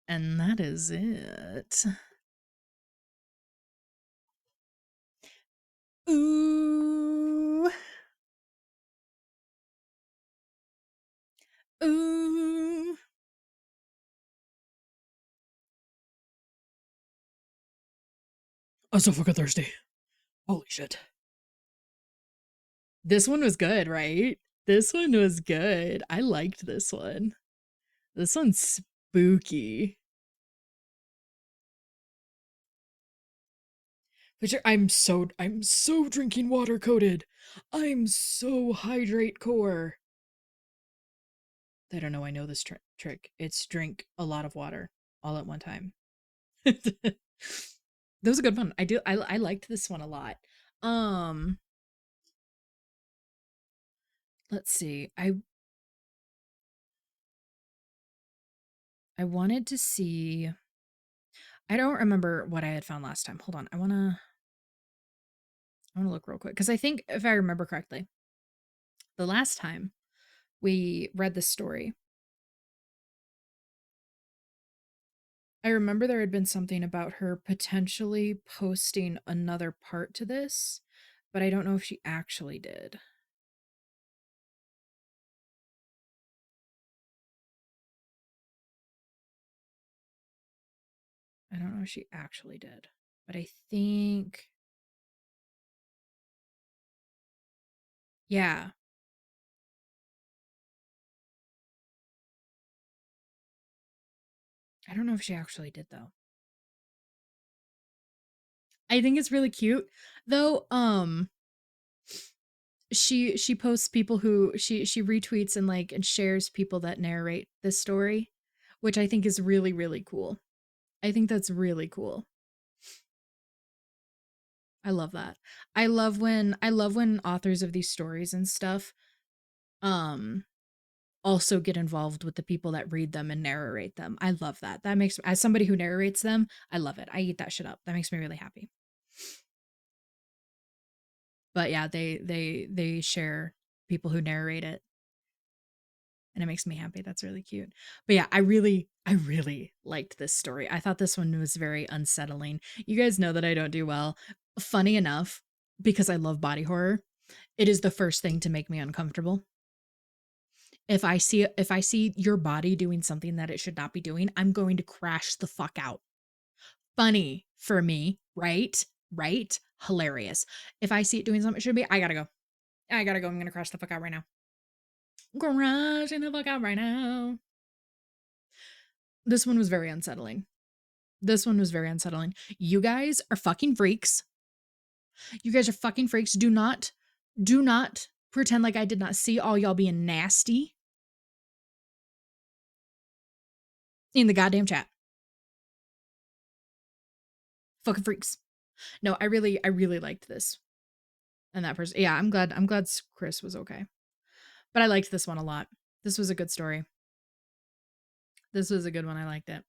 Speaker 1: And that is it. Ooh. Ooh. I'm so fucking thirsty. Holy shit. This one was good, right? This one was good. I liked this one. This one's spooky. But I'm so drinking water coated. I'm so hydrate core. They don't know I know this trick. It's drink a lot of water all at one time. That was a good one. I liked this one a lot. Let's see. I wanted to see. I don't remember what I had found last time. Hold on. I want to look real quick because I think if I remember correctly, the last time we read this story, I remember there had been something about her potentially posting another part to this, but I don't know if she actually did. I don't know if she actually did, but I think, yeah. I don't know if she actually did though. I think it's really cute though. She posts people who she retweets and like and shares people that narrate this story, which I think is really really cool. I think that's really cool. I love that. I love when authors of these stories and stuff um also get involved with the people that read them and narrate them. I love that. That makes, as somebody who narrates them, I love it. I eat that shit up. That makes me really happy. But yeah, they share people who narrate it and it makes me happy. That's really cute. But yeah, I really liked this story. I thought this one was very unsettling. You guys know that I don't do well. Funny enough, because I love body horror, it is the first thing to make me uncomfortable. If I see your body doing something that it should not be doing, I'm going to crash the fuck out. Funny for me, right? Right? Hilarious. If I see it doing something it should be, I gotta go. I gotta go. I'm gonna crash the fuck out right now. Crashing the fuck out right now. This one was very unsettling. This one was very unsettling. You guys are fucking freaks. You guys are fucking freaks. Do not pretend like I did not see all y'all being nasty in the goddamn chat. Fucking freaks. No, I really liked this. And that person, yeah, I'm glad Chris was okay. But I liked this one a lot. This was a good story. This was a good one. I liked it.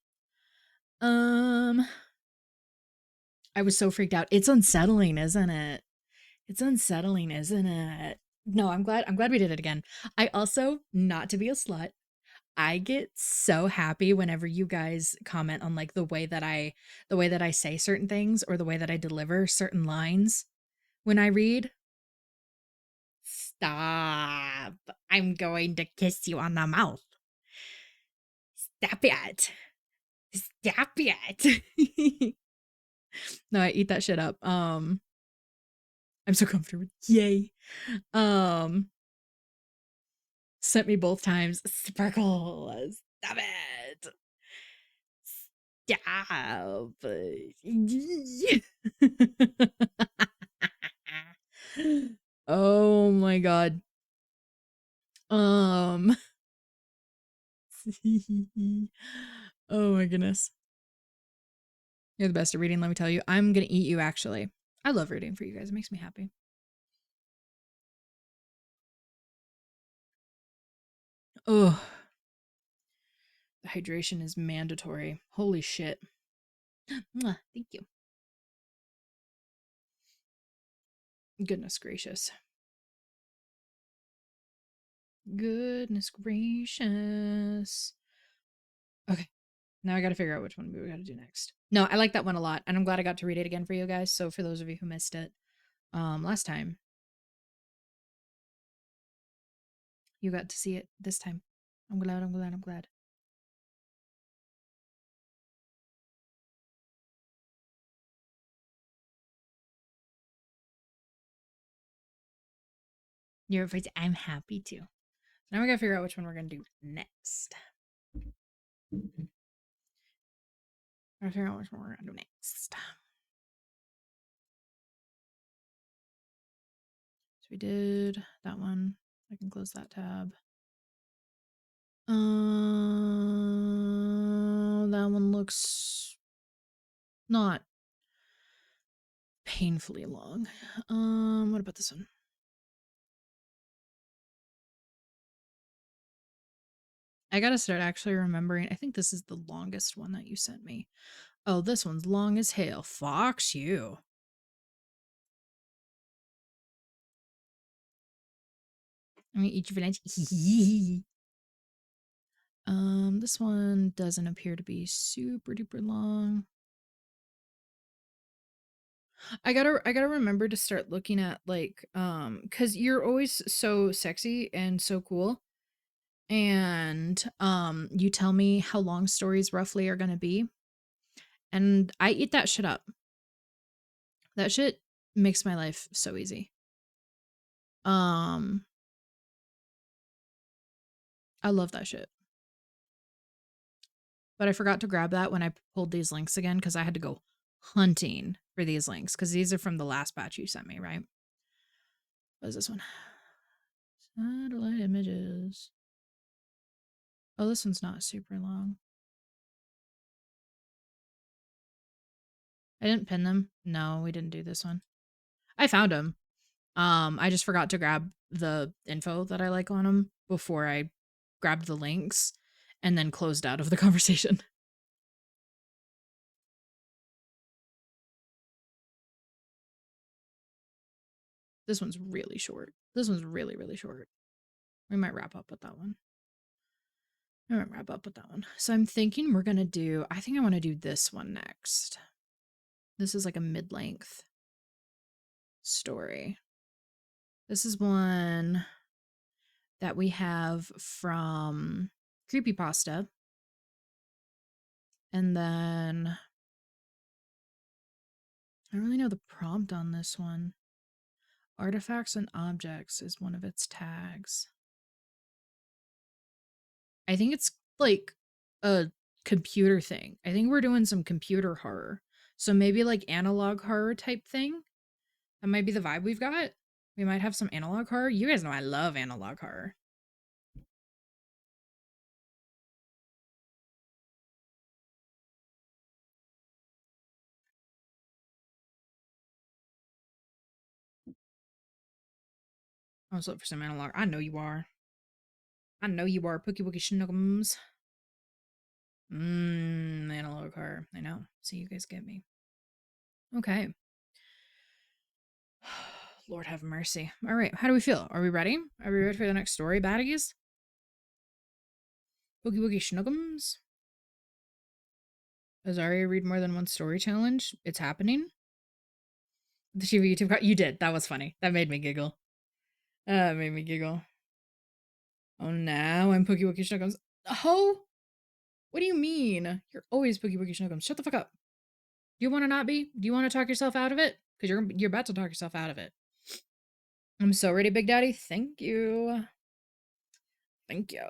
Speaker 1: I was so freaked out. It's unsettling, isn't it? It's unsettling, isn't it? No, I'm glad we did it again. I also, not to be a slut, I get so happy whenever you guys comment on like the way that I say certain things or the way that I deliver certain lines when I read. Stop. I'm going to kiss you on the mouth. Stop it. Stop it. No, I eat that shit up. I'm so comfortable. Yay. Um, Sent me both times. Sparkle. Stop it. Stop. Oh my god. Um Oh my goodness. You're the best at reading, let me tell you. I'm gonna eat you actually. I love reading for you guys. It makes me happy. Oh, the hydration is mandatory. Holy shit. Mwah, thank you. Goodness gracious. Goodness gracious. Okay. Now I gotta figure out which one we gotta do next. No, I like that one a lot, and I'm glad I got to read it again for you guys. So for those of you who missed it, last time, you got to see it this time. I'm glad, I'm glad, I'm glad. You're afraid to, I'm happy to. Now we gotta figure out which one we're gonna do next. Gotta figure out which one we're gonna do next. So we did that one. I can close that tab. That one looks not painfully long. What about this one? I gotta start actually remembering. I think this is the longest one that you sent me. Oh, this one's long as hell. Fox you. I'm gonna eat your for lunch. This one doesn't appear to be super duper long. I gotta remember to start looking at like because you're always so sexy and so cool, and you tell me how long stories roughly are gonna be, and I eat that shit up. That shit makes my life so easy. Um, I love that shit. But I forgot to grab that when I pulled these links again because I had to go hunting for these links because these are from the last batch you sent me, right? What is this one? Satellite images. Oh, this one's not super long. I didn't pin them. No, we didn't do this one. I found them. I just forgot to grab the info that I like on them before I grabbed the links and then closed out of the conversation. This one's really short. This one's really, really short. We might wrap up with that one. I might wrap up with that one. So I'm thinking we're gonna do, I think I want to do this one next. This is like a mid-length story. This is one that we have from Creepypasta. And then I don't really know the prompt on this one. Artifacts and objects is one of its tags. I think it's like a computer thing. I think we're doing some computer horror. So maybe like analog horror type thing. That might be the vibe we've got. We might have some analog horror. You guys know I love analog horror. I was looking for some analog. I know you are. I know you are. Pookie Wookie Schnuggums. Analog horror. I know. See, you guys get me. Okay. Lord have mercy. All right. How do we feel? Are we ready? Are we ready for the next story, baddies? Boogie Woogie Schnuggums. Azaria read more than one story challenge. It's happening. The Shiva YouTube you did. That was funny. That made me giggle. That made me giggle. Oh, now I'm Pookie Wookie Schnuggums. Oh, what do you mean? You're always Pookie Wookie Schnuggums. Shut the fuck up. Do you want to not be? Do you want to talk yourself out of it? Because you're about to talk yourself out of it. I'm so ready, Big Daddy. Thank you. Thank you.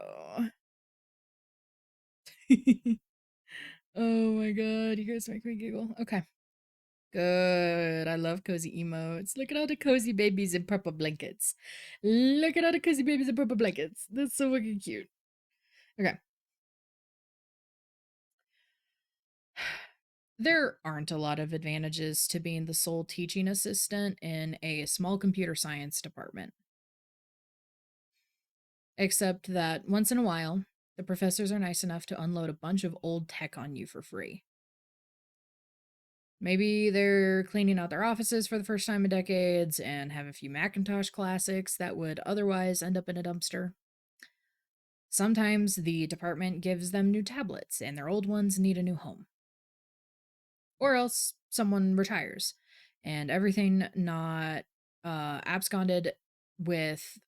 Speaker 1: Oh my god, you guys make me giggle. Okay. Good. I love cozy emotes. Look at all the cozy babies in purple blankets. Look at all the cozy babies in purple blankets. That's so fucking cute. Okay. There aren't a lot of advantages to being the sole teaching assistant in a small computer science department. Except that once in a while, the professors are nice enough to unload a bunch of old tech on you for free. Maybe they're cleaning out their offices for the first time in decades and have a few Macintosh classics that would otherwise end up in a dumpster. Sometimes the department gives them new tablets and their old ones need a new home. Or else someone retires and everything not absconded with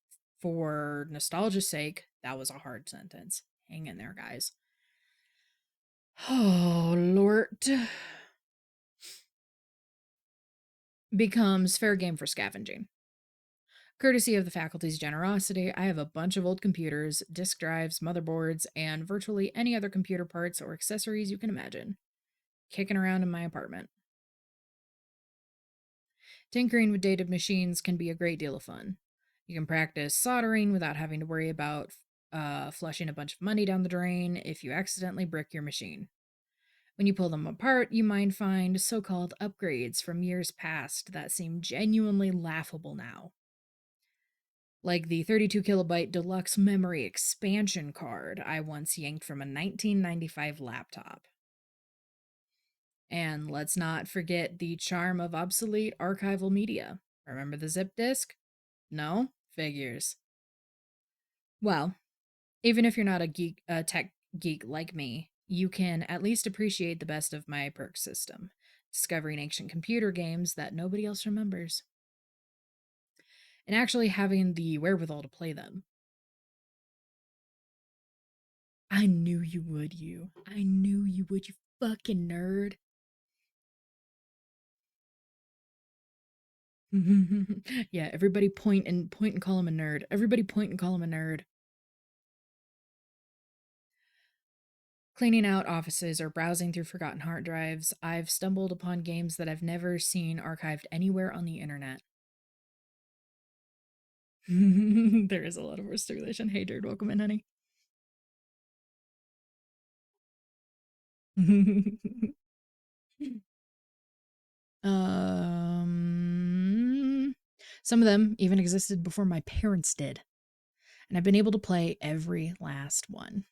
Speaker 1: for nostalgia's sake. That was a hard sentence. Hang in there, guys. Oh, Lord. Becomes fair game for scavenging. Courtesy of the faculty's generosity, I have a bunch of old computers, disk drives, motherboards, and virtually any other computer parts or accessories you can imagine, kicking around in my apartment. Tinkering with dated machines can be a great deal of fun. You can practice soldering without having to worry about flushing a bunch of money down the drain if you accidentally brick your machine. When you pull them apart, you might find so called upgrades from years past that seem genuinely laughable now. Like the 32 kilobyte deluxe memory expansion card I once yanked from a 1995 laptop. And let's not forget the charm of obsolete archival media. Remember the zip disk? No? Figures. Well, even if you're not a geek, tech geek like me, you can at least appreciate the best of my perk system, discovering ancient computer games that nobody else remembers, and actually having the wherewithal to play them. I knew you would, you. I knew you would, you fucking nerd. Yeah, everybody point and call him a nerd. Everybody point and call him a nerd. Cleaning out offices or browsing through forgotten hard drives, I've stumbled upon games that I've never seen archived anywhere on the internet. There is a lot of more stimulation. Hey, Jared, welcome in, honey. um, some of them even existed before my parents did, and I've been able to play every last one.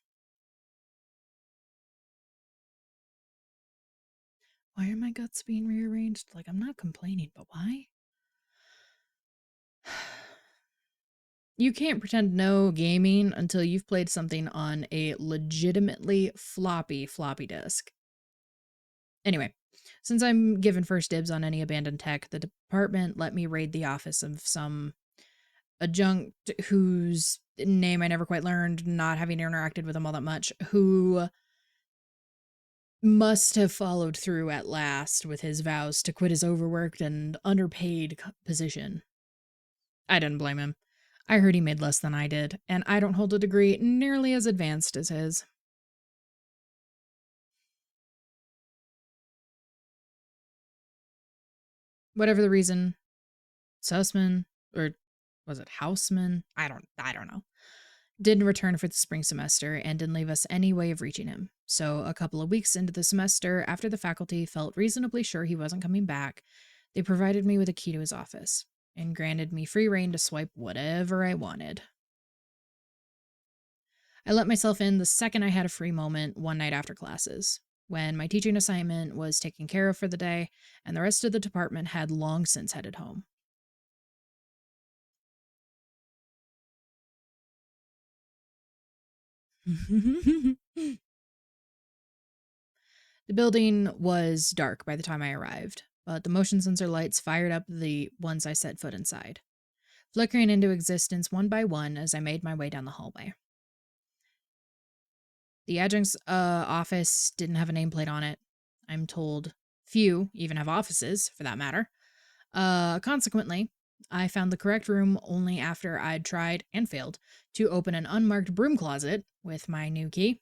Speaker 1: Why are my guts being rearranged? Like, I'm not complaining, but why? You can't pretend no gaming until you've played something on a legitimately floppy disk. Anyway, since I'm given first dibs on any abandoned tech, the department let me raid the office of some adjunct whose name I never quite learned, not having interacted with him all that much, who must have followed through at last with his vows to quit his overworked and underpaid position. I didn't blame him. I heard he made less than I did, and I don't hold a degree nearly as advanced as his. Whatever the reason, Sussman, or was it Houseman? I don't know. Didn't return for the spring semester and didn't leave us any way of reaching him. So, a couple of weeks into the semester, after the faculty felt reasonably sure he wasn't coming back, they provided me with a key to his office and granted me free reign to swipe whatever I wanted. I let myself in the second I had a free moment one night after classes, when my teaching assignment was taken care of for the day and the rest of the department had long since headed home. The building was dark by the time I arrived, but the motion sensor lights fired up the ones I set foot inside, flickering into existence one by one as I made my way down the hallway. The adjunct's office didn't have a nameplate on it. I'm told few even have offices, for that matter. Consequently, I found the correct room only after I'd tried and failed to open an unmarked broom closet with my new key.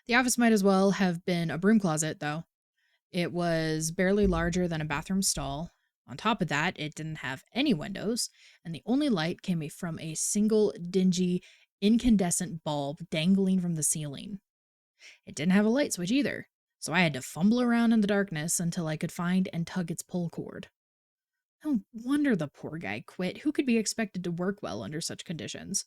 Speaker 1: The office might as well have been a broom closet, though. It was barely larger than a bathroom stall. On top of that, it didn't have any windows, and the only light came from a single dingy, incandescent bulb dangling from the ceiling. It didn't have a light switch either, so I had to fumble around in the darkness until I could find and tug its pull cord. No wonder the poor guy quit. Who could be expected to work well under such conditions?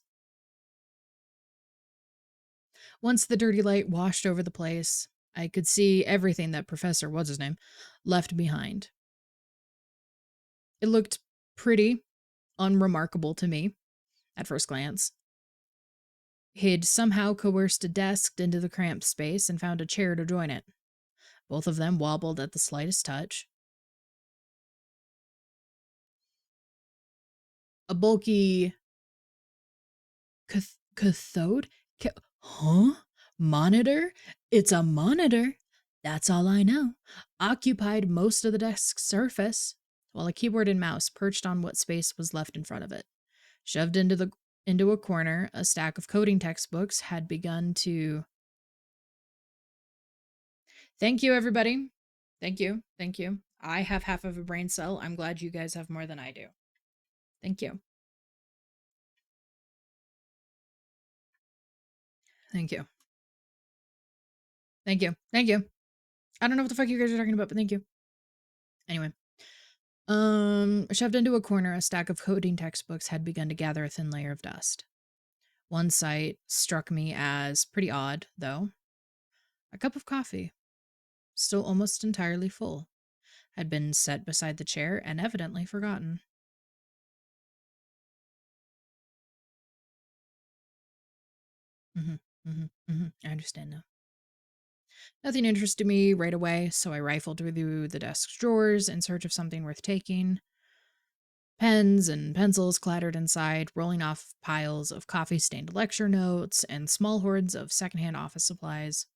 Speaker 1: Once the dirty light washed over the place, I could see everything that Professor What's his name left behind. It looked pretty unremarkable to me at first glance. He'd somehow coerced a desk into the cramped space and found a chair to join it. Both of them wobbled at the slightest touch. A bulky cathode? Huh? Monitor? It's a monitor. That's all I know. Occupied most of the desk's surface, while a keyboard and mouse perched on what space was left in front of it. Shoved into a corner, a stack of coding textbooks had begun to. Thank you, everybody. Thank you. Thank you. I have half of a brain cell. I'm glad you guys have more than I do. Thank you. Thank you. Thank you. Thank you. I don't know what the fuck you guys are talking about, but thank you. Anyway. Shoved into a corner, a stack of coding textbooks had begun to gather a thin layer of dust. One sight struck me as pretty odd, though. A cup of coffee, still almost entirely full, had been set beside the chair and evidently forgotten. I understand now. Nothing interested me right away, so I rifled through the desk's drawers in search of something worth taking. Pens and pencils clattered inside, rolling off piles of coffee stained lecture notes and small hordes of secondhand office supplies.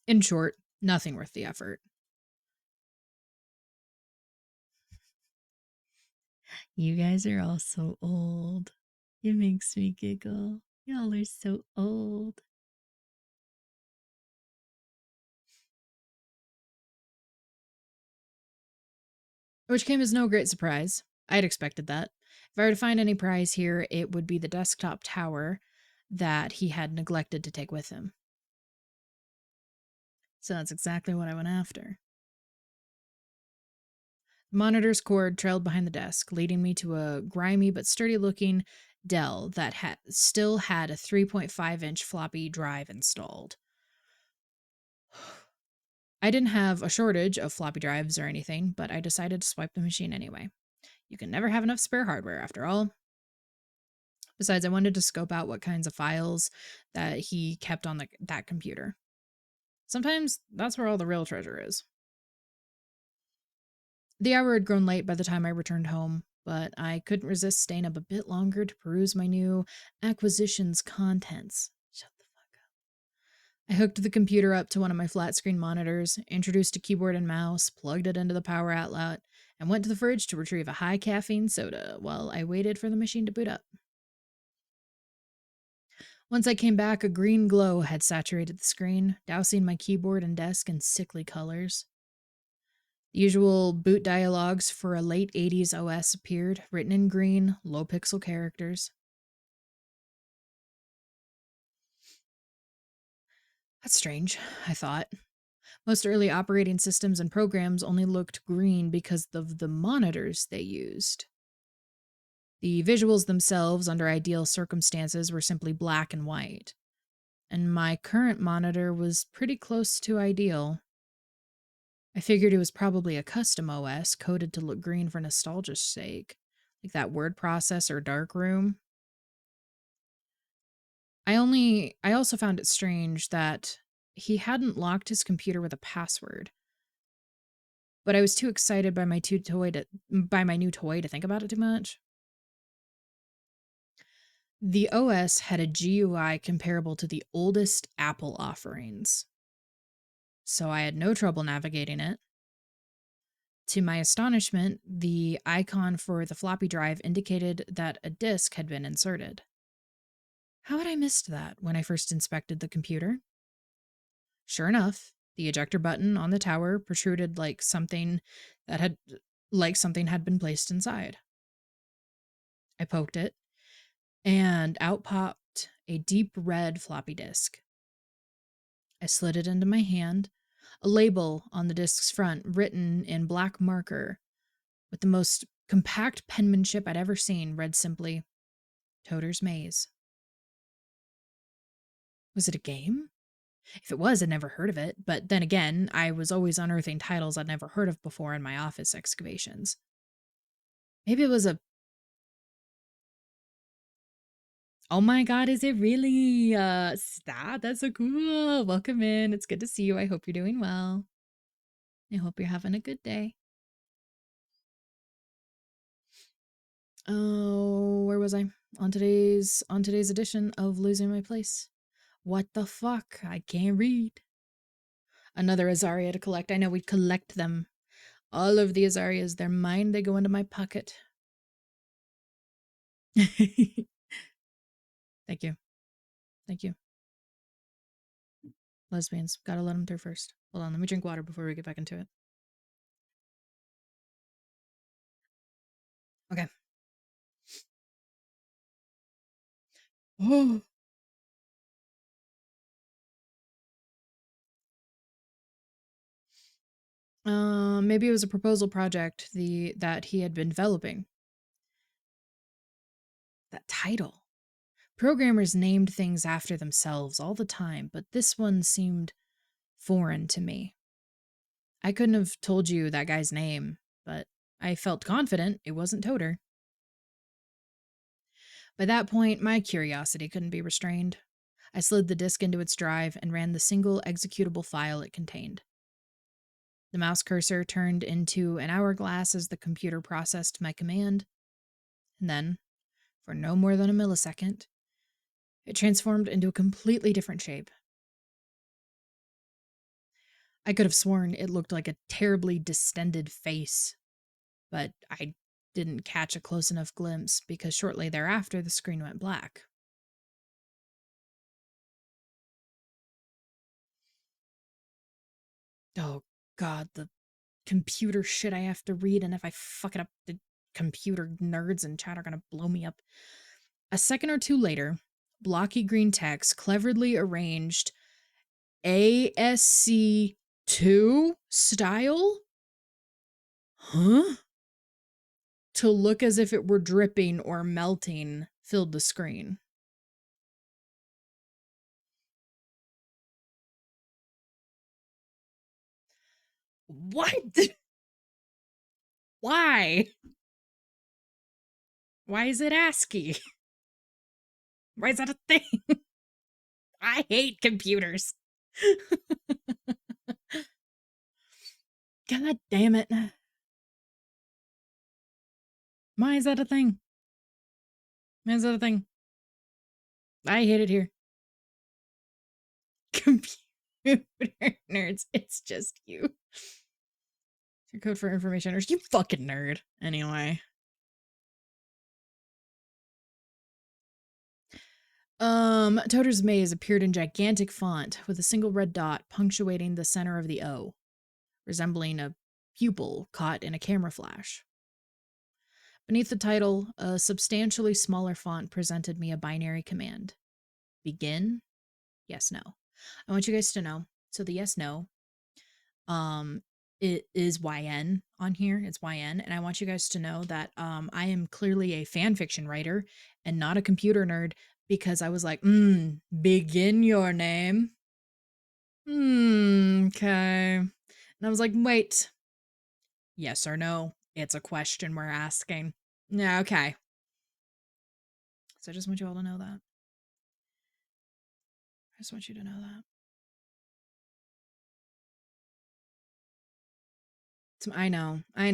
Speaker 1: In short, nothing worth the effort. You guys are all so old. It makes me giggle. Y'all are so old. Which came as no great surprise. I'd expected that. If I were to find any prize here, it would be the desktop tower that he had neglected to take with him. So that's exactly what I went after. The monitor's cord trailed behind the desk, leading me to a grimy but sturdy looking Dell that still had a 3.5-inch floppy drive installed. I didn't have a shortage of floppy drives or anything, but I decided to swipe the machine anyway. You can never have enough spare hardware, after all. Besides, I wanted to scope out what kinds of files that he kept on that computer. Sometimes that's where all the real treasure is. The hour had grown late by the time I returned home, but I couldn't resist staying up a bit longer to peruse my new acquisition's contents. Shut the fuck up. I hooked the computer up to one of my flat screen monitors, introduced a keyboard and mouse, plugged it into the power outlet, and went to the fridge to retrieve a high caffeine soda while I waited for the machine to boot up. Once I came back, a green glow had saturated the screen, dousing my keyboard and desk in sickly colors. The usual boot dialogues for a late 80s OS appeared, written in green, low pixel characters. That's strange, I thought. Most early operating systems and programs only looked green because of the monitors they used. The visuals themselves, under ideal circumstances, were simply black and white. And my current monitor was pretty close to ideal. I figured it was probably a custom OS coded to look green for nostalgia's sake, like that word processor Darkroom. I also found it strange that he hadn't locked his computer with a password. But I was too excited by my new toy to think about it too much. The OS had a GUI comparable to the oldest Apple offerings, so I had no trouble navigating it. To my astonishment, the icon for the floppy drive indicated that a disk had been inserted. How had I missed that when I first inspected the computer? Sure enough, the ejector button on the tower protruded like something had been placed inside. I poked it, and out popped a deep red floppy disk. I slid it into my hand. A label on the disk's front, written in black marker with the most compact penmanship I'd ever seen, read simply, Toter's Maze. Was it a game? If it was, I'd never heard of it, but then again, I was always unearthing titles I'd never heard of before in my office excavations. Maybe it was a... Oh my god, is it really? Stop, that's so cool. Welcome in. It's good to see you. I hope you're doing well. I hope you're having a good day. Oh, where was I? On today's edition of Losing My Place. What the fuck? I can't read. Another Azaria to collect. I know we'd collect them. All of the Azarias, they're mine. They go into my pocket. Thank you. Thank you. Lesbians. Gotta let them through first. Hold on, let me drink water before we get back into it. Okay. Oh. Maybe it was a proposal project that he had been developing. That title. Programmers named things after themselves all the time, but this one seemed foreign to me. I couldn't have told you that guy's name, but I felt confident it wasn't Toter. By that point, my curiosity couldn't be restrained. I slid the disk into its drive and ran the single executable file it contained. The mouse cursor turned into an hourglass as the computer processed my command, and then, for no more than a millisecond, it transformed into a completely different shape. I could have sworn it looked like a terribly distended face, but I didn't catch a close enough glimpse because shortly thereafter the screen went black. Oh god, the computer shit I have to read, and if I fuck it up, the computer nerds in chat are gonna blow me up. A second or two later, blocky green text cleverly arranged ASC2 style? Huh? To look as if it were dripping or melting filled the screen. What? Why? Why is it ASCII? Why is that a thing? I hate computers. God damn it. Why is that a thing? Why is that a thing? I hate it here. Computer nerds, it's just you. Your code for information nerds, you fucking nerd. Anyway. Toter's Maze appeared in gigantic font with a single red dot punctuating the center of the O, resembling a pupil caught in a camera flash. Beneath the title, a substantially smaller font presented me a binary command. Begin, yes, no. I want you guys to know, so the yes, no, it is YN on here, it's YN, and I want you guys to know that I am clearly a fan fiction writer and not a computer nerd, because I was like, begin your name. Okay. And I was like, wait. Yes or no? It's a question we're asking. Yeah, okay. So I just want you all to know that. I just want you to know that. I know. I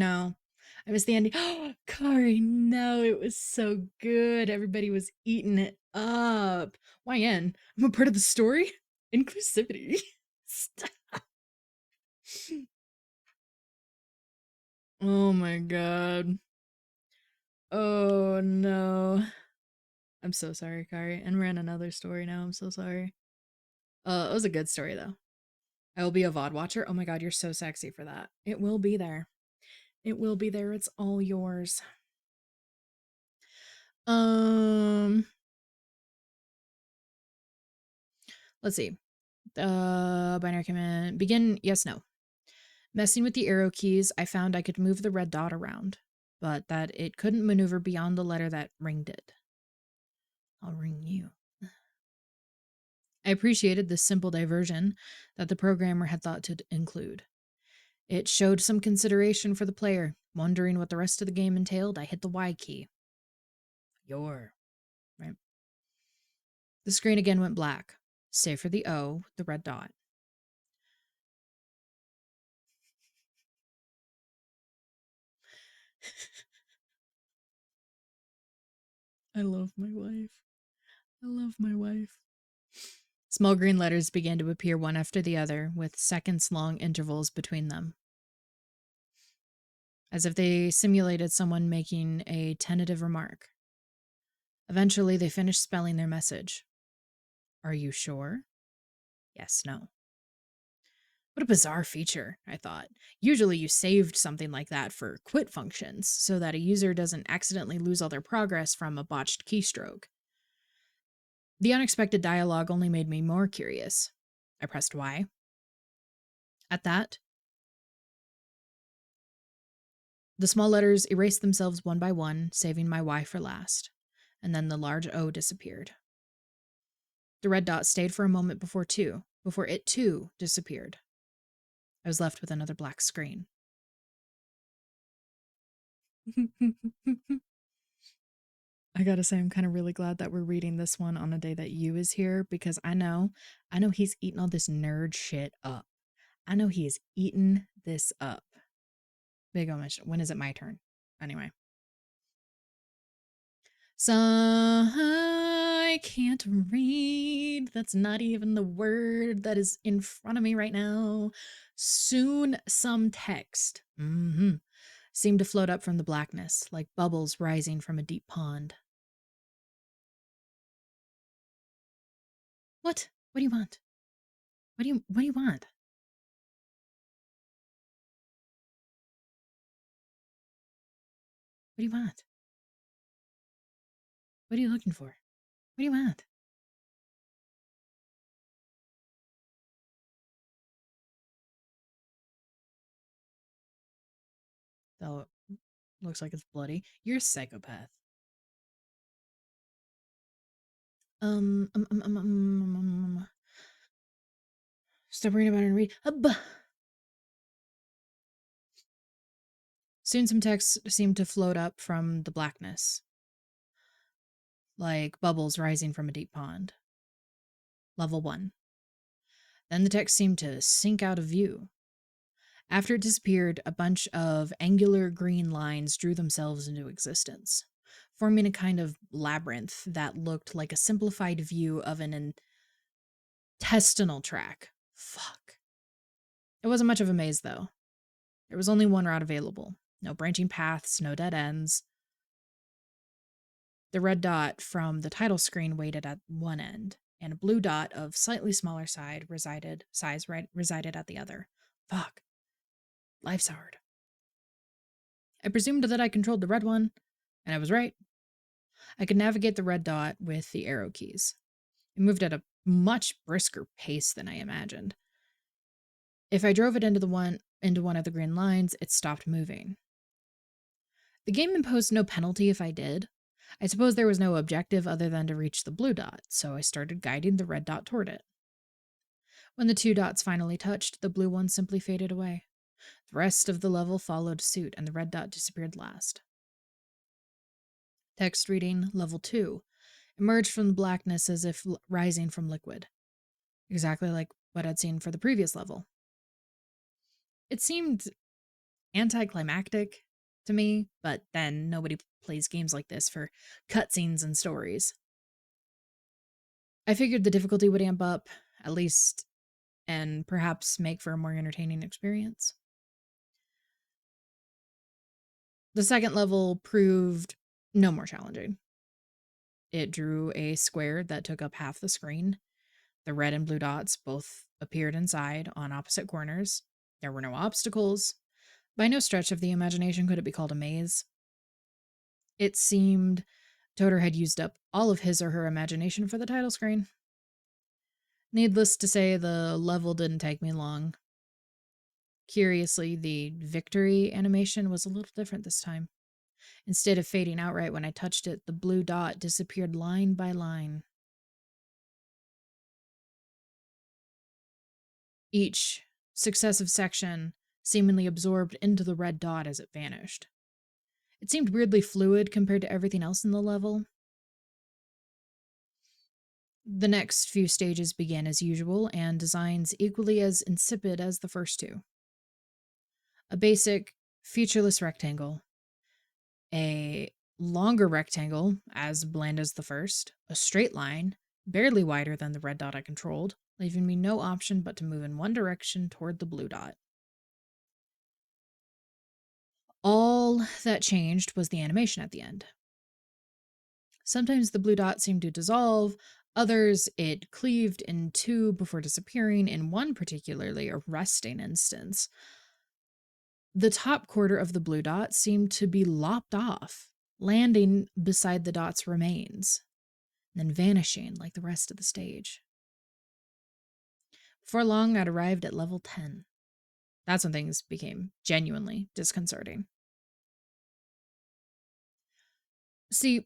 Speaker 1: missed the ending. Oh, Kari, no, it was so good. Everybody was eating it up. YN, I'm a part of the story. Inclusivity. Stop. Oh my god. Oh no. I'm so sorry, Kari. And we're in another story now. I'm so sorry. It was a good story though. I will be a VOD watcher. Oh my god, you're so sexy for that. It will be there. It will be there. It's all yours. Let's see. Binary command. Begin, yes, no. Messing with the arrow keys, I found I could move the red dot around, but that it couldn't maneuver beyond the letter that ringed it. I'll ring you. I appreciated this simple diversion that the programmer had thought to include. It showed some consideration for the player. Wondering what the rest of the game entailed, I hit the Y key. Right? The screen again went black, save for the O, the red dot. I love my wife. I love my wife. Small green letters began to appear one after the other, with seconds-long intervals between them, as if they simulated someone making a tentative remark. Eventually, they finished spelling their message. Are you sure? Yes, no. What a bizarre feature, I thought. Usually you saved something like that for quit functions, so that a user doesn't accidentally lose all their progress from a botched keystroke. The unexpected dialogue only made me more curious. I pressed Y. At that, the small letters erased themselves one by one, saving my Y for last, and then the large O disappeared. The red dot stayed for a moment before it too disappeared. I was left with another black screen. I gotta say, I'm kind of really glad that we're reading this one on a day that you is here because I know he's eating all this nerd shit up. I know he is eating this up. Big omission. When is it my turn? Anyway. So I can't read. That's not even the word that is in front of me right now. Soon some text seemed to float up from the blackness, like bubbles rising from a deep pond. What? What do you want? What do you want? What do you want? What are you looking for? What do you want? Oh, looks like it's bloody. You're a psychopath. Um, um, um, um, um, um. Stop reading about it and read. Soon some text seemed to float up from the blackness, like bubbles rising from a deep pond. Level 1. Then the text seemed to sink out of view. After it disappeared, a bunch of angular green lines drew themselves into existence, forming a kind of labyrinth that looked like a simplified view of an intestinal tract. Fuck. It wasn't much of a maze, though. There was only one route available. No branching paths, no dead ends. The red dot from the title screen waited at one end, and a blue dot of slightly smaller size resided at the other. Fuck. Life's hard. I presumed that I controlled the red one, and I was right. I could navigate the red dot with the arrow keys. It moved at a much brisker pace than I imagined. If I drove it into one of the green lines, it stopped moving. The game imposed no penalty if I did. I suppose there was no objective other than to reach the blue dot, so I started guiding the red dot toward it. When the two dots finally touched, the blue one simply faded away. The rest of the level followed suit, and the red dot disappeared last. Text reading Level 2 emerged from the blackness as if rising from liquid, exactly like what I'd seen for the previous level. It seemed anticlimactic to me, but then nobody plays games like this for cutscenes and stories. I figured the difficulty would amp up, at least, and perhaps make for a more entertaining experience. The second level proved no more challenging. It drew a square that took up half the screen. The red and blue dots both appeared inside on opposite corners. There were no obstacles. By no stretch of the imagination could it be called a maze. It seemed Toter had used up all of his or her imagination for the title screen. Needless to say, the level didn't take me long. Curiously, the victory animation was a little different this time. Instead of fading outright when I touched it, the blue dot disappeared line by line. Each successive section seemingly absorbed into the red dot as it vanished. It seemed weirdly fluid compared to everything else in the level. The next few stages began as usual, and designs equally as insipid as the first two. A basic, featureless rectangle, a longer rectangle, as bland as the first, a straight line, barely wider than the red dot I controlled, leaving me no option but to move in one direction toward the blue dot. All that changed was the animation at the end. Sometimes the blue dot seemed to dissolve, others it cleaved in two before disappearing, in one particularly arresting instance. The top quarter of the blue dot seemed to be lopped off, landing beside the dot's remains, then vanishing like the rest of the stage. Before long, I'd arrived at level 10. That's when things became genuinely disconcerting. See,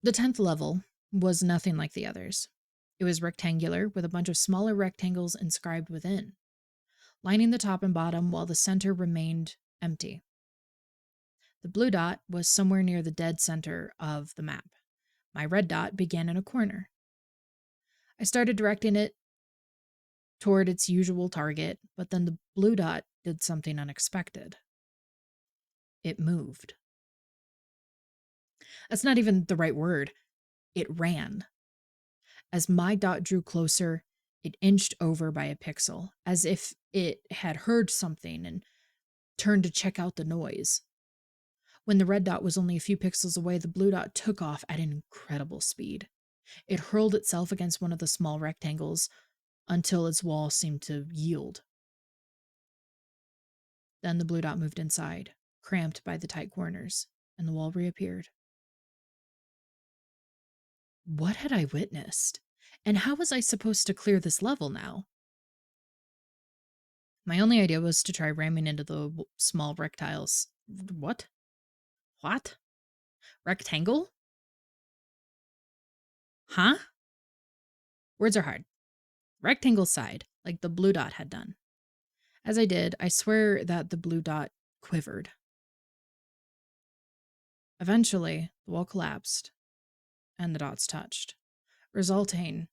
Speaker 1: the 10th level was nothing like the others. It was rectangular, with a bunch of smaller rectangles inscribed within, lining the top and bottom while the center remained empty. The blue dot was somewhere near the dead center of the map. My red dot began in a corner. I started directing it toward its usual target, but then the blue dot did something unexpected. It moved. That's not even the right word. It ran. As my dot drew closer, it inched over by a pixel, as if it had heard something and turned to check out the noise. When the red dot was only a few pixels away, the blue dot took off at an incredible speed. It hurled itself against one of the small rectangles until its wall seemed to yield. Then the blue dot moved inside, cramped by the tight corners, and the wall reappeared. What had I witnessed? And how was I supposed to clear this level now? My only idea was to try ramming into the small rectiles. What? What? Rectangle? Huh? Words are hard. Rectangle side, like the blue dot had done. As I did, I swear that the blue dot quivered. Eventually, the wall collapsed, and the dots touched, resulting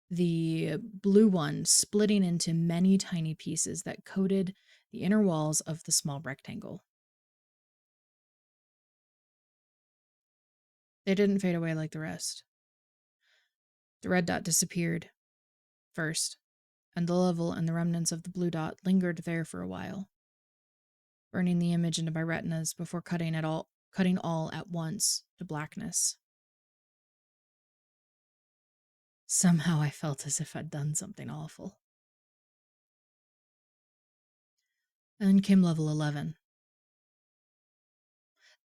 Speaker 1: the blue one splitting into many tiny pieces that coated the inner walls of the small rectangle. They didn't fade away like the rest. The red dot disappeared first, and the level and the remnants of the blue dot lingered there for a while, burning the image into my retinas before cutting all at once to blackness. Somehow I felt as if I'd done something awful. Then came level 11.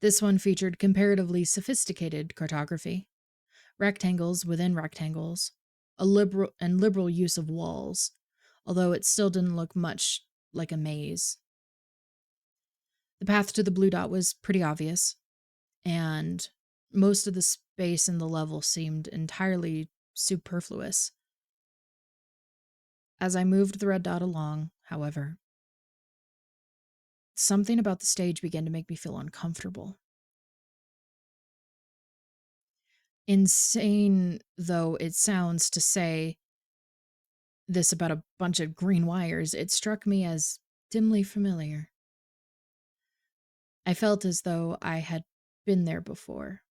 Speaker 1: This one featured comparatively sophisticated cartography, rectangles within rectangles, a liberal use of walls, although it still didn't look much like a maze. The path to the blue dot was pretty obvious, and most of the space in the level seemed entirely superfluous. As I moved the red dot along, however, something about the stage began to make me feel uncomfortable. Insane though it sounds to say this about a bunch of green wires, it struck me as dimly familiar. I felt as though I had been there before.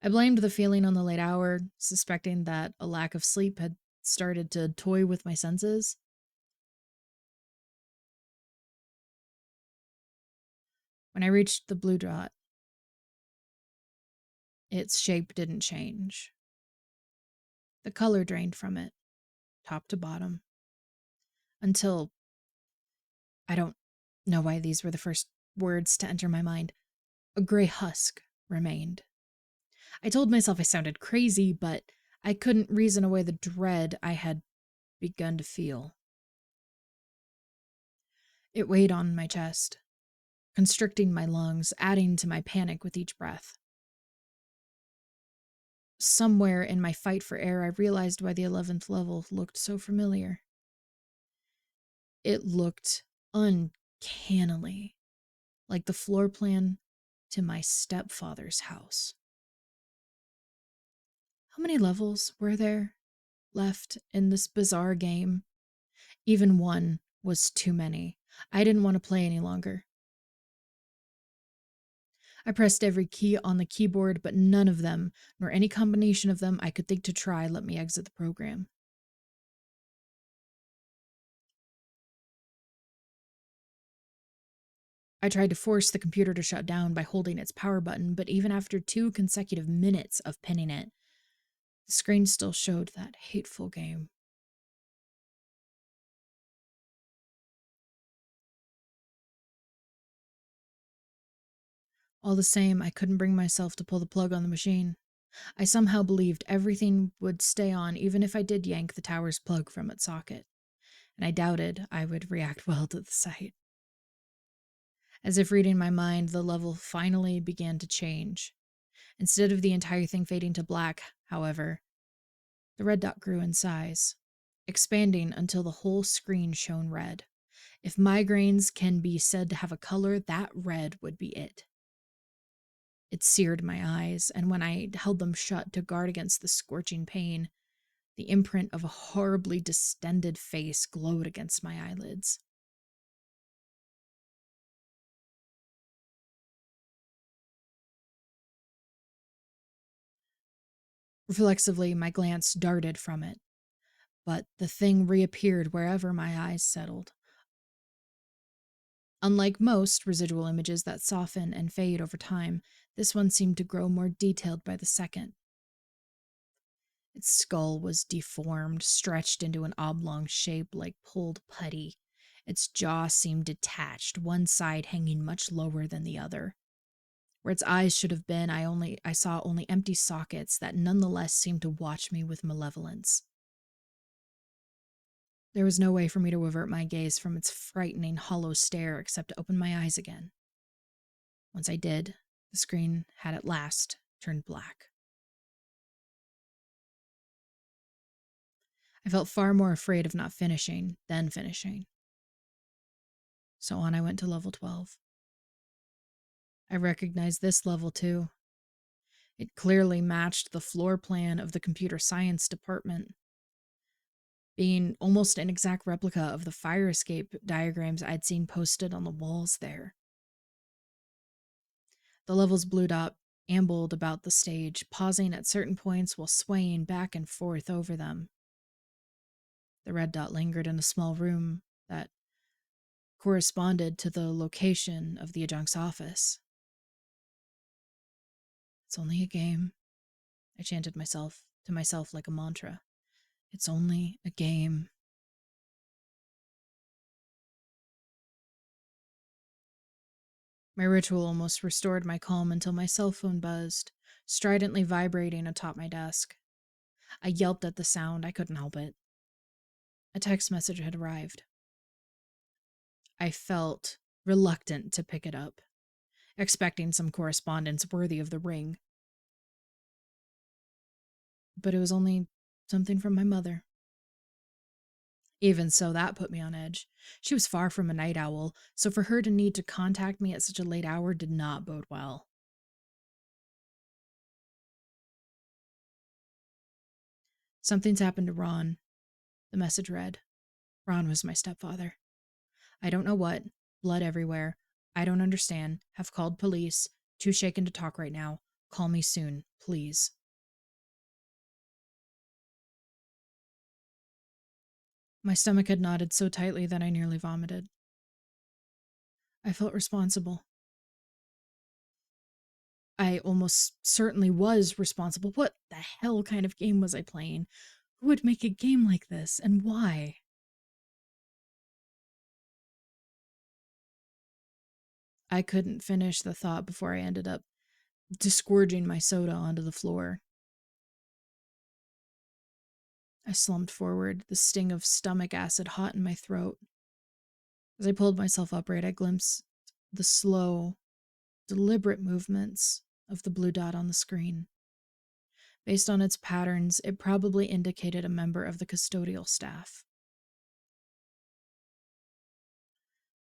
Speaker 1: I blamed the feeling on the late hour, suspecting that a lack of sleep had started to toy with my senses. When I reached the blue dot, its shape didn't change. The color drained from it, top to bottom, until I don't know why these were the first words to enter my mind. A gray husk remained. I told myself I sounded crazy, but I couldn't reason away the dread I had begun to feel. It weighed on my chest, constricting my lungs, adding to my panic with each breath. Somewhere in my fight for air, I realized why the 11th level looked so familiar. It looked uncannily like the floor plan to my stepfather's house. How many levels were there left in this bizarre game? Even one was too many. I didn't want to play any longer. I pressed every key on the keyboard, but none of them, nor any combination of them I could think to try, let me exit the program. I tried to force the computer to shut down by holding its power button, but even after 2 consecutive minutes of pinning it, the screen still showed that hateful game. All the same, I couldn't bring myself to pull the plug on the machine. I somehow believed everything would stay on even if I did yank the tower's plug from its socket, and I doubted I would react well to the sight. As if reading my mind, the level finally began to change. Instead of the entire thing fading to black, however, the red dot grew in size, expanding until the whole screen shone red. If migraines can be said to have a color, that red would be it. It seared my eyes, and when I held them shut to guard against the scorching pain, the imprint of a horribly distended face glowed against my eyelids. Reflexively, my glance darted from it, but the thing reappeared wherever my eyes settled. Unlike most residual images that soften and fade over time, this one seemed to grow more detailed by the second. Its skull was deformed, stretched into an oblong shape like pulled putty. Its jaw seemed detached, one side hanging much lower than the other. Where its eyes should have been, I saw only empty sockets that nonetheless seemed to watch me with malevolence. There was no way for me to avert my gaze from its frightening, hollow stare except to open my eyes again. Once I did, the screen had at last turned black. I felt far more afraid of not finishing than finishing. So on I went to level 12. I recognized this level too. It clearly matched the floor plan of the computer science department, being almost an exact replica of the fire escape diagrams I'd seen posted on the walls there. The level's blue dot ambled about the stage, pausing at certain points while swaying back and forth over them. The red dot lingered in a small room that corresponded to the location of the adjunct's office. It's only a game, I chanted to myself like a mantra. It's only a game. My ritual almost restored my calm until my cell phone buzzed, stridently vibrating atop my desk. I yelped at the sound. I couldn't help it. A text message had arrived. I felt reluctant to pick it up, expecting some correspondence worthy of the ring. But it was only something from my mother. Even so, that put me on edge. She was far from a night owl, so for her to need to contact me at such a late hour did not bode well. Something's happened to Ron, the message read. Ron was my stepfather. I don't know what. Blood everywhere. I don't understand. Have called police. Too shaken to talk right now. Call me soon, please. My stomach had knotted so tightly that I nearly vomited. I felt responsible. I almost certainly was responsible. What the hell kind of game was I playing? Who would make a game like this, and why? I couldn't finish the thought before I ended up disgorging my soda onto the floor. I slumped forward, the sting of stomach acid hot in my throat. As I pulled myself upright, I glimpsed the slow, deliberate movements of the blue dot on the screen. Based on its patterns, it probably indicated a member of the custodial staff.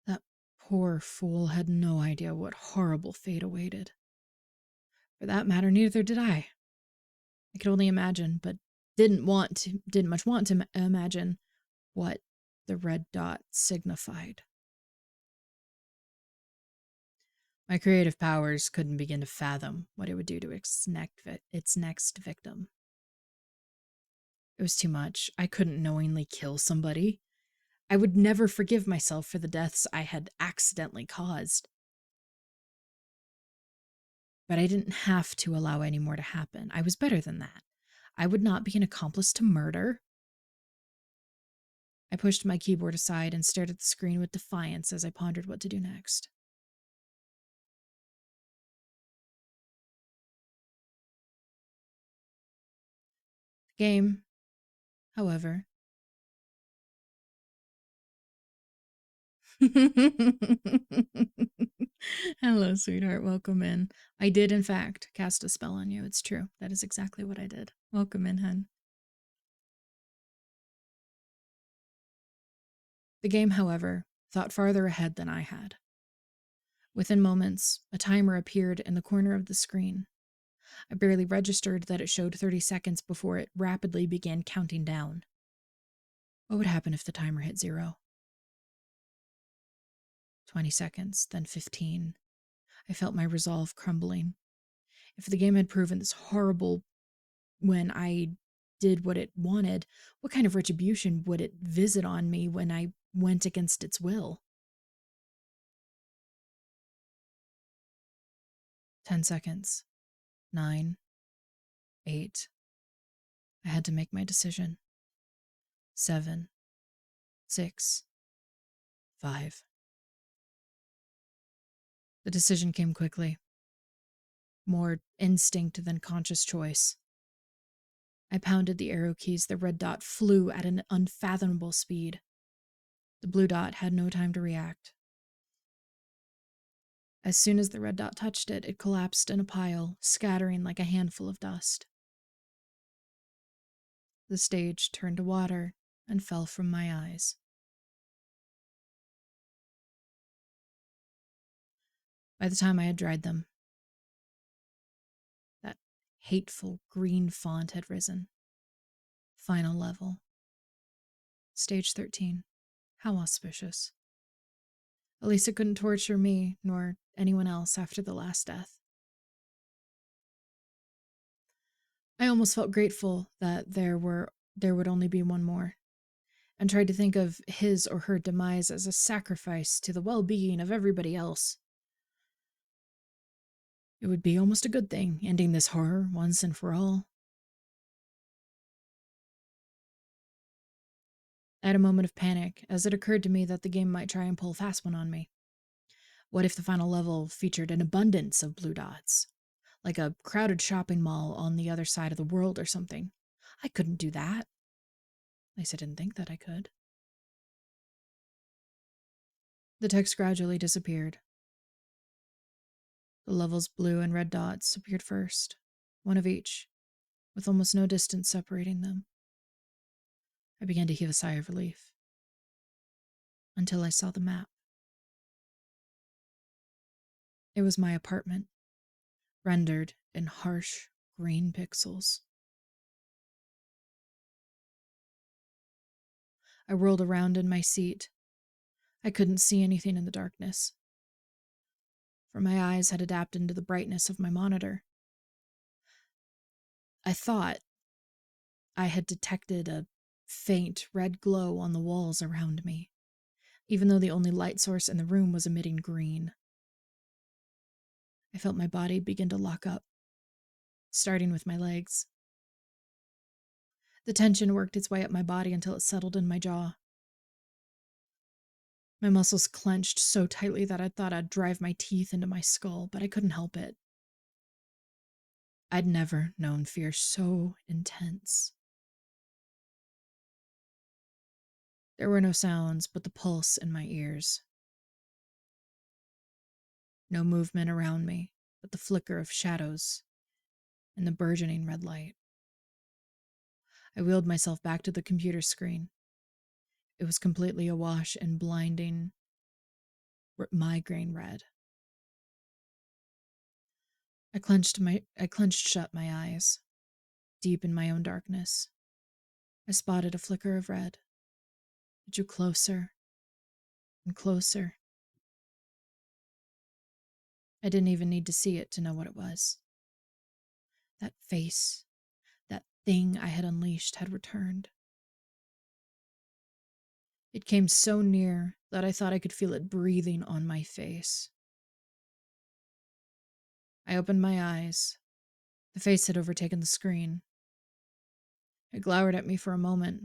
Speaker 1: That poor fool had no idea what horrible fate awaited. For that matter, neither did I. I could only imagine, but didn't much want to imagine what the red dot signified. My creative powers couldn't begin to fathom what it would do to its next victim. It was too much. I couldn't knowingly kill somebody. I would never forgive myself for the deaths I had accidentally caused. But I didn't have to allow any more to happen. I was better than that. I would not be an accomplice to murder. I pushed my keyboard aside and stared at the screen with defiance as I pondered what to do next. The game, however. Hello, sweetheart. Welcome in. I did, in fact, cast a spell on you. It's true. That is exactly what I did. Welcome in, hun. The game, however, thought farther ahead than I had. Within moments, a timer appeared in the corner of the screen. I barely registered that it showed 30 seconds before it rapidly began counting down. What would happen if the timer hit 0? 20 seconds, then 15. I felt my resolve crumbling. If the game had proven this horrible when I did what it wanted, what kind of retribution would it visit on me when I went against its will? 10 seconds. 9. 8. I had to make my decision. 7. 6. 5. The decision came quickly. More instinct than conscious choice. I pounded the arrow keys. The red dot flew at an unfathomable speed. The blue dot had no time to react. As soon as the red dot touched it, it collapsed in a pile, scattering like a handful of dust. The stage turned to water and fell from my eyes. By the time I had dried them, that hateful green font had risen. Final level. Stage 13. How auspicious. At least it couldn't torture me nor anyone else after the last death. I almost felt grateful that there would only be one more, and tried to think of his or her demise as a sacrifice to the well-being of everybody else. It would be almost a good thing, ending this horror once and for all. I had a moment of panic as it occurred to me that the game might try and pull a fast one on me. What if the final level featured an abundance of blue dots? Like a crowded shopping mall on the other side of the world or something. I couldn't do that. At least I didn't think that I could. The text gradually disappeared. The level's blue and red dots appeared first, one of each, with almost no distance separating them. I began to heave a sigh of relief, until I saw the map. It was my apartment, rendered in harsh green pixels. I whirled around in my seat. I couldn't see anything in the darkness, for my eyes had adapted to the brightness of my monitor. I thought I had detected a faint red glow on the walls around me, even though the only light source in the room was emitting green. I felt my body begin to lock up, starting with my legs. The tension worked its way up my body until it settled in my jaw. My muscles clenched so tightly that I thought I'd drive my teeth into my skull, but I couldn't help it. I'd never known fear so intense. There were no sounds but the pulse in my ears. No movement around me but the flicker of shadows and the burgeoning red light. I wheeled myself back to the computer screen. It was completely awash in blinding migraine red. I clenched shut my eyes. Deep in my own darkness, I spotted a flicker of red. It drew closer and closer. I didn't even need to see it to know what it was. That face, that thing I had unleashed had returned. It came so near that I thought I could feel it breathing on my face. I opened my eyes. The face had overtaken the screen. It glowered at me for a moment.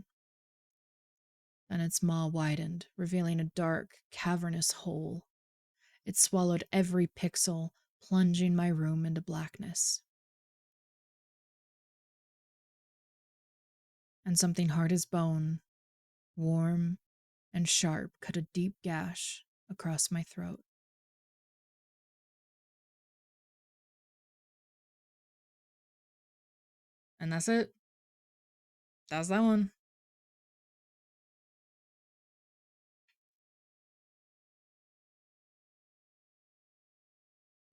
Speaker 1: Then its maw widened, revealing a dark, cavernous hole. It swallowed every pixel, plunging my room into blackness. And something hard as bone, warm and sharp, cut a deep gash across my throat. And that's it. That's that one.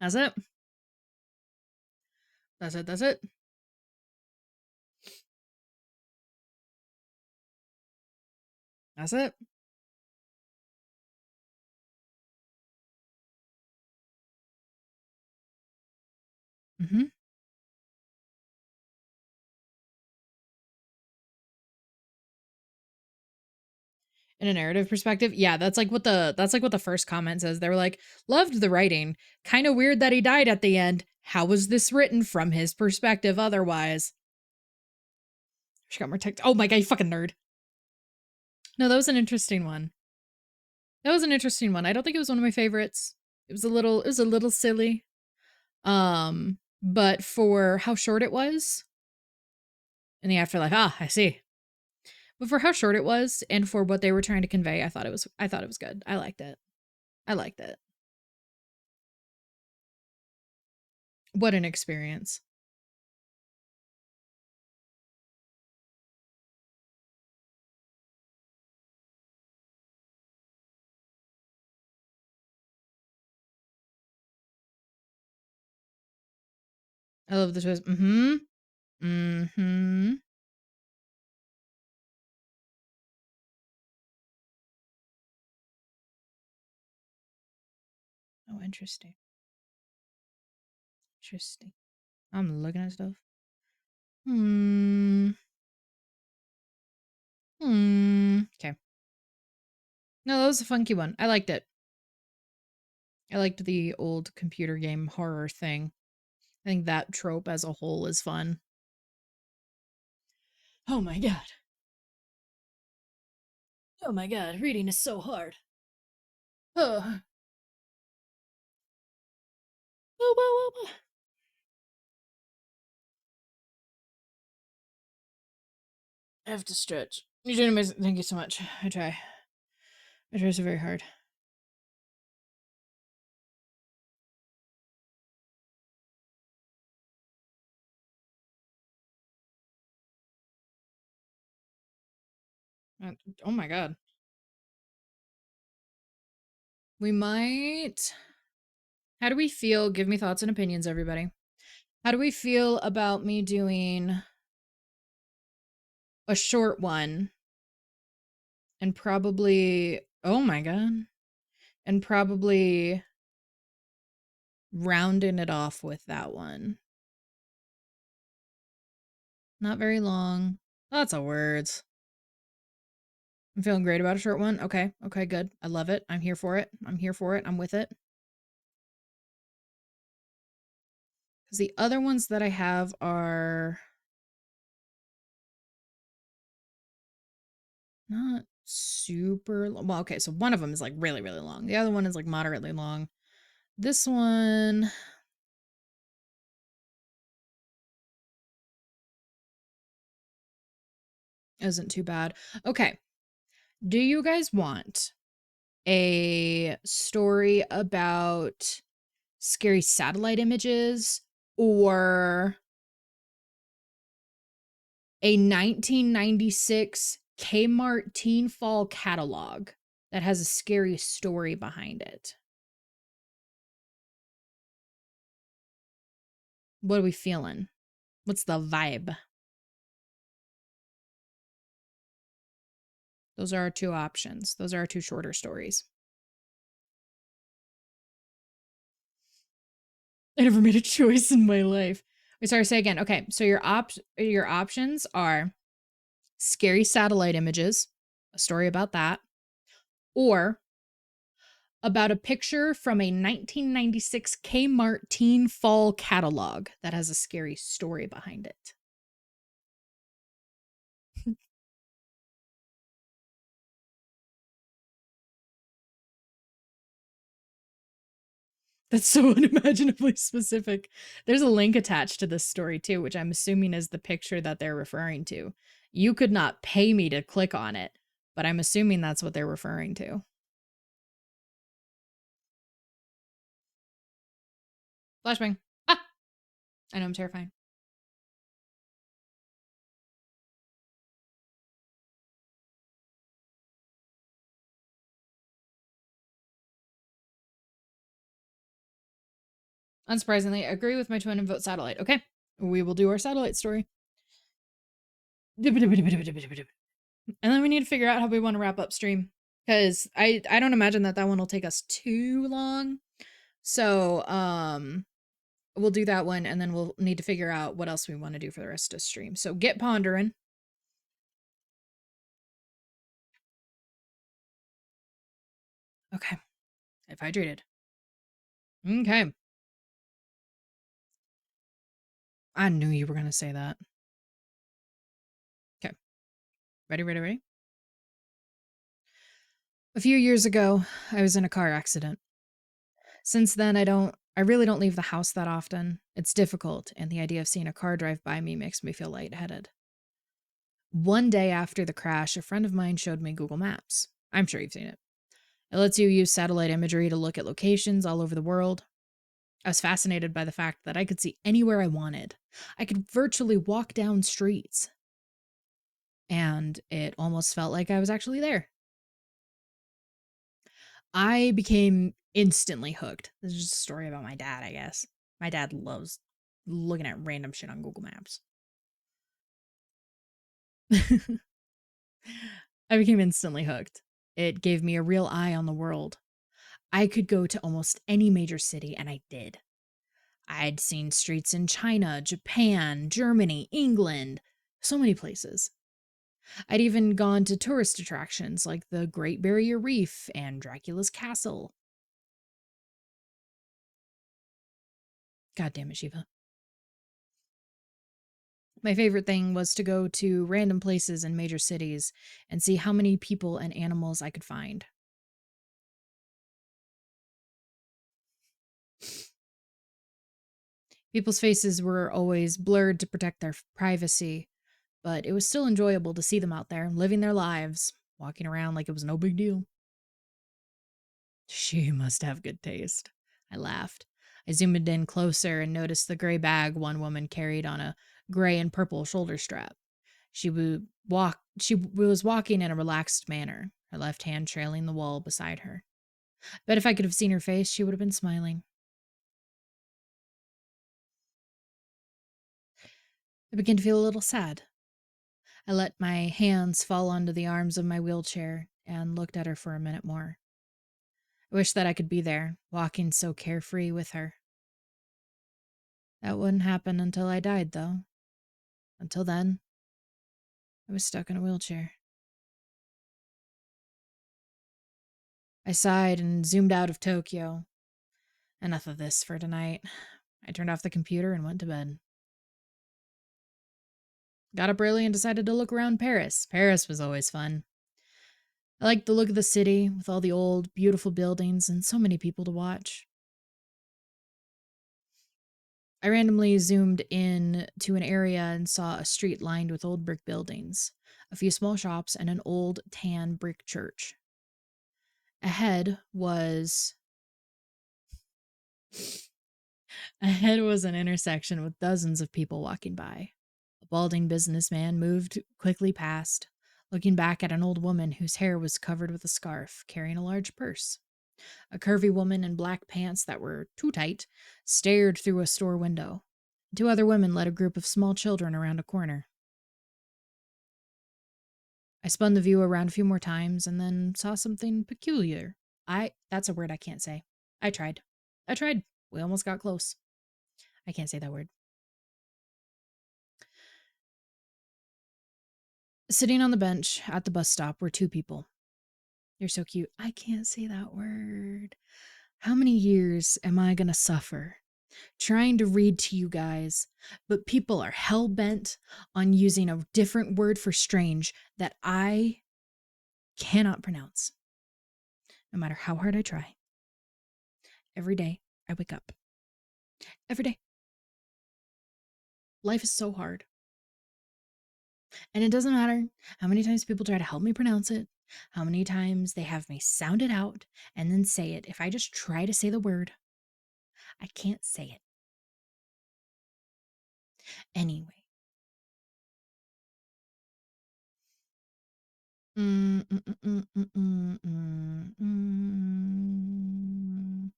Speaker 1: That's it. That's it. That's it. That's it. Mm-hmm. In a narrative perspective, yeah, that's like what the first comment says. They were like, loved the writing. Kind of weird that he died at the end. How was this written from his perspective otherwise? She got more tech. Oh my god, you fucking nerd. No, that was an interesting one. That was an interesting one. I don't think it was one of my favorites. It was a little silly. But for how short it was in the afterlife, I see. But for how short it was and for what they were trying to convey, I thought it was good. I liked it. I liked it. What an experience. I love the twist. Mm-hmm. Mm-hmm. Oh, interesting. Interesting. I'm looking at stuff. Hmm. Hmm. Okay. No, that was a funky one. I liked it. I liked the old computer game horror thing. I think that trope as a whole is fun. Oh my god. Oh my god, reading is so hard. Oh. Whoa, whoa, whoa, whoa. I have to stretch. You're doing amazing. Thank you so much. I try. I try so very hard. Oh my god. We might. How do we feel? Give me thoughts and opinions, everybody. How do we feel about me doing a short one and probably, oh my god, and probably rounding it off with that one? Not very long. Lots of words. I'm feeling great about a short one. Okay. Okay, good. I love it. I'm here for it. I'm here for it. I'm with it. Because the other ones that I have are not super long. Well, okay, so one of them is like really, really long. The other one is like moderately long. This one isn't too bad. Okay. Do you guys want a story about scary satellite images or a 1996 Kmart Teen Fall catalog that has a scary story behind it? What are we feeling? What's the vibe? Those are our two options. Those are our two shorter stories. I never made a choice in my life. Wait, sorry, say again. Okay, so your options are scary satellite images, a story about that, or about a picture from a 1996 Kmart Teen Fall catalog that has a scary story behind it. That's so unimaginably specific. There's a link attached to this story too, which I'm assuming is the picture that they're referring to. You could not pay me to click on it, but I'm assuming that's what they're referring to. Flashbang. Ah! I know I'm terrifying. Unsurprisingly, I agree with my twin and vote satellite. Okay, we will do our satellite story. And then we need to figure out how we want to wrap up stream, because I don't imagine that one will take us too long. So we'll do that one, and then we'll need to figure out what else we want to do for the rest of stream. So get pondering. Okay, I've hydrated. Okay, I knew you were gonna say that. Okay, ready. A few years ago, I was in a car accident. Since then, I really don't leave the house that often. It's difficult, and the idea of seeing a car drive by me makes me feel lightheaded. One day after the crash, a friend of mine showed me Google Maps. I'm sure you've seen it. It lets you use satellite imagery to look at locations all over the world. I was fascinated by the fact that I could see anywhere I wanted. I could virtually walk down streets, and it almost felt like I was actually there. I became instantly hooked. This is just a story about my dad, I guess. My dad loves looking at random shit on Google Maps. I became instantly hooked. It gave me a real eye on the world. I could go to almost any major city, and I did. I'd seen streets in China, Japan, Germany, England, so many places. I'd even gone to tourist attractions like the Great Barrier Reef and Dracula's Castle. God damn it, Shiva. My favorite thing was to go to random places in major cities and see how many people and animals I could find. People's faces were always blurred to protect their privacy, but it was still enjoyable to see them out there living their lives, walking around like it was no big deal. She must have good taste. I laughed. I zoomed in closer and noticed the gray bag one woman carried on a gray and purple shoulder strap. She was walking in a relaxed manner, her left hand trailing the wall beside her. Bet if I could have seen her face, she would have been smiling. I began to feel a little sad. I let my hands fall onto the arms of my wheelchair and looked at her for a minute more. I wish that I could be there, walking so carefree with her. That wouldn't happen until I died, though. Until then, I was stuck in a wheelchair. I sighed and zoomed out of Tokyo. Enough of this for tonight. I turned off the computer and went to bed. Got up early and decided to look around Paris. Paris was always fun. I liked the look of the city with all the old, beautiful buildings and so many people to watch. I randomly zoomed in to an area and saw a street lined with old brick buildings, a few small shops, and an old tan brick church. Ahead was Ahead was an intersection with dozens of people walking by. A balding businessman moved quickly past, looking back at an old woman whose hair was covered with a scarf, carrying a large purse. A curvy woman in black pants that were too tight stared through a store window. Two other women led a group of small children around a corner. I spun the view around a few more times and then saw something peculiar. That's a word I can't say. I tried. We almost got close. I can't say that word. Sitting on the bench at the bus stop were two people. You're so cute. I can't say that word. How many years am I going to suffer trying to read to you guys, but people are hell bent on using a different word for strange that I cannot pronounce, no matter how hard I try. Every day I wake up. Every day. Life is so hard. And it doesn't matter how many times people try to help me pronounce it, how many times they have me sound it out and then say it. If I just try to say the word, I can't say it. Anyway. Mm, mm, mm, mm, mm, mm, mm, mm.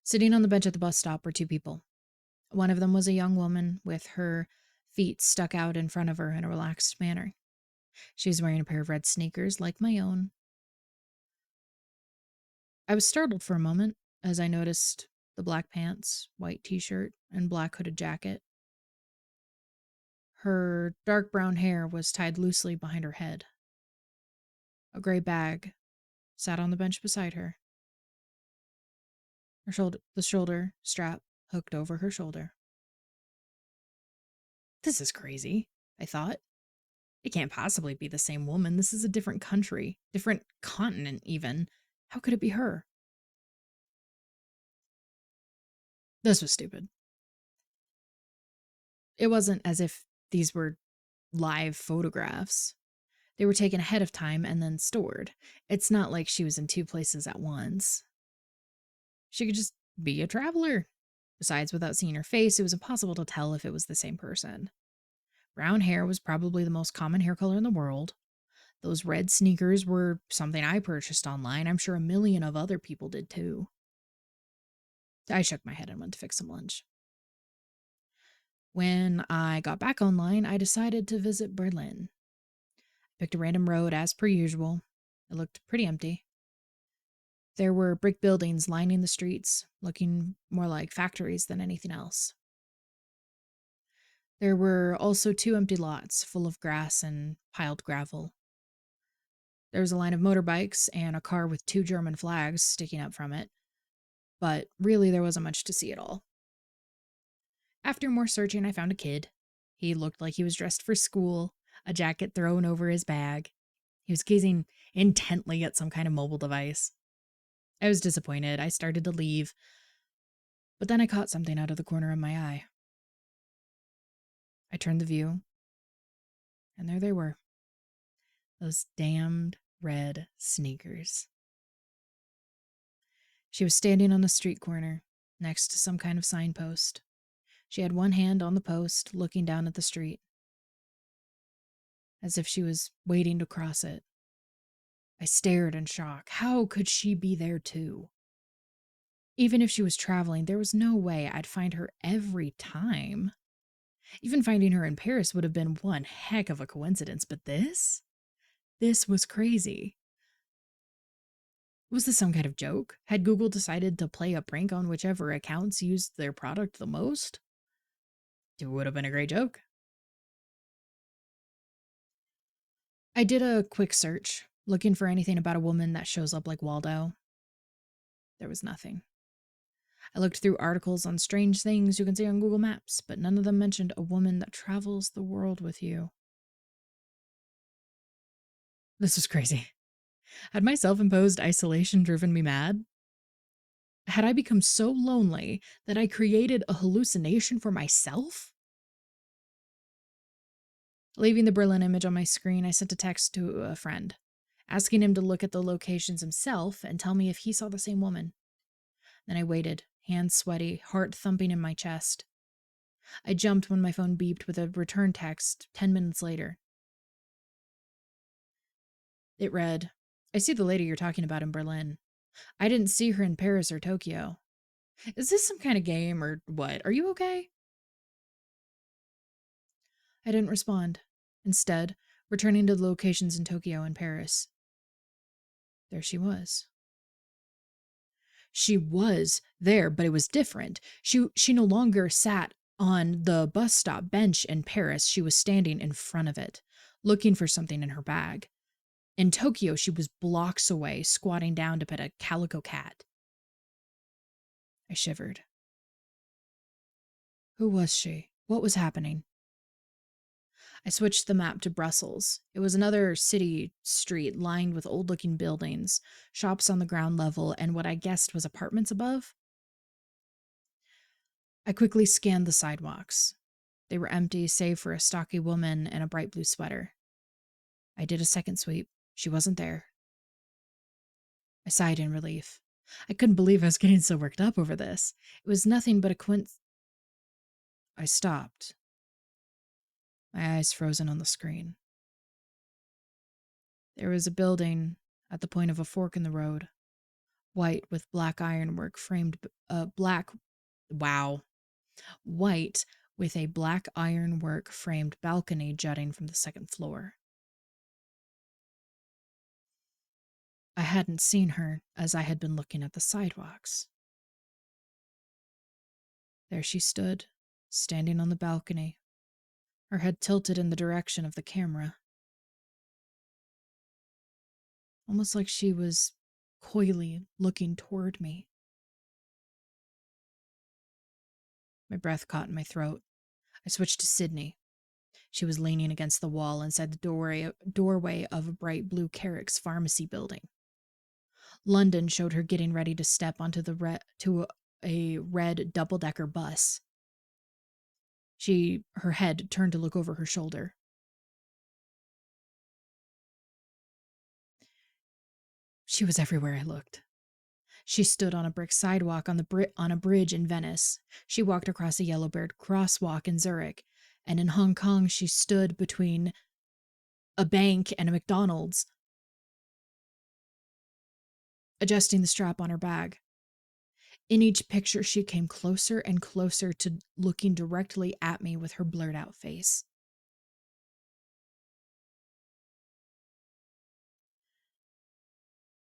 Speaker 1: Sitting on the bench at the bus stop were two people. One of them was a young woman with her feet stuck out in front of her in a relaxed manner. She was wearing a pair of red sneakers like my own. I was startled for a moment as I noticed the black pants, white t-shirt, and black hooded jacket. Her dark brown hair was tied loosely behind her head. A gray bag sat on the bench beside her. The shoulder strap hooked over her shoulder. This is crazy, I thought. It can't possibly be the same woman. This is a different country, different continent even. How could it be her? This was stupid. It wasn't as if these were live photographs. They were taken ahead of time and then stored. It's not like she was in two places at once. She could just be a traveler. Besides, without seeing her face, it was impossible to tell if it was the same person. Brown hair was probably the most common hair color in the world. Those red sneakers were something I purchased online. I'm sure a million of other people did too. I shook my head and went to fix some lunch. When I got back online, I decided to visit Berlin. I picked a random road as per usual. It looked pretty empty. There were brick buildings lining the streets, looking more like factories than anything else. There were also two empty lots full of grass and piled gravel. There was a line of motorbikes and a car with two German flags sticking up from it, but really there wasn't much to see at all. After more searching, I found a kid. He looked like he was dressed for school, a jacket thrown over his bag. He was gazing intently at some kind of mobile device. I was disappointed. I started to leave, but then I caught something out of the corner of my eye. I turned the view, and there they were. Those damned red sneakers. She was standing on the street corner, next to some kind of signpost. She had one hand on the post, looking down at the street, as if she was waiting to cross it. I stared in shock. How could she be there too? Even if she was traveling, there was no way I'd find her every time. Even finding her in Paris would have been one heck of a coincidence, but this? This was crazy. Was this some kind of joke? Had Google decided to play a prank on whichever accounts used their product the most? It would have been a great joke. I did a quick search, looking for anything about a woman that shows up like Waldo. There was nothing. I looked through articles on strange things you can see on Google Maps, but none of them mentioned a woman that travels the world with you. This was crazy. Had my self-imposed isolation driven me mad? Had I become so lonely that I created a hallucination for myself? Leaving the Berlin image on my screen, I sent a text to a friend, asking him to look at the locations himself and tell me if he saw the same woman. Then I waited, hands sweaty, heart thumping in my chest. I jumped when my phone beeped with a return text 10 minutes later. It read, "I see the lady you're talking about in Berlin. I didn't see her in Paris or Tokyo. Is this some kind of game or what? Are you okay?" I didn't respond. Instead, returning to the locations in Tokyo and Paris. There she was. She was there, but it was different. She no longer sat on the bus stop bench in Paris. She was standing in front of it, looking for something in her bag. In Tokyo, she was blocks away, squatting down to pet a calico cat. I shivered. Who was she? What was happening? I switched the map to Brussels. It was another city street lined with old-looking buildings, shops on the ground level, and what I guessed was apartments above. I quickly scanned the sidewalks. They were empty, save for a stocky woman in a bright blue sweater. I did a second sweep. She wasn't there. I sighed in relief. I couldn't believe I was getting so worked up over this. It was nothing but a coincidence. I stopped, my eyes frozen on the screen. There was a building at the point of a fork in the road. white with black ironwork framed black wow white with a black ironwork framed balcony jutting from the second floor. I hadn't seen her as I had been looking at the sidewalks. There she stood, standing on the balcony, her head tilted in the direction of the camera, almost like she was coyly looking toward me. My breath caught in my throat. I switched to Sydney. She was leaning against the wall inside the doorway of a bright blue Carrick's pharmacy building. London showed her getting ready to step onto a red double-decker bus. Her head turned to look over her shoulder. She was everywhere I looked. She stood on a brick sidewalk on a bridge in Venice. She walked across a yellow-bird crosswalk in Zurich. And in Hong Kong, she stood between a bank and a McDonald's, adjusting the strap on her bag. In each picture, she came closer and closer to looking directly at me with her blurred-out face.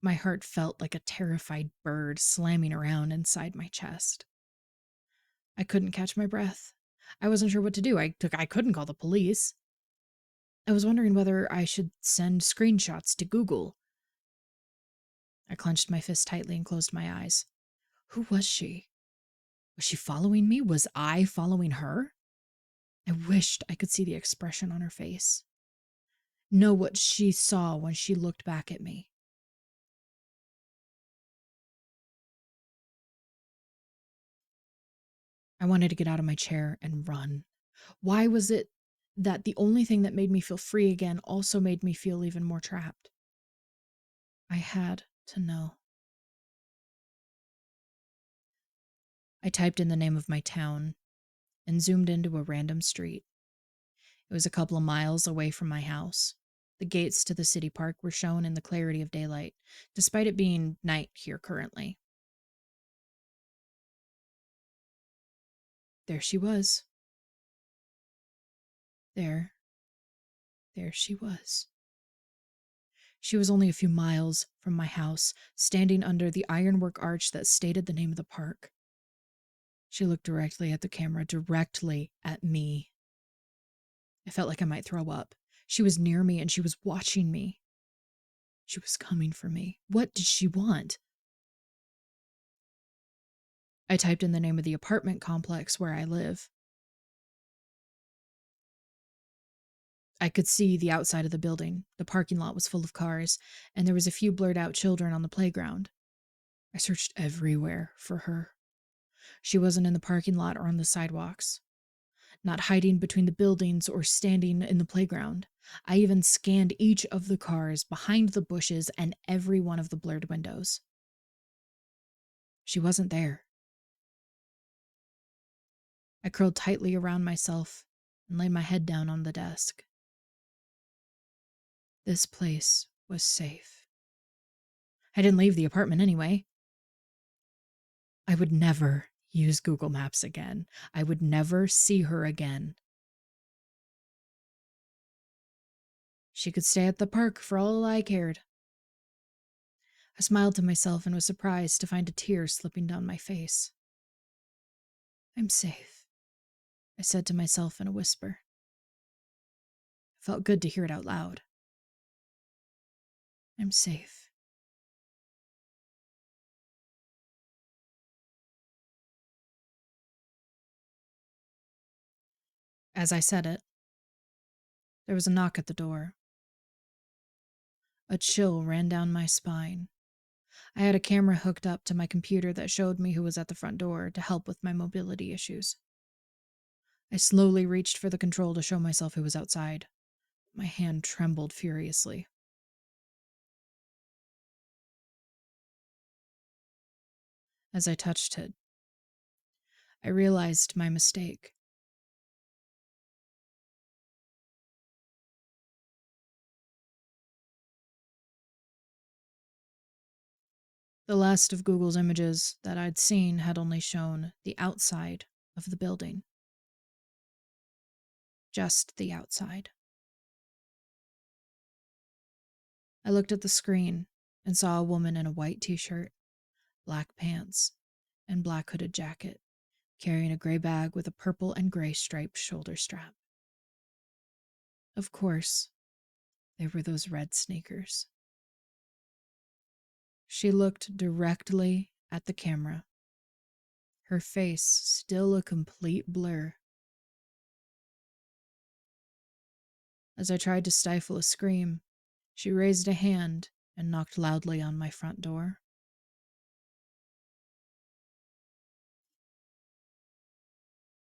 Speaker 1: My heart felt like a terrified bird slamming around inside my chest. I couldn't catch my breath. I wasn't sure what to do. I couldn't call the police. I was wondering whether I should send screenshots to Google. I clenched my fist tightly and closed my eyes. Who was she? Was she following me? Was I following her? I wished I could see the expression on her face. Know what she saw when she looked back at me. I wanted to get out of my chair and run. Why was it that the only thing that made me feel free again also made me feel even more trapped? I had to know. I typed in the name of my town and zoomed into a random street. It was a couple of miles away from my house. The gates to the city park were shown in the clarity of daylight, despite it being night here currently. There she was. There she was. She was only a few miles from my house, standing under the ironwork arch that stated the name of the park. She looked directly at the camera, directly at me. I felt like I might throw up. She was near me and she was watching me. She was coming for me. What did she want? I typed in the name of the apartment complex where I live. I could see the outside of the building. The parking lot was full of cars, and there was a few blurred out children on the playground. I searched everywhere for her. She wasn't in the parking lot or on the sidewalks, not hiding between the buildings or standing in the playground. I even scanned each of the cars, behind the bushes, and every one of the blurred windows. She wasn't there. I curled tightly around myself and laid my head down on the desk. This place was safe. I didn't leave the apartment anyway. I would never use Google Maps again. I would never see her again. She could stay at the park for all I cared. I smiled to myself and was surprised to find a tear slipping down my face. I'm safe, I said to myself in a whisper. It felt good to hear it out loud. I'm safe. As I said it, there was a knock at the door. A chill ran down my spine. I had a camera hooked up to my computer that showed me who was at the front door to help with my mobility issues. I slowly reached for the control to show myself who was outside. My hand trembled furiously. As I touched it, I realized my mistake. The last of Google's images that I'd seen had only shown the outside of the building. Just the outside. I looked at the screen and saw a woman in a white t-shirt, black pants, and black hooded jacket, carrying a gray bag with a purple and gray striped shoulder strap. Of course, they were those red sneakers. She looked directly at the camera, her face still a complete blur. As I tried to stifle a scream, she raised a hand and knocked loudly on my front door.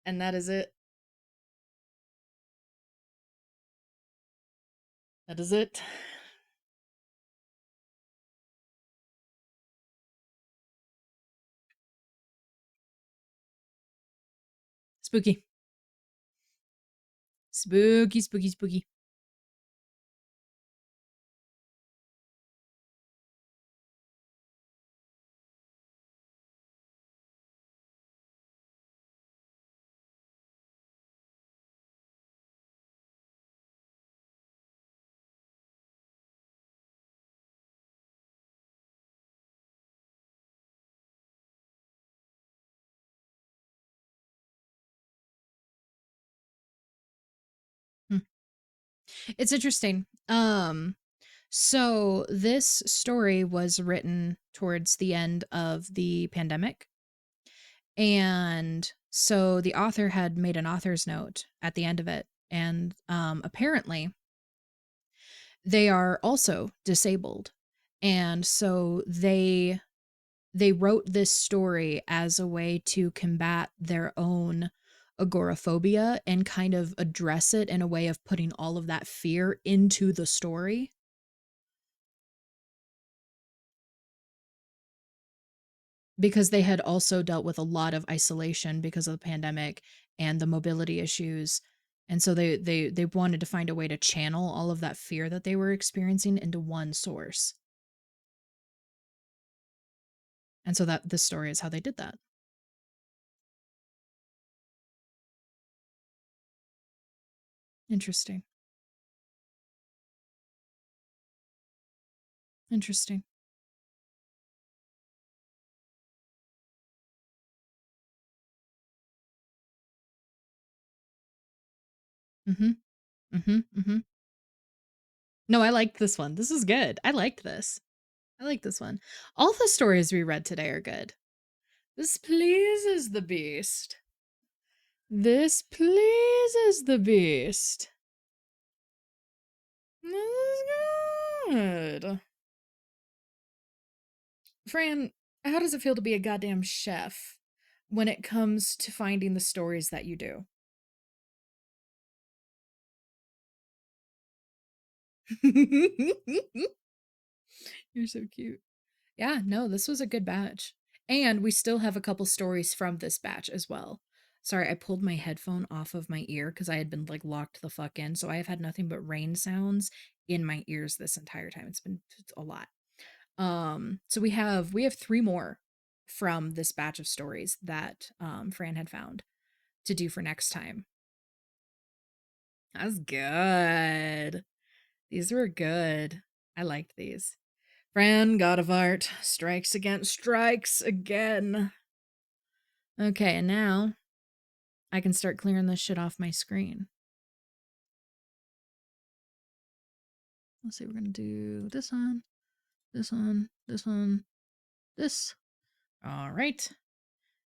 Speaker 1: And that is it. That is it. Spooky. Spooky, spooky, spooky. It's interesting. So this story was written towards the end of the pandemic. And so the author had made an author's note at the end of it. And apparently they are also disabled. And so they wrote this story as a way to combat their own agoraphobia and kind of address it in a way of putting all of that fear into the story. Because they had also dealt with a lot of isolation because of the pandemic and the mobility issues. And so they wanted to find a way to channel all of that fear that they were experiencing into one source. And so that this story is how they did that. Interesting. Interesting. Mhm. Mhm. Mhm. No, I liked this one. This is good. I liked this. I like this one. All the stories we read today are good. This pleases the beast. This pleases the beast. This is good. Fran, how does it feel to be a goddamn chef when it comes to finding the stories that you do? You're so cute. Yeah, no, this was a good batch. And we still have a couple stories from this batch as well. Sorry, I pulled my headphone off of my ear because I had been like locked the fuck in. So I have had nothing but rain sounds in my ears this entire time. It's a lot. So we have three more from this batch of stories that Fran had found to do for next time. That's good. These were good. I liked these. Fran, God of Art, strikes again. Okay, and now I can start clearing this shit off my screen. Let's see, we're gonna do this one, this one, this one, this. All right.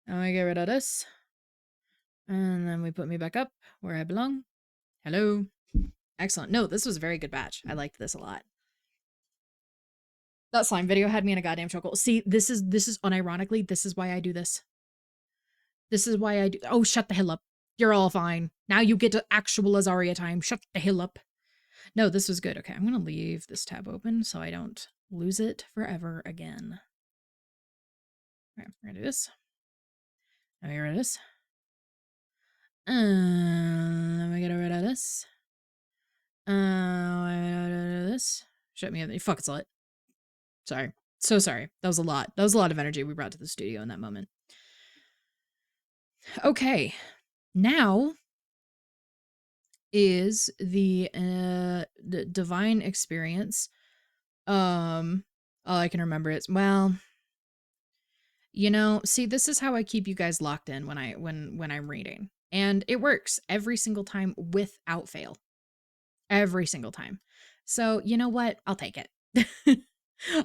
Speaker 1: Now I get rid of this. And then we put me back up where I belong. Hello. Excellent. No, this was a very good batch. I liked this a lot. That slime video had me in a goddamn chokehold. See, this is unironically, this is why I do this. This is why I do. Oh, shut the hell up. You're all fine. Now you get to actual Azaria time. Shut the hell up. No, this was good. Okay, I'm gonna leave this tab open so I don't lose it forever again. All right, we're gonna do this. Let me get rid of this. Let me get rid of this. This. Shut me up. You fuck slut. Sorry. So sorry. That was a lot. That was a lot of energy we brought to the studio in that moment. Okay. Now is the divine experience. All I can remember is, well, you know, see, this is how I keep you guys locked in when I'm reading. And it works every single time without fail. Every single time. So, you know what? I'll take it.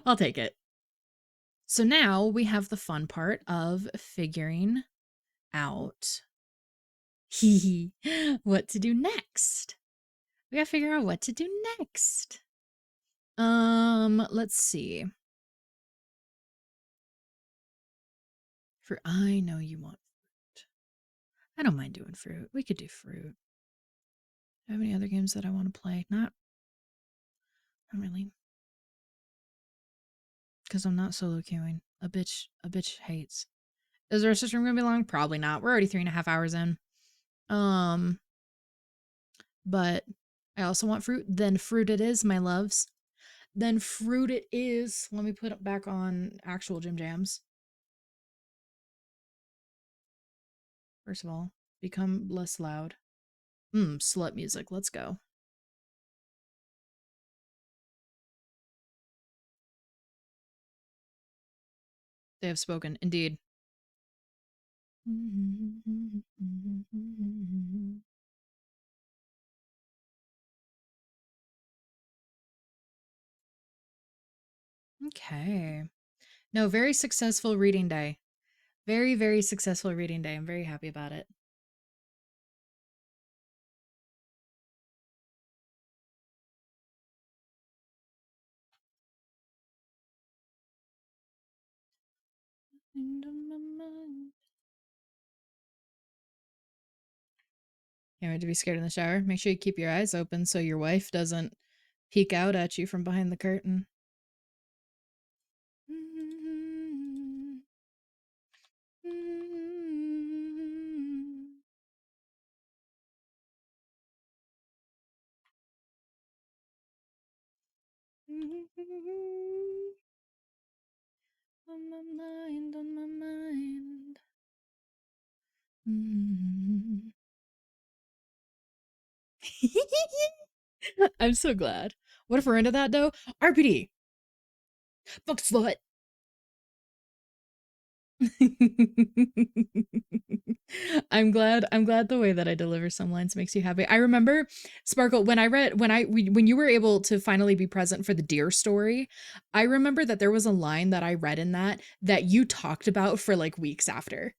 Speaker 1: I'll take it. So now we have the fun part of figuring out what to do next. We gotta figure out what to do next. Let's see. For I know you want fruit. I don't mind doing fruit. We could do fruit. Do I have any other games that I want to play? Not really. Because I'm not solo queuing. A bitch hates. Is our stream gonna be long? Probably not. We're already 3.5 hours in. But I also want fruit. Then fruit it is, my loves. Then fruit it is. Let me put it back on actual Jim Jams. First of all, become less loud. Slut music. Let's go. They have spoken. Indeed. Okay. No, very successful reading day. Very, very successful reading day. I'm very happy about it. Can't wait to be scared in the shower. Make sure you keep your eyes open so your wife doesn't peek out at you from behind the curtain. On my mind, on my mind. I'm so glad. What if we're into that though? RPD. Fuck slut. I'm glad the way that I deliver some lines makes you happy. I remember, Sparkle, when you were able to finally be present for the deer story, I remember that there was a line that I read in that you talked about for like weeks after.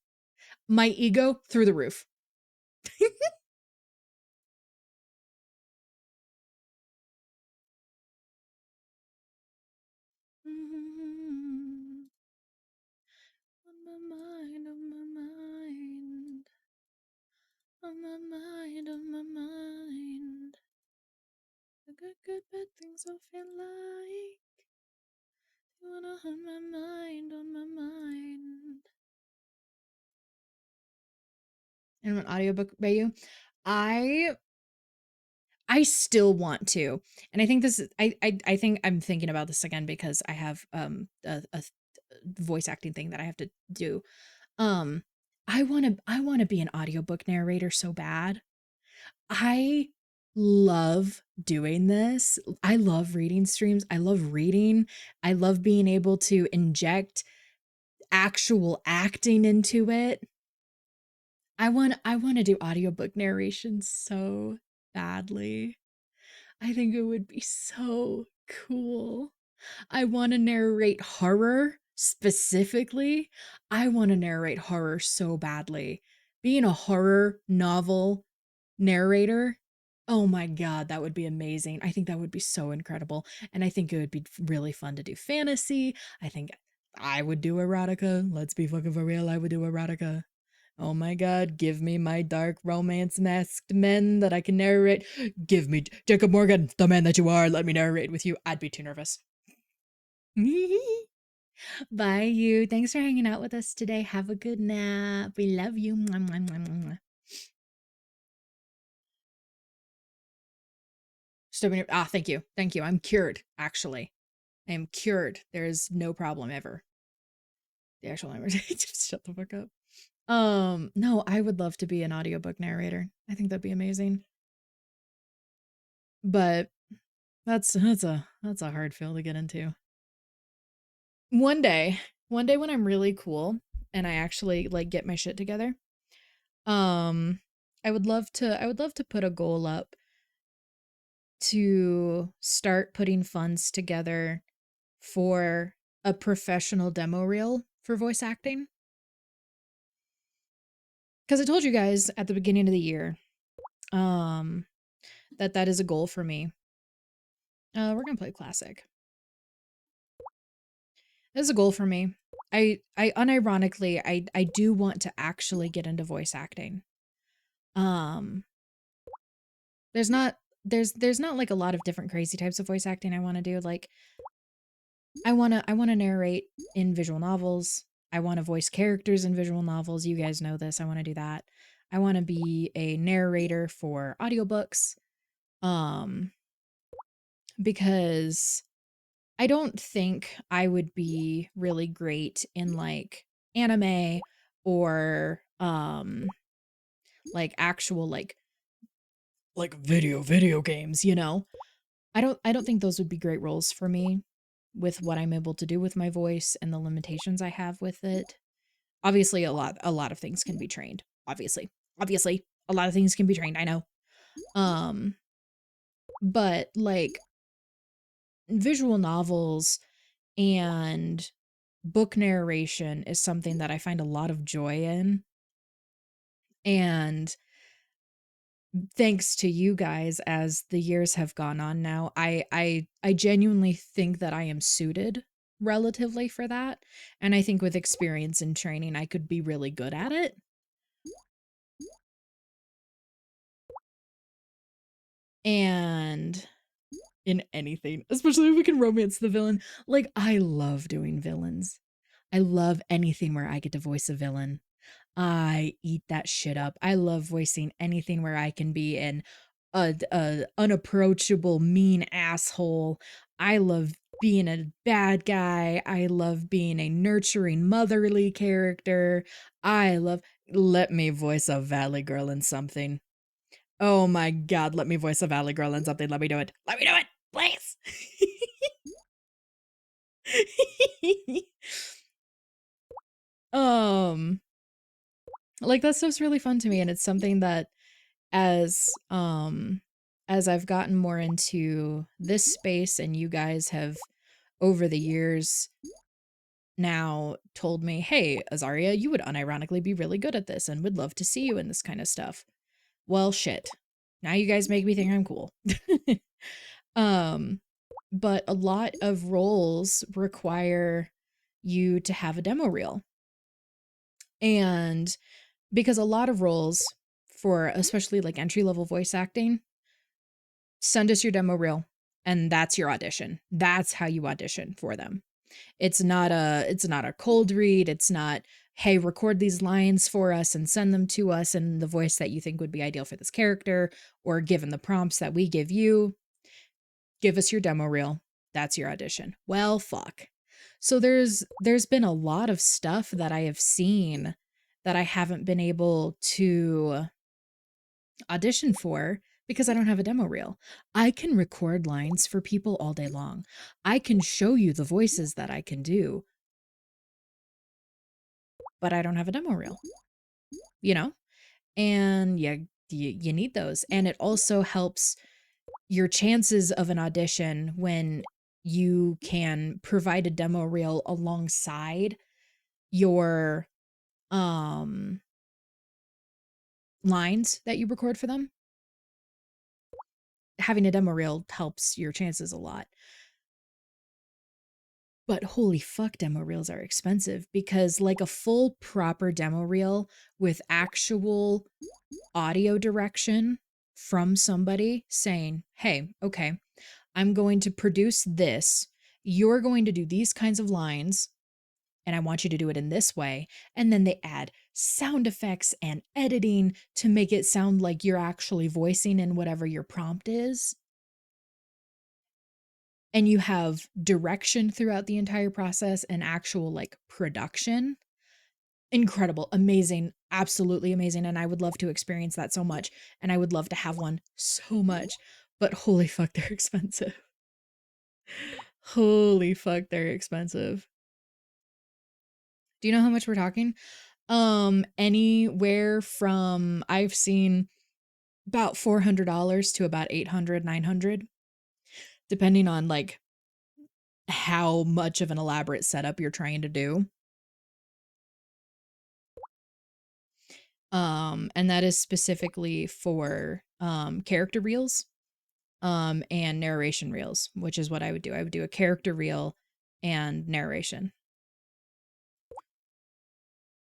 Speaker 1: My ego through the roof. On my mind, on my mind. On my mind, on my mind. The good bad things I feel like. You wanna on my mind, on my mind. And an audiobook by you. I still want to. And I think this is I think I'm thinking about this again because I have a voice acting thing that I have to do. Um I want to be an audiobook narrator so bad. I love doing this. I love reading streams. I love reading. I love being able to inject actual acting into it. I want to do audiobook narration so badly. I think it would be so cool. I want to narrate horror specifically. I want to narrate horror so badly. Being a horror novel narrator, oh my god, that would be amazing. I think that would be so incredible. And I think it would be really fun to do fantasy. I think I would do erotica. Let's be fucking for real. I would do erotica. Oh my god, give me my dark romance masked men that I can narrate. Give me Jacob Morgan, the man that you are. Let me narrate with you. I'd be too nervous. Bye, you. Thanks for hanging out with us today. Have a good nap. We love you. Mwah, mwah, mwah, mwah. Thank you. Thank you. I'm cured, actually. I am cured. There is no problem ever. The actual language. Just shut the fuck up. No, I would love to be an audiobook narrator. I think that'd be amazing. But that's a hard field to get into. One day when I'm really cool and I actually like get my shit together, um I would love to put a goal up to start putting funds together for a professional demo reel for voice acting. Cuz I told you guys at the beginning of the year that is a goal for me. We're going to play classic. That's a goal for me. I unironically I do want to actually get into voice acting. Um there's not like a lot of different crazy types of voice acting I want to do. Like I want to narrate in visual novels. I want to voice characters in visual novels. You guys know this. I want to do that. I want to be a narrator for audiobooks. Because I don't think I would be really great in like anime or like actual like video games, you know. I don't think those would be great roles for me with what I'm able to do with my voice and the limitations I have with it. Obviously a lot of things can be trained. Obviously. Obviously, a lot of things can be trained, I know. Um but like visual novels and book narration is something that I find a lot of joy in. And thanks to you guys as the years have gone on now, I genuinely think that I am suited relatively for that. And I think with experience and training I could be really good at it. And in anything, especially if we can romance the villain. Like I love doing villains. I love anything where I get to voice a villain. I eat that shit up. I love voicing anything where I can be an a unapproachable mean asshole. I love being a bad guy. I love being a nurturing motherly character. I love let me voice a valley girl in something. Oh my god, let me voice a valley girl in something. Let me do it. Let me do it. Please. um like that stuff's really fun to me, and it's something that as I've gotten more into this space and you guys have over the years now told me, "Hey, Azaria, you would unironically be really good at this and would love to see you in this kind of stuff." Well, shit. Now you guys make me think I'm cool. um but a lot of roles require you to have a demo reel. And because a lot of roles for especially like entry level voice acting, send us your demo reel and that's your audition. That's how you audition for them. It's not a cold read. It's not, hey, record these lines for us and send them to us in the voice that you think would be ideal for this character, or given the prompts that we give you. Give us your demo reel. That's your audition. Well, fuck. So there's been a lot of stuff that I have seen that I haven't been able to audition for because I don't have a demo reel. I can record lines for people all day long. I can show you the voices that I can do, but I don't have a demo reel, you know? And yeah, you need those. And it also helps your chances of an audition when you can provide a demo reel alongside your um lines that you record for them. Having a demo reel helps your chances a lot. But holy fuck, demo reels are expensive because like a full proper demo reel with actual audio direction from somebody saying, "Hey, okay, I'm going to produce this. You're going to do these kinds of lines and I want you to do it in this way." And then they add sound effects and editing to make it sound like you're actually voicing in whatever your prompt is. and you have direction throughout the entire process and actual like production. Incredible, amazing, absolutely amazing. And I would love to experience that so much. And I would love to have one so much. But holy fuck, they're expensive. Holy fuck, they're expensive. Do you know how much we're talking? Anywhere from I've seen about $400 to about 800, 900, depending on like how much of an elaborate setup you're trying to do. And that is specifically for character reels and narration reels, which is what I would do. I would do a character reel and narration.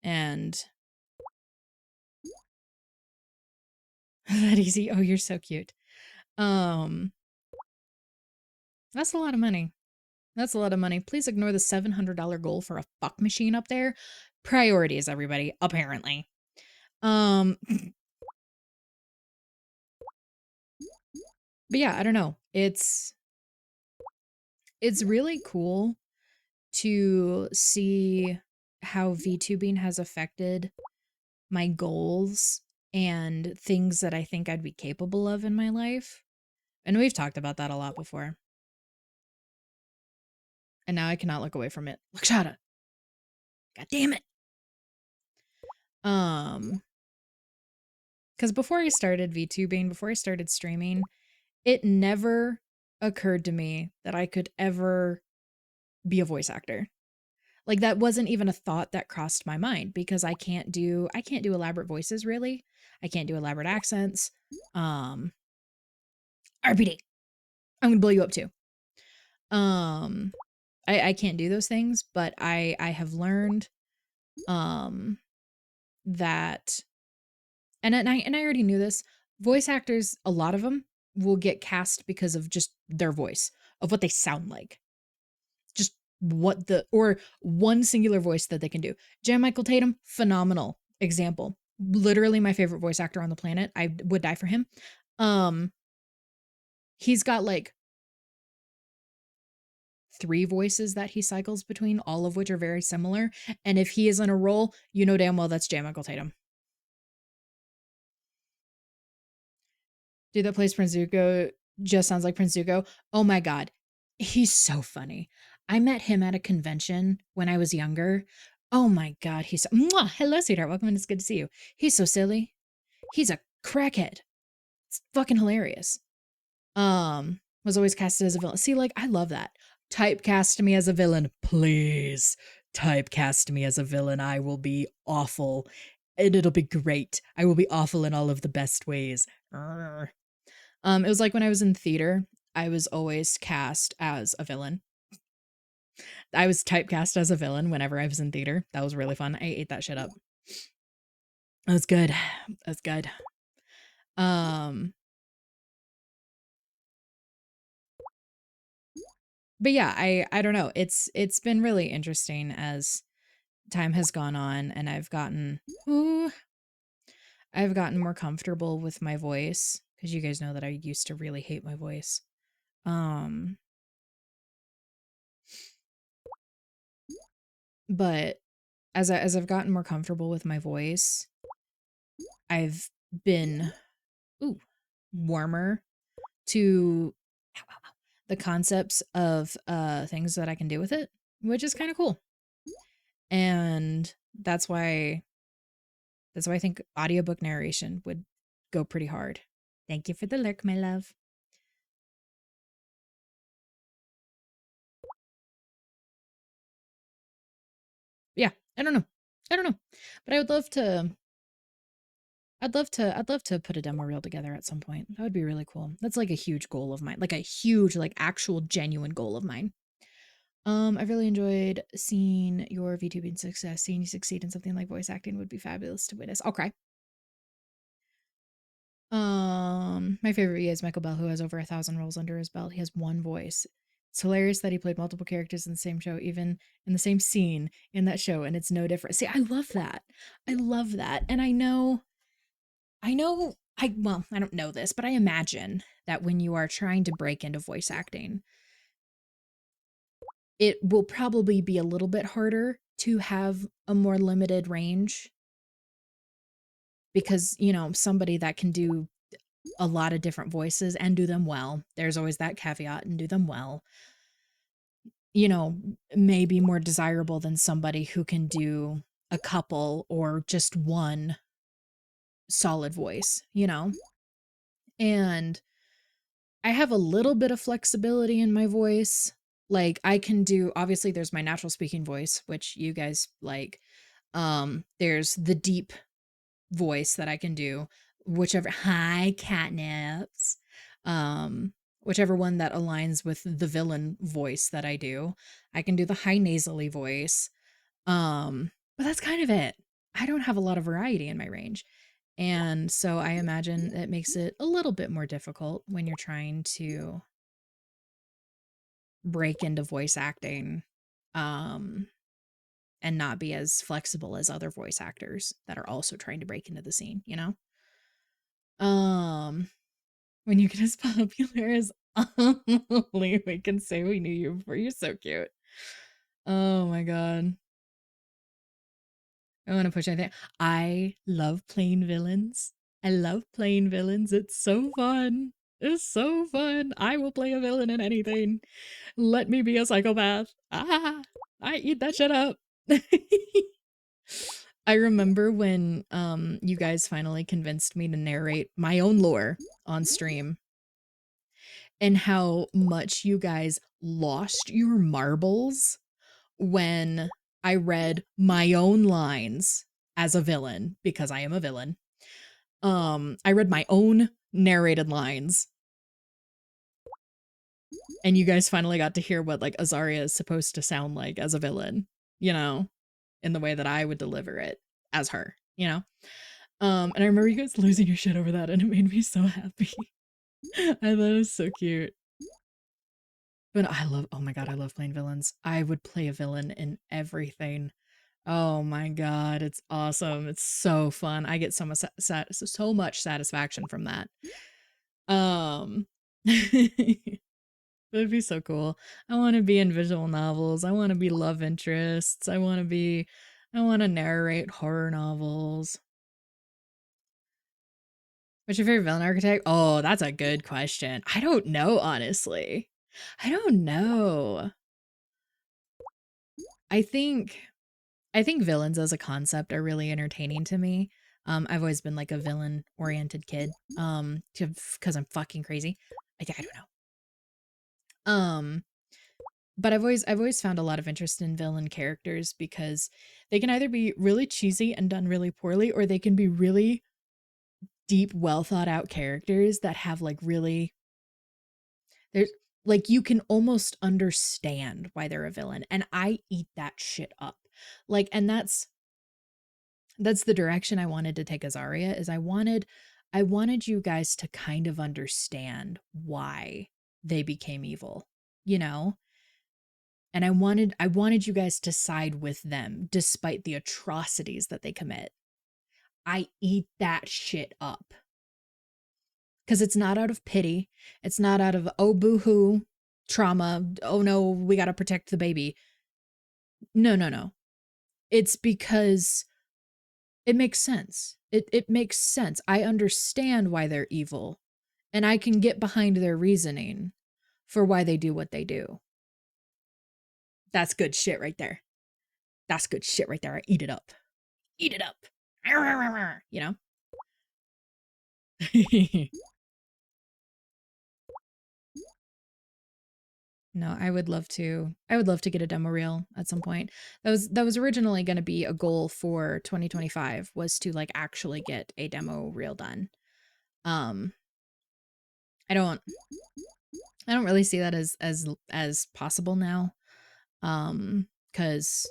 Speaker 1: And that easy. Oh, you're so cute. Um that's a lot of money. That's a lot of money. Please ignore the $700 goal for a fuck machine up there. Priorities, everybody, apparently. But yeah, I don't know. It's really cool to see how VTubing has affected my goals and things that I think I'd be capable of in my life. And we've talked about that a lot before. And now I cannot look away from it. Look, Shada. God damn it. Because before I started VTubing, before I started streaming, it never occurred to me that I could ever be a voice actor. Like that wasn't even a thought that crossed my mind because I can't do elaborate voices really. I can't do elaborate accents. RPD. I'm gonna blow you up too. I can't do those things, but I have learned that and I already knew this. Voice actors, a lot of them will get cast because of just their voice, of what they sound like. Just what the or one singular voice that they can do. Jan Michael Tatum, phenomenal example. Literally my favorite voice actor on the planet. I would die for him. He's got like 3 voices that he cycles between, all of which are very similar. And if he is in a role, you know damn well that's Jan Michael Tatum. Dude that plays Prince Zuko just sounds like Prince Zuko. Oh my God. He's so funny. I met him at a convention when I was younger. Oh my God. He's so, mwah, hello, sweetheart. Welcome and it's good to see you. He's so silly. He's a crackhead. It's fucking hilarious. Was always casted as a villain. See, like, I love that. Typecast me as a villain, please. Typecast me as a villain. I will be awful. And it'll be great. I will be awful in all of the best ways. It was like when I was in theater, I was always cast as a villain. I was typecast as a villain whenever I was in theater. That was really fun. I ate that shit up. That was good. That's good. But yeah, I don't know. It's been really interesting as time has gone on and I've gotten more comfortable with my voice because you guys know that I used to really hate my voice. But as I've gotten more comfortable with my voice, I've been warmer to the concepts of things that I can do with it, which is kind of cool. And that's why I think audiobook narration would go pretty hard. Thank you for the lurk, my love. Yeah, I don't know. But I would love to I'd love to put a demo reel together at some point. That would be really cool. That's like a huge goal of mine. Like a huge, like actual genuine goal of mine. I've really enjoyed seeing your VTubing success. Seeing you succeed in something like voice acting would be fabulous to witness. I'll cry. My favorite VA is Michael Bell, who has over 1,000 roles under his belt. He has one voice. It's hilarious that he played multiple characters in the same show, even in the same scene in that show, and it's no different. See, I love that. I love that. And I don't know this, but I imagine that when you are trying to break into voice acting, it will probably be a little bit harder to have a more limited range because, you know, somebody that can do a lot of different voices and do them well, there's always that caveat, and do them well, you know, may be more desirable than somebody who can do a couple or just one solid voice, you know? And I have a little bit of flexibility in my voice. Like I can do, obviously there's my natural speaking voice, which you guys like. There's the deep voice that I can do, whichever hi catnips. Whichever one that aligns with the villain voice that I do. I can do the high nasally voice. But that's kind of it. I don't have a lot of variety in my range. And so I imagine it makes it a little bit more difficult when you're trying to break into voice acting, um, and not be as flexible as other voice actors that are also trying to break into the scene, you know? Um, when you get as popular as only we can say we knew you before. You're so cute. Oh my god. I want to push anything. I love playing villains. I love playing villains. It's so fun. It's so fun. I will play a villain in anything. Let me be a psychopath. Ah, I eat that shit up. I remember when you guys finally convinced me to narrate my own lore on stream and how much you guys lost your marbles when I read my own lines as a villain, because I am a villain. I read my own narrated lines, and you guys finally got to hear what like Azaria is supposed to sound like as a villain, you know, in the way that I would deliver it as her, you know. And I remember you guys losing your shit over that, and it made me so happy. I thought it was so cute. But I love, oh my god, I love playing villains. I would play a villain in everything. Oh my god, it's awesome. It's so fun. I get so much so much satisfaction from that. Um That'd be so cool. I want to be in visual novels. I want to be love interests. I want to narrate horror novels. What's your favorite villain archetype? Oh, that's a good question. I don't know, honestly. I don't know. I think villains as a concept are really entertaining to me. I've always been like a villain oriented kid. Because I'm fucking crazy. I don't know. But I've always found a lot of interest in villain characters because they can either be really cheesy and done really poorly, or they can be really deep, well thought out characters that have like really, there's like you can almost understand why they're a villain, and I eat that shit up. Like, and that's the direction I wanted to take Azaria. Is I wanted you guys to kind of understand why they became evil, you know? And I wanted you guys to side with them despite the atrocities that they commit. I eat that shit up. Cuz it's not out of pity. It's not out of oh boo-hoo, trauma, oh no, we got to protect the baby. No, no, no. It's because it makes sense. It makes sense. I understand why they're evil, and I can get behind their reasoning for why they do what they do. That's good shit right there. That's good shit right there. I eat it up. Eat it up. You know? No, I would love to get a demo reel at some point. That was originally going to be a goal for 2025, was to like actually get a demo reel done. Um I don't really see that as possible now. Cuz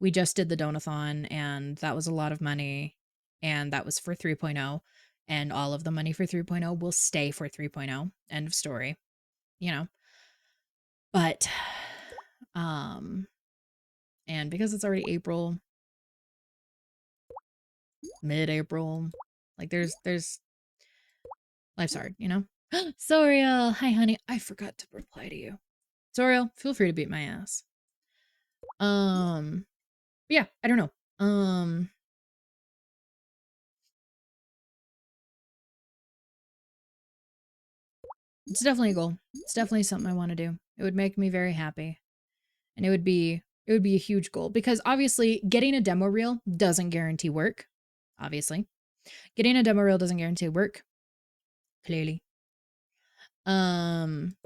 Speaker 1: we just did the donathon and that was a lot of money, and that was for 3.0, and all of the money for 3.0 will stay for 3.0. End of story, you know. But um and because it's already April, mid-April, like there's life's hard, you know. Soriel, hi honey, I forgot to reply to you. Soriel, feel free to beat my ass. Yeah, I don't know. It's definitely a goal. It's definitely something I want to do. It would make me very happy. And it would be a huge goal because obviously getting a demo reel doesn't guarantee work. Obviously. Getting a demo reel doesn't guarantee work. Clearly. Um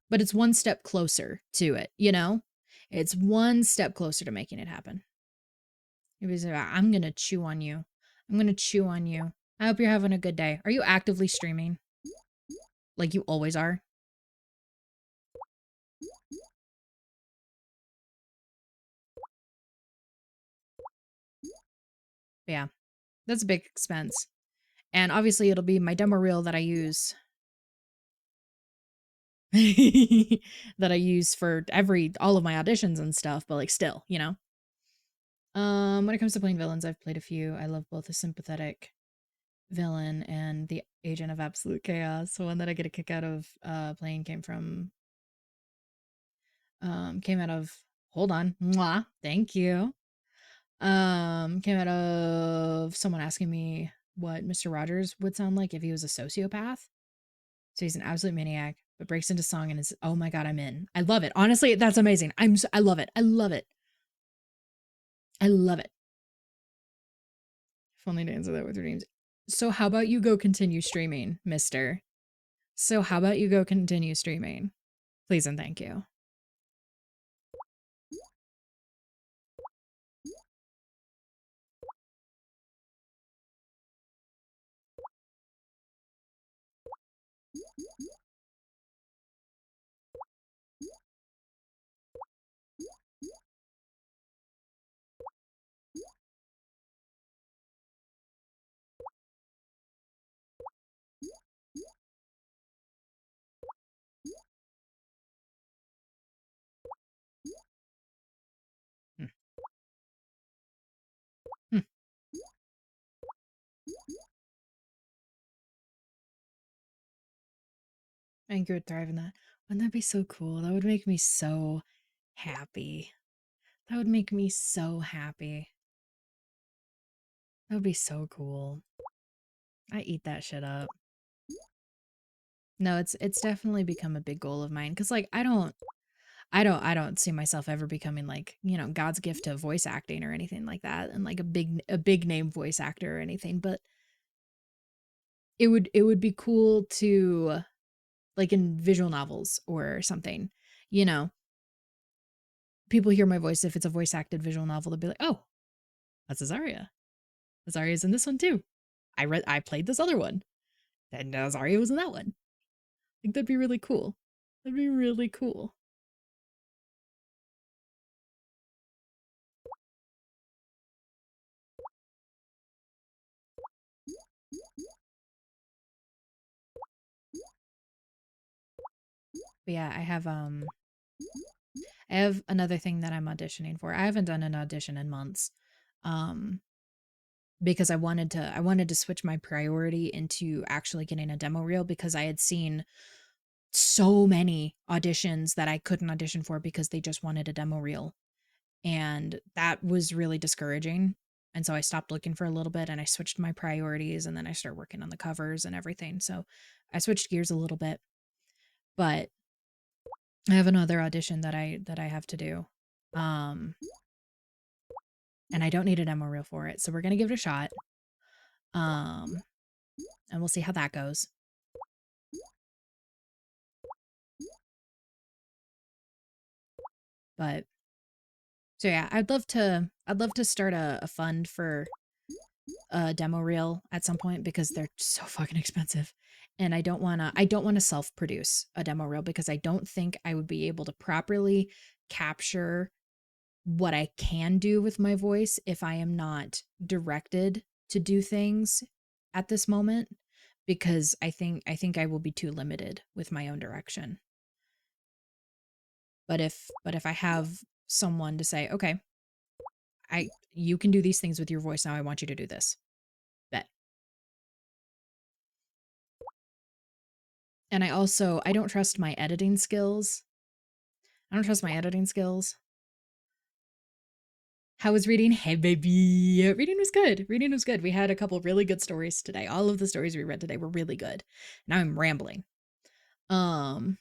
Speaker 1: but it's one step closer to it, you know? It's one step closer to making it happen. It was I'm going to chew on you. I'm going to chew on you. I hope you're having a good day. Are you actively streaming? Like you always are? Yeah. That's a big expense. And obviously it'll be my demo reel that I use that I use for all of my auditions and stuff, but like still, you know. When it comes to playing villains, I've played a few. I love both the sympathetic villain and the agent of absolute chaos. The one that I get a kick out of playing came out of hold on. Mwah, thank you. Came out of someone asking me what Mr. Rogers would sound like if he was a sociopath. So he's an absolute maniac, but breaks into song and is, oh my God, I'm in. I love it. Honestly, that's amazing. I love it. I love it. I love it. If only to answer that with your dreams. So how about you go continue streaming, mister? So how about you go continue streaming? Please and thank you. Hmm. Hmm. I think you would thrive in that. Wouldn't that be so cool? That would make me so happy. That would make me so happy. That would be so cool. I eat that shit up. No, it's definitely become a big goal of mine cuz like I don't see myself ever becoming like, you know, God's gift to voice acting or anything like that and like a big name voice actor or anything, but it would be cool to like in visual novels or something, you know, people hear my voice if it's a voice acted visual novel, they'll be like, "Oh, that's Azaria. Azaria's in this one too. I played this other one. And Azaria was in that one." I think that'd be really cool. That'd be really cool. But yeah, I have another thing that I'm auditioning for. I haven't done an audition in months. Um because I wanted to switch my priority into actually getting a demo reel because I had seen so many auditions that I couldn't audition for because they just wanted a demo reel. And that was really discouraging. And so I stopped looking for a little bit and I switched my priorities and then I started working on the covers and everything. So I switched gears a little bit, but I have another audition that I have to do. Um and I don't need a demo reel for it. So we're going to give it a shot. Um and we'll see how that goes. But so yeah, I'd love to start a fund for a demo reel at some point because they're so fucking expensive. And I don't want to self-produce a demo reel because I don't think I would be able to properly capture what I can do with my voice if I am not directed to do things at this moment because I think I will be too limited with my own direction. But if I have someone to say, "Okay, you can do these things with your voice now. I want you to do this." Bet. And I don't trust my editing skills. I don't trust my editing skills. How was reading? Hey, baby. Reading was good. Reading was good. We had a couple really good stories today. All of the stories we read today were really good. Now I'm rambling. Fridays,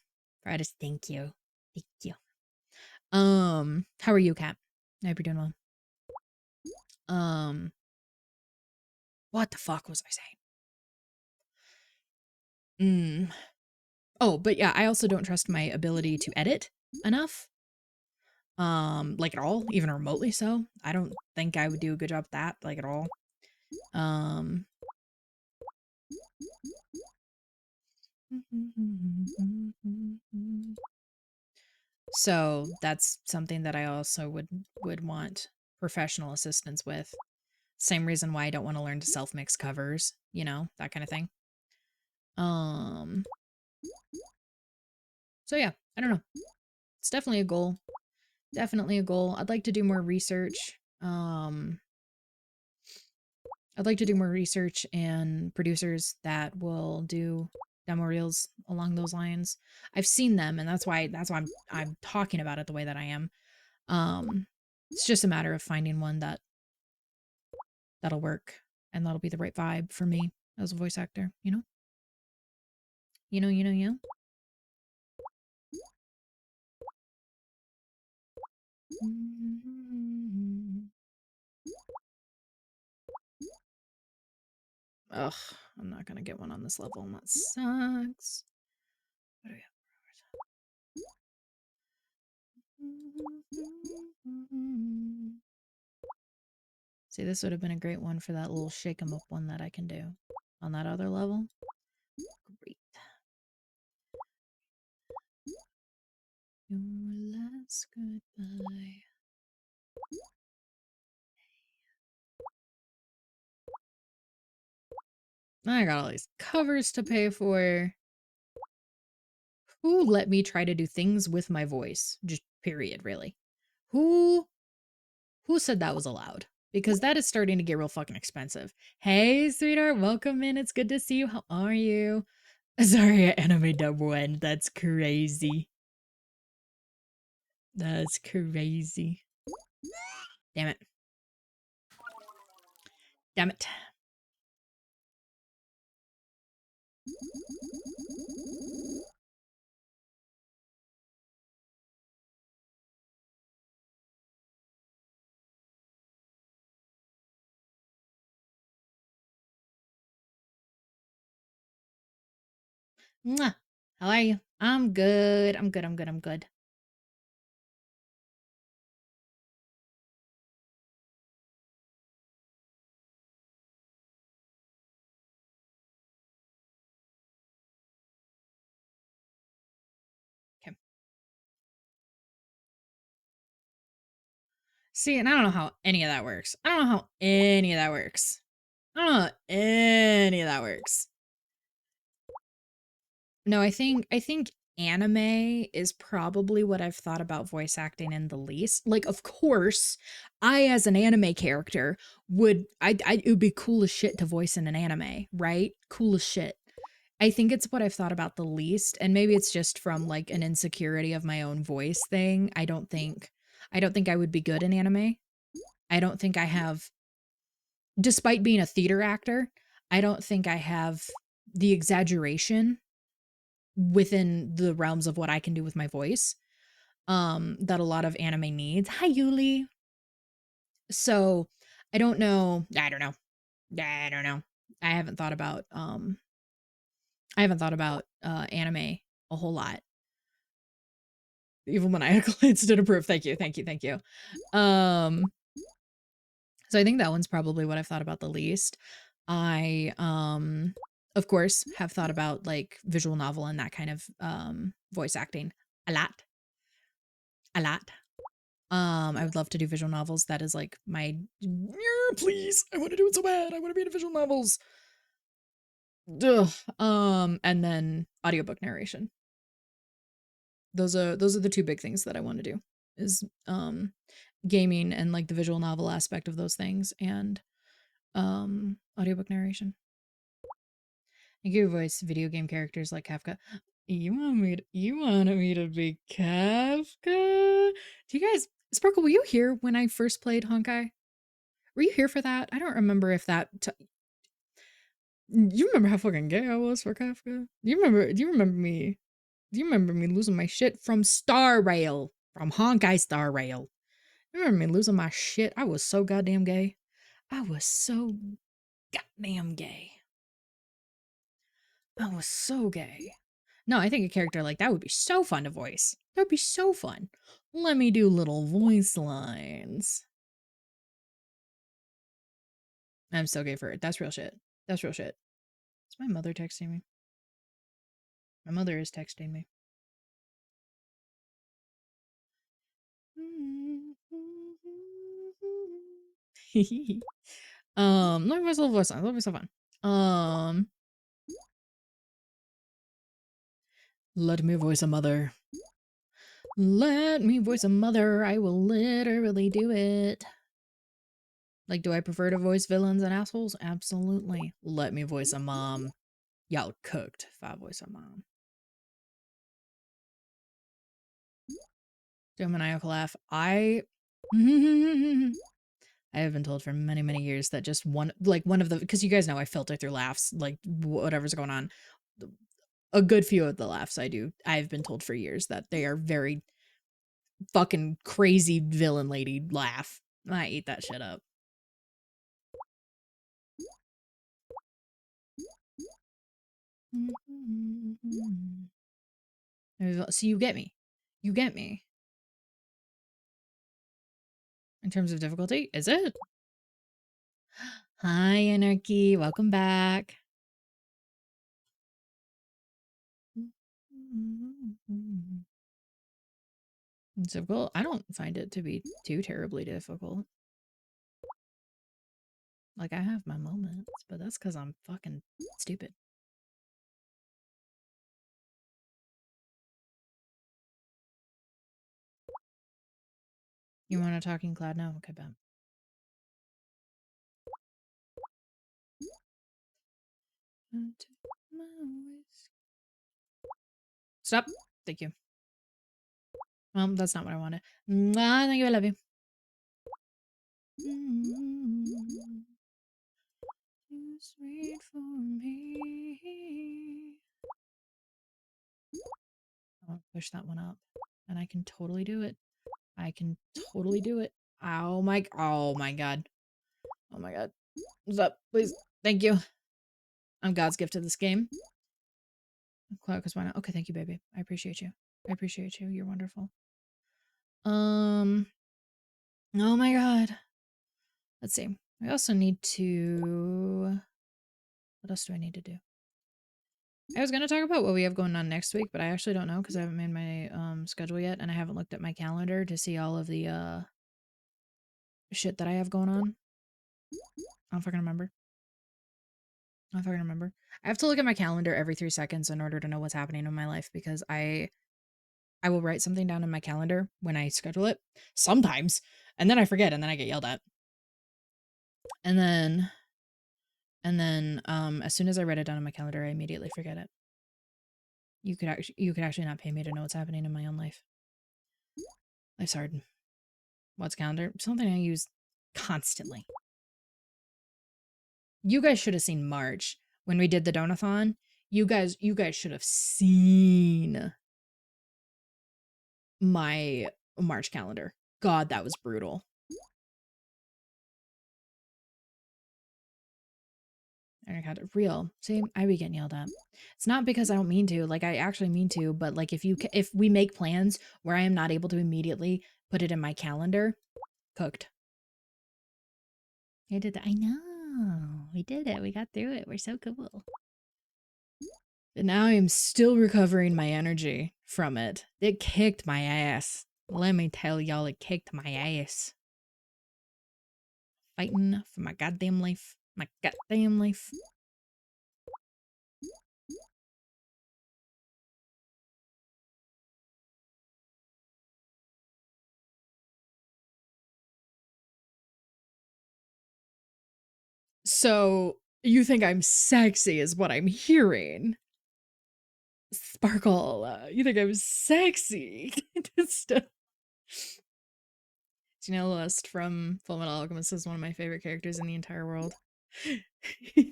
Speaker 1: thank you. Thank you. How are you, Kat? I hope you're doing well. What the fuck was I saying? Oh, but yeah, I also don't trust my ability to edit enough. Like at all, even remotely so. I don't think I would do a good job at that, like at all. So that's something that I also would want professional assistance with. Same reason why I don't want to learn to self-mix covers, you know, that kind of thing. So yeah, I don't know. It's definitely a goal. Definitely a goal. I'd like to do more research. I'd like to do more research and producers that will do demo reels along those lines. I've seen them, and that's why I'm talking about it the way that I am. It's just a matter of finding one that'll work and that'll be the right vibe for me as a voice actor, you know? You know. Ugh, I'm not gonna get one on this level, and that sucks. What do we have? See, this would have been a great one for that little shake 'em up one that I can do on that other level. Great. Your last goodbye. I got all these covers to pay for. Who let me try to do things with my voice? Just period, really. Who said that was allowed? Because that is starting to get real fucking expensive. Hey, sweetheart, welcome in. It's good to see you. How are you? Sorry, anime dub one. That's crazy. That's crazy. Damn it. Damn it. Mwah. How are you? I'm good. I'm good. I'm good. I'm good. Okay. See, and I don't know how any of that works. I don't know how any of that works. I don't know how any of that works. No, I think anime is probably what I've thought about voice acting in the least. Like, of course, I as an anime character it would be cool as shit to voice in an anime, right? Cool as shit. I think it's what I've thought about the least, and maybe it's just from like an insecurity of my own voice thing. I don't think I would be good in anime. I don't think I have, despite being a theater actor, I don't think I have the exaggeration within the realms of what I can do with my voice that a lot of anime needs. Hi Yuli. So I don't know. I don't know. I don't know. I haven't thought about anime a whole lot. Even when I glanced at a proof. Thank you. Thank you. Thank you. So I think that one's probably what I've thought about the least. I of course have thought about like visual novel and that kind of voice acting a lot. A lot. I would love to do visual novels. That is like my please. I want to do it so bad. I want to be in visual novels. Ugh. And then audiobook narration. Those are the two big things that I want to do. Is gaming and like the visual novel aspect of those things and audiobook narration. You can voice video game characters like Kafka. You wanted me to be Kafka? Do you guys Sparkle, were you here when I first played Honkai? Were you here for that? I don't remember if that. You remember how fucking gay I was for Kafka? Do you remember me? Do you remember me losing my shit from Star Rail? From Honkai Star Rail. You remember me losing my shit? I was so goddamn gay. I was so goddamn gay. I was so gay. No, I think a character like that would be so fun to voice. That would be so fun. Let me do little voice lines. I'm so gay for it. That's real shit. That's real shit. Is my mother texting me? My mother is texting me. Let me voice a little voice line. That'll be so fun. Let me voice a mother. Let me voice a mother. I will literally do it. Like, do I prefer to voice villains and assholes? Absolutely. Let me voice a mom. Y'all cooked if I voice a mom. Do a maniacal laugh. I have been told for many, many years that just one of the, because you guys know I filter through laughs, like whatever's going on. A good few of the laughs I do, I've been told for years that they are very fucking crazy villain lady laugh. I eat that shit up. So you get me. You get me. In terms of difficulty, is it? Hi, Anarchy. Welcome back. It's difficult. I don't find it to be too terribly difficult. Like, I have my moments, but that's because I'm fucking stupid. You want a talking cloud now? Okay, bet. Stop. Thank you. That's not what I wanted. Thank you. I love you. Too sweet for me. I'll push that one up, and I can totally do it. I can totally do it. Oh my god. Oh my god. What's up? Please. Thank you. I'm God's gift to this game. Cloud, because why not? Okay, thank you, baby. I appreciate you. I appreciate you. You're wonderful. Oh my god. Let's see. I also need to... What else do I need to do? I was going to talk about what we have going on next week, but I actually don't know because I haven't made my schedule yet, and I haven't looked at my calendar to see all of the shit that I have going on. I don't fucking remember. I have to look at my calendar every 3 seconds in order to know what's happening in my life because I will write something down in my calendar when I schedule it sometimes, and then I forget, and then I get yelled at. And then as soon as I write it down in my calendar, I immediately forget it. You could actually not pay me to know what's happening in my own life. Life's hard. What's calendar? Something I use constantly. You guys should have seen March when we did the donathon. You guys should have seen my March calendar. God, that was brutal. I got it real. See, I be getting yelled at. It's not because I don't mean to. Like, I actually mean to. But like, if we make plans where I am not able to immediately put it in my calendar, cooked. I did that. I know. We did it. We got through it. We're so cool. But now I am still recovering my energy from it. It kicked my ass. Let me tell y'all, it kicked my ass. Fighting for my goddamn life. My goddamn life. So, you think I'm sexy is what I'm hearing. Sparkle, you think I'm sexy? Janelle Lust from Full Metal Alchemist is one of my favorite characters in the entire world. You're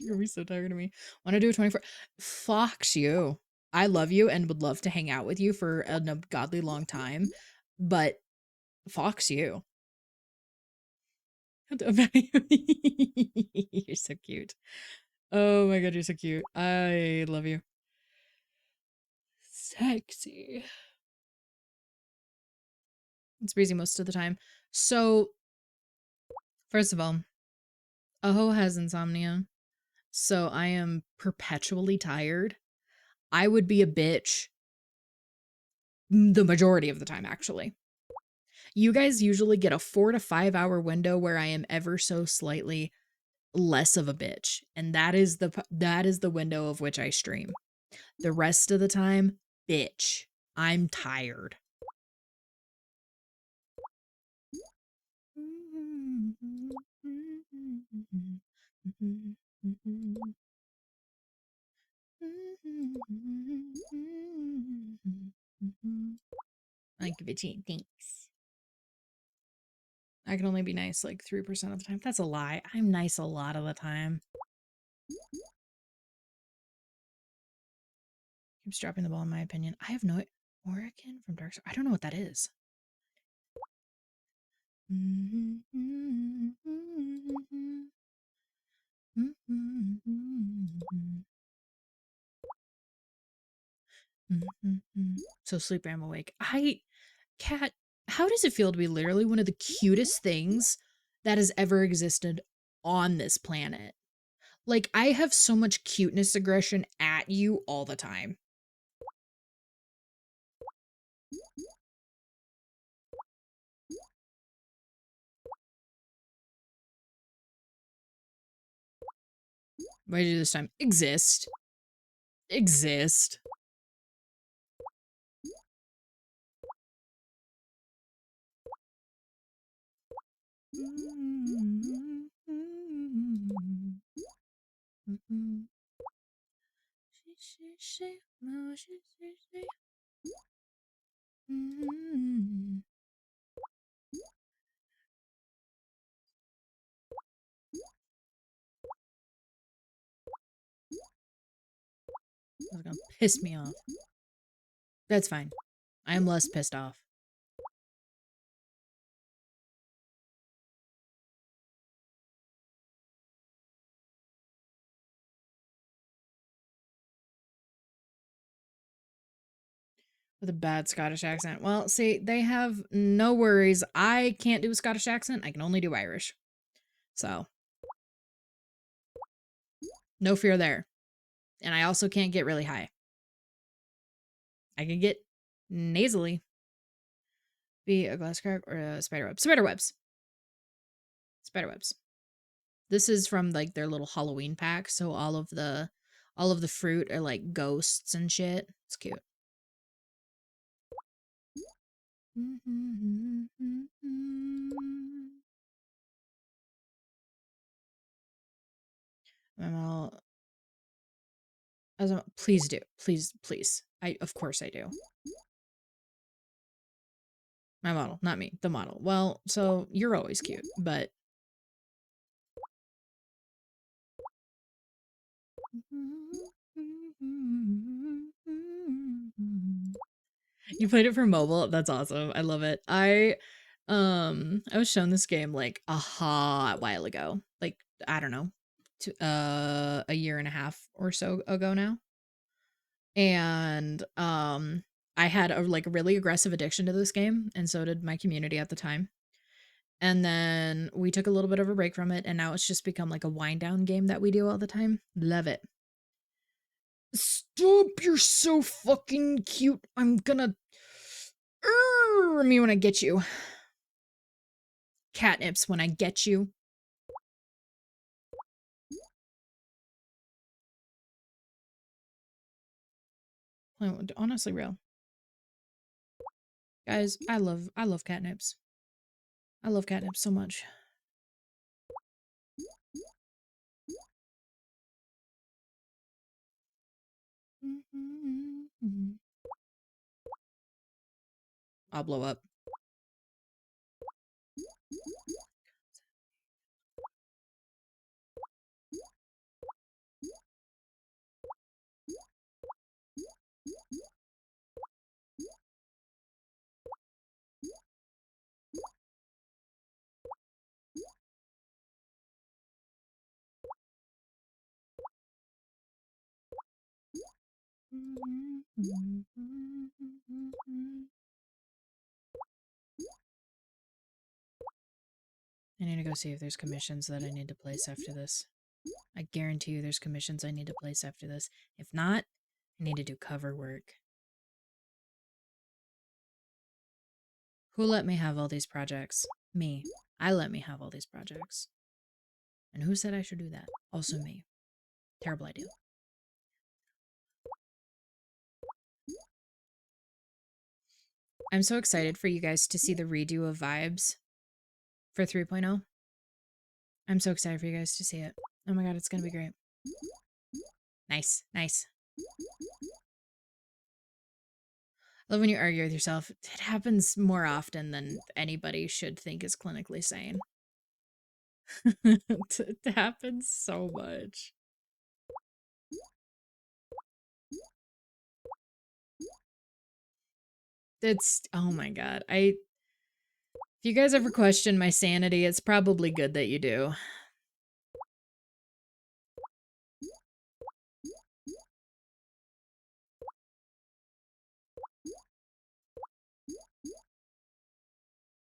Speaker 1: gonna be so tired of me. Want to do a 24? Fox you. I love you and would love to hang out with you for an ungodly long time, but fox you. You're so cute. Oh my god, you're so cute. I love you. Sexy. It's breezy most of the time. So, first of all, Aho has insomnia, so I am perpetually tired. I would be a bitch the majority of the time, actually. You guys usually get a 4 to 5 hour window where I am ever so slightly less of a bitch, and that is the window of which I stream. The rest of the time, bitch. I'm tired. Like bitchy, thanks. I can only be nice like 3% of the time. That's a lie. I'm nice a lot of the time. Keeps dropping the ball in my opinion. I have no Oregon from Dark Side. I don't know what that is. So sleepy, I'm awake. Cat, how does it feel to be literally one of the cutest things that has ever existed on this planet? Like, I have so much cuteness aggression at you all the time. What did I do this time? Exist. Exist. That's gonna piss me off. That's fine. I am less pissed off. With a bad Scottish accent. Well, see, they have no worries. I can't do a Scottish accent. I can only do Irish. So, no fear there. And I also can't get really high. I can get nasally. Be a glass crack or a spider web. Spider webs. Spider webs. This is from like their little Halloween pack, so all of the fruit are like ghosts and shit. It's cute. Please do. Please. Of course I do. My model, not me, the model. Well, so you're always cute, but you played it for mobile. That's awesome. I love it. I was shown this game like a hot while ago. Like, I don't know, a year and a half or so ago now. And I had a like really aggressive addiction to this game, and so did my community at the time. And then we took a little bit of a break from it, and now it's just become like a wind down game that we do all the time. Love it. Stop, you're so fucking cute. I'm gonna me when I get you. Catnips when I get you. Honestly, real. Guys, I love catnips. I love catnips so much. I'll blow up. I need to go see if there's commissions that I need to place after this. I guarantee you there's commissions I need to place after this. If not, I need to do cover work. Who let me have all these projects? Me. I let me have all these projects. And who said I should do that? Also me. Terrible idea. I'm so excited for you guys to see the redo of Vibes for 3.0. I'm so excited for you guys to see it. Oh my god, it's gonna be great. Nice, nice. I love when you argue with yourself. It happens more often than anybody should think is clinically sane. It happens so much. It's, oh my god. If you guys ever question my sanity, it's probably good that you do.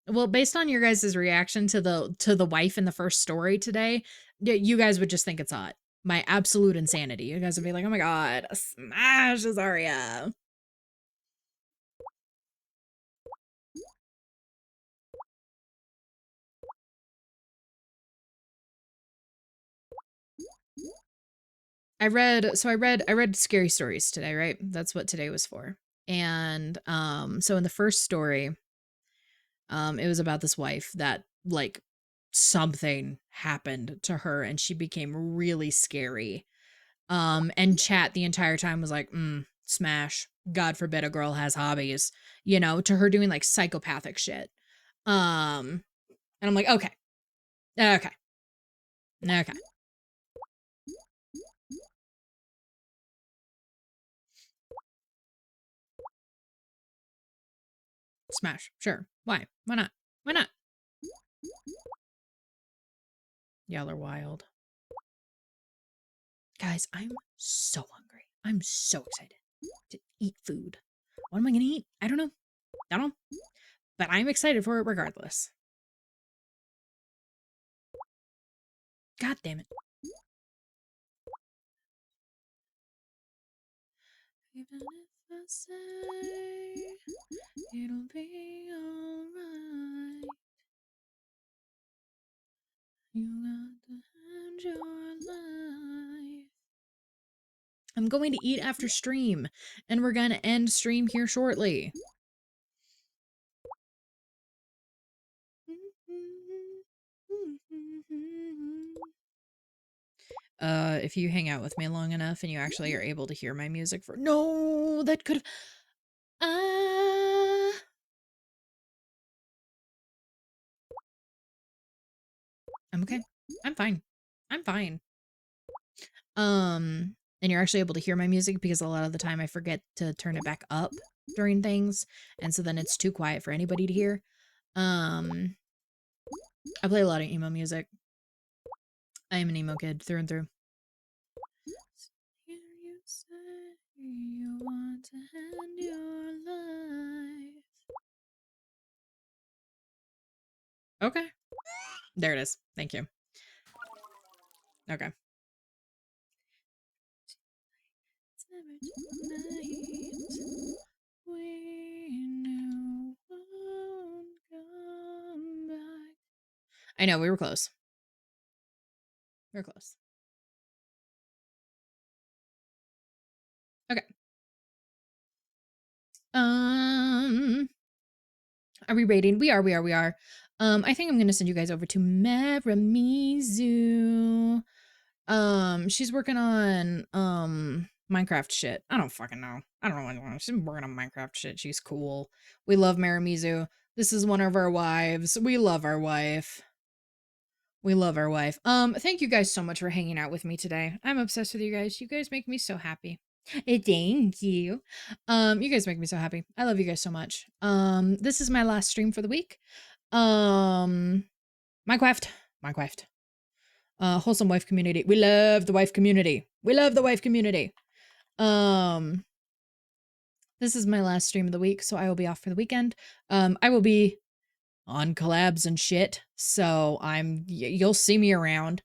Speaker 1: Well, based on your guys' reaction to the wife in the first story today, you guys would just think it's hot. My absolute insanity. You guys would be like, oh my god, smash Azaria. I read scary stories today, right? That's what today was for. And so in the first story, it was about this wife that like something happened to her and she became really scary. And chat the entire time was like, smash. God forbid a girl has hobbies, you know, to her doing like psychopathic shit. And I'm like, okay. Okay. Okay. Smash. Sure. Why? Why not? Why not? Y'all are wild. Guys, I'm so hungry. I'm so excited to eat food. What am I gonna eat? I don't know. I don't know. But I'm excited for it regardless. God damn it. Even if I say it'll be alright, you got to end your life. I'm going to eat after stream, and we're gonna end stream here shortly. If you hang out with me long enough and you actually are able to hear my music for— no, that could have— I'm okay. I'm fine. I'm fine. And you're actually able to hear my music because a lot of the time I forget to turn it back up during things, and so then it's too quiet for anybody to hear. I play a lot of emo music. I am an emo kid through and through. Hear you say you want to end your life. Okay. There it is. Thank you. Okay. It's never too late. We knew won't come back. I know, we were close. We were close. Okay. Are we rating? We are. I think I'm gonna send you guys over to Maramizu. She's working on Minecraft shit. I don't fucking know. I don't know. She's working on Minecraft shit. She's cool. We love Maramizu. This is one of our wives. We love our wife. We love our wife. Thank you guys so much for hanging out with me today. I'm obsessed with you guys. You guys make me so happy. Thank you. You guys make me so happy. I love you guys so much. This is my last stream for the week. Minecraft. Wholesome wife community. We love the wife community. We love the wife community. This is my last stream of the week, so I will be off for the weekend. I will be on collabs and shit, so you'll see me around.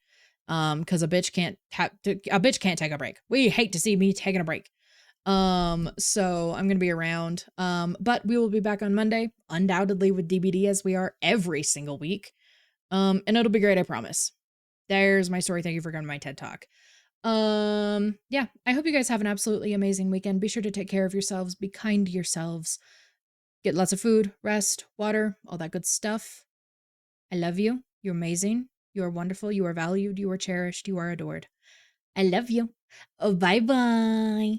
Speaker 1: Because a bitch can't take a break. We hate to see me taking a break. So I'm gonna be around. But we will be back on Monday, undoubtedly with DBD as we are every single week. And it'll be great, I promise. There's my story. Thank you for coming to my TED Talk. Yeah, I hope you guys have an absolutely amazing weekend. Be sure to take care of yourselves, be kind to yourselves, get lots of food, rest, water, all that good stuff. I love you. You're amazing. You are wonderful. You are valued. You are cherished. You are adored. I love you. Oh, bye bye.